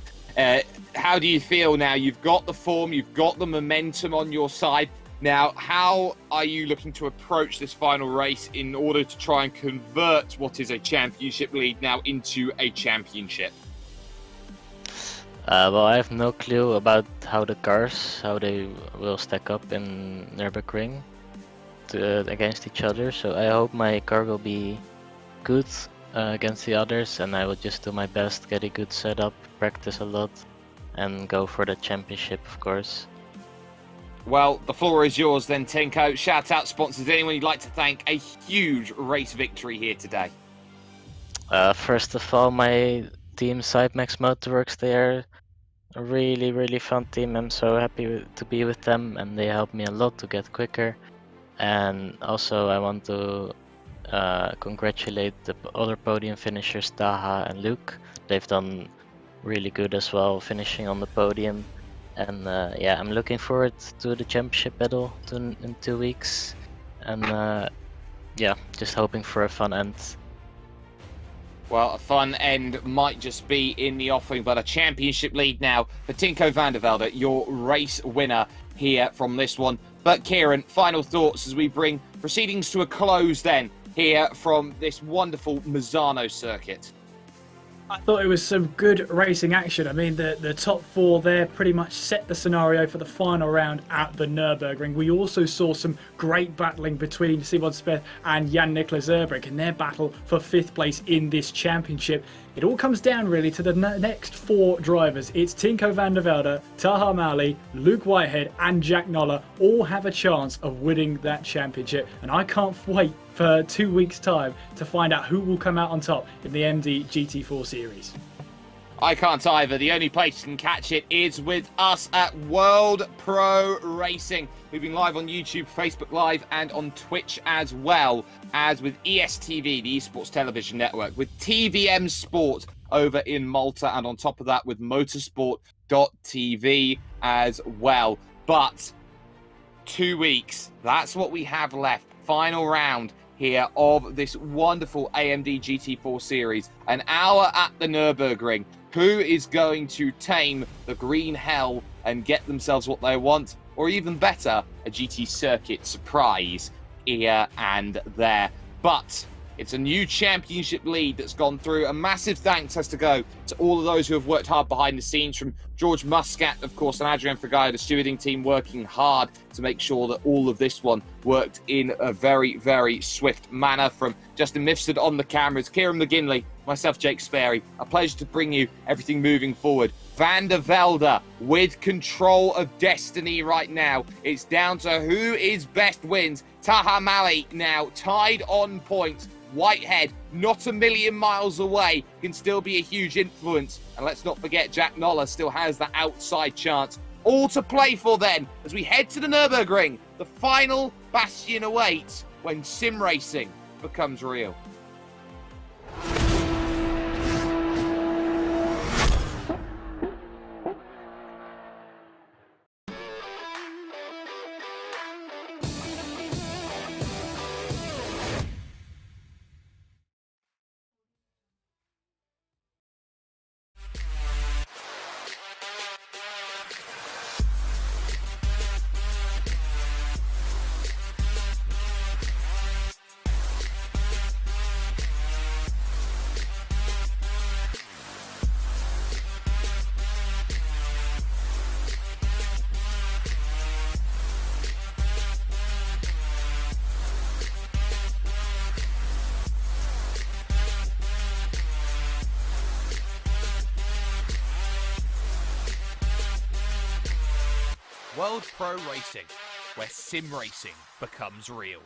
How do you feel now? You've got the form, you've got the momentum on your side. Now, how are you looking to approach this final race in order to try and convert what is a championship lead now into a championship? Well, I have no clue about how they will stack up in Nürburgring against each other. So I hope my car will be good against the others, and I will just do my best, get a good setup, practice a lot, and go for the championship, of course. Well, the floor is yours then, Tinko. Shout out sponsors. Anyone you'd like to thank? A huge race victory here today. First of all, my team Sidemax Motorworks, they are a really, really fun team. I'm so happy to be with them, and they helped me a lot to get quicker. And also, I want to congratulate the other podium finishers, Taha and Luke. They've done really good as well, finishing on the podium. And yeah, I'm looking forward to the championship battle in 2 weeks. And yeah, just hoping for a fun end. Well, a fun end might just be in the offing, but a championship lead now for Tinko van der Velde, your race winner here from this one. But Kieran, final thoughts as we bring proceedings to a close then here from this wonderful Misano circuit. I thought it was some good racing action. I mean, the top four there pretty much set the scenario for the final round at the Nürburgring. We also saw some great battling between Simon Speth and Jan-Niklas Erbrich in their battle for 5th place in this championship. It all comes down really to the next 4 drivers. It's Tinko van der Velde, Taha Mali, Luke Whitehead and Jack Noller all have a chance of winning that championship. And I can't wait for 2 weeks' time to find out who will come out on top in the AMD GT4 series. I can't either. The only place you can catch it is with us at World Pro Racing. We've been live on YouTube, Facebook Live, and on Twitch as well as with ESTV, the Esports Television Network, with TVM Sport over in Malta, and on top of that with motorsport.tv as well. But 2 weeks, that's what we have left. Final round here of this wonderful AMD GT4 series. An hour at the Nürburgring. Who is going to tame the green hell and get themselves what they want? Or even better, a GT circuit surprise here and there. But it's a new championship lead that's gone through. A massive thanks has to go to all of those who have worked hard behind the scenes, from George Muscat, of course, and Adrian Fragaya, the stewarding team, working hard to make sure that all of this one worked in a very, very swift manner. From Justin Mifsud on the cameras, Kieran McGinley, myself, Jake Sperry. A pleasure to bring you everything moving forward. Van der Velde with control of destiny right now. It's down to who is best wins. Taha Mali now tied on points. Whitehead, not a million miles away, can still be a huge influence. And let's not forget, Jack Noller still has that outside chance. All to play for then, as we head to the Nürburgring. The final bastion awaits when sim racing becomes real. World Pro Racing, where sim racing becomes real.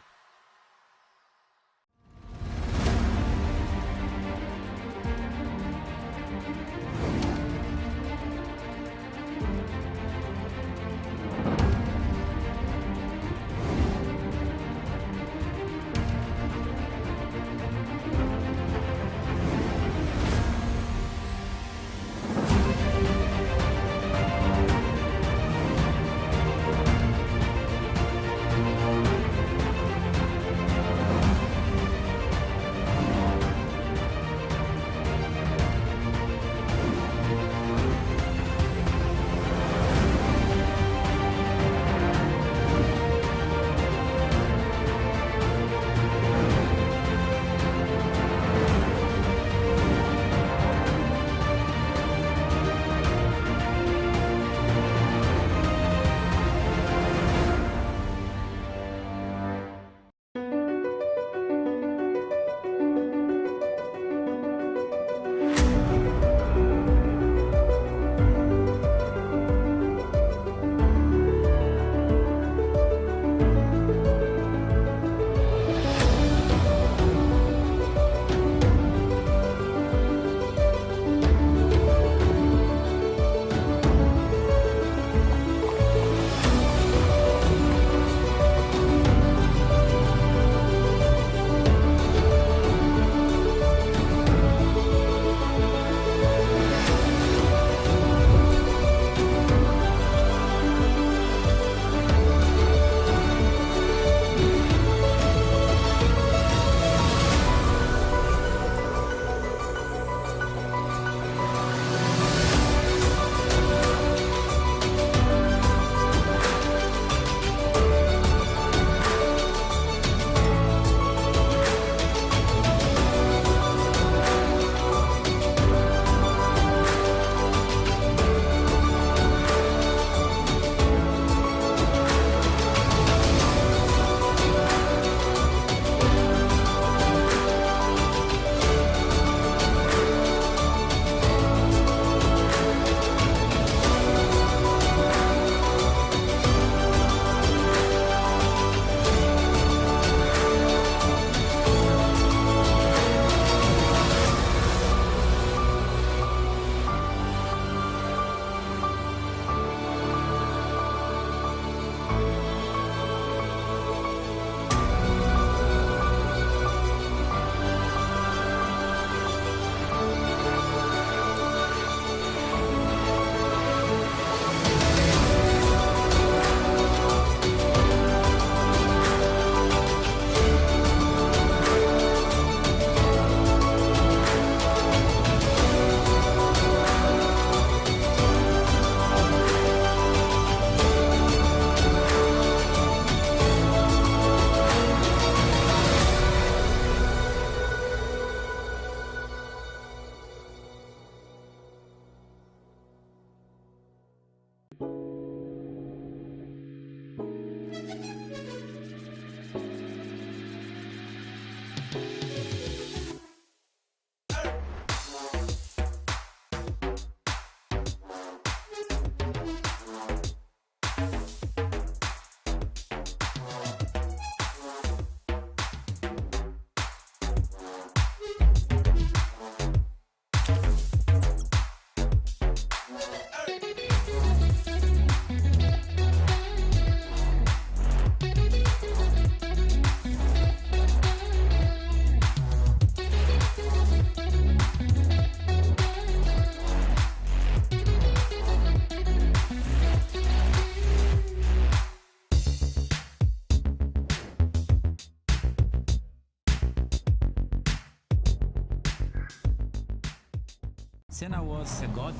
Senna was a god.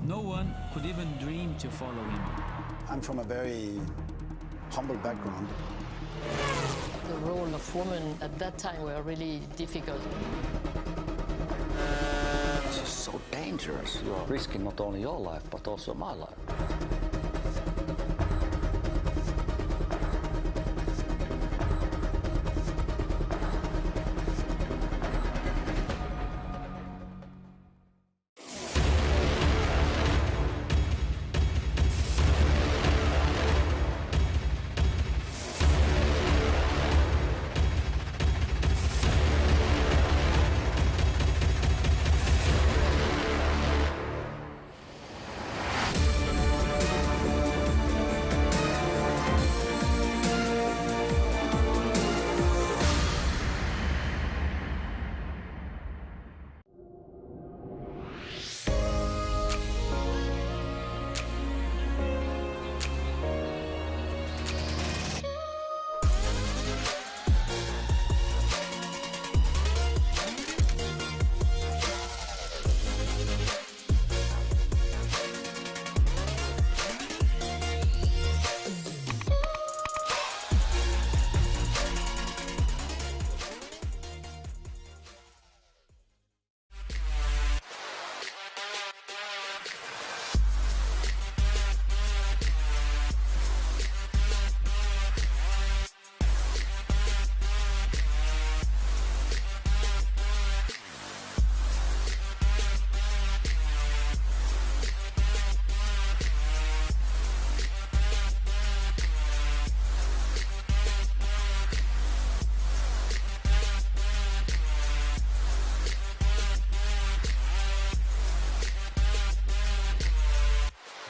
No one could even dream to follow him. I'm from a very humble background. The role of women at that time were really difficult. This is so dangerous. You are risking not only your life, but also my life.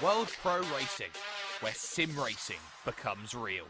World Pro Racing, where sim racing becomes real.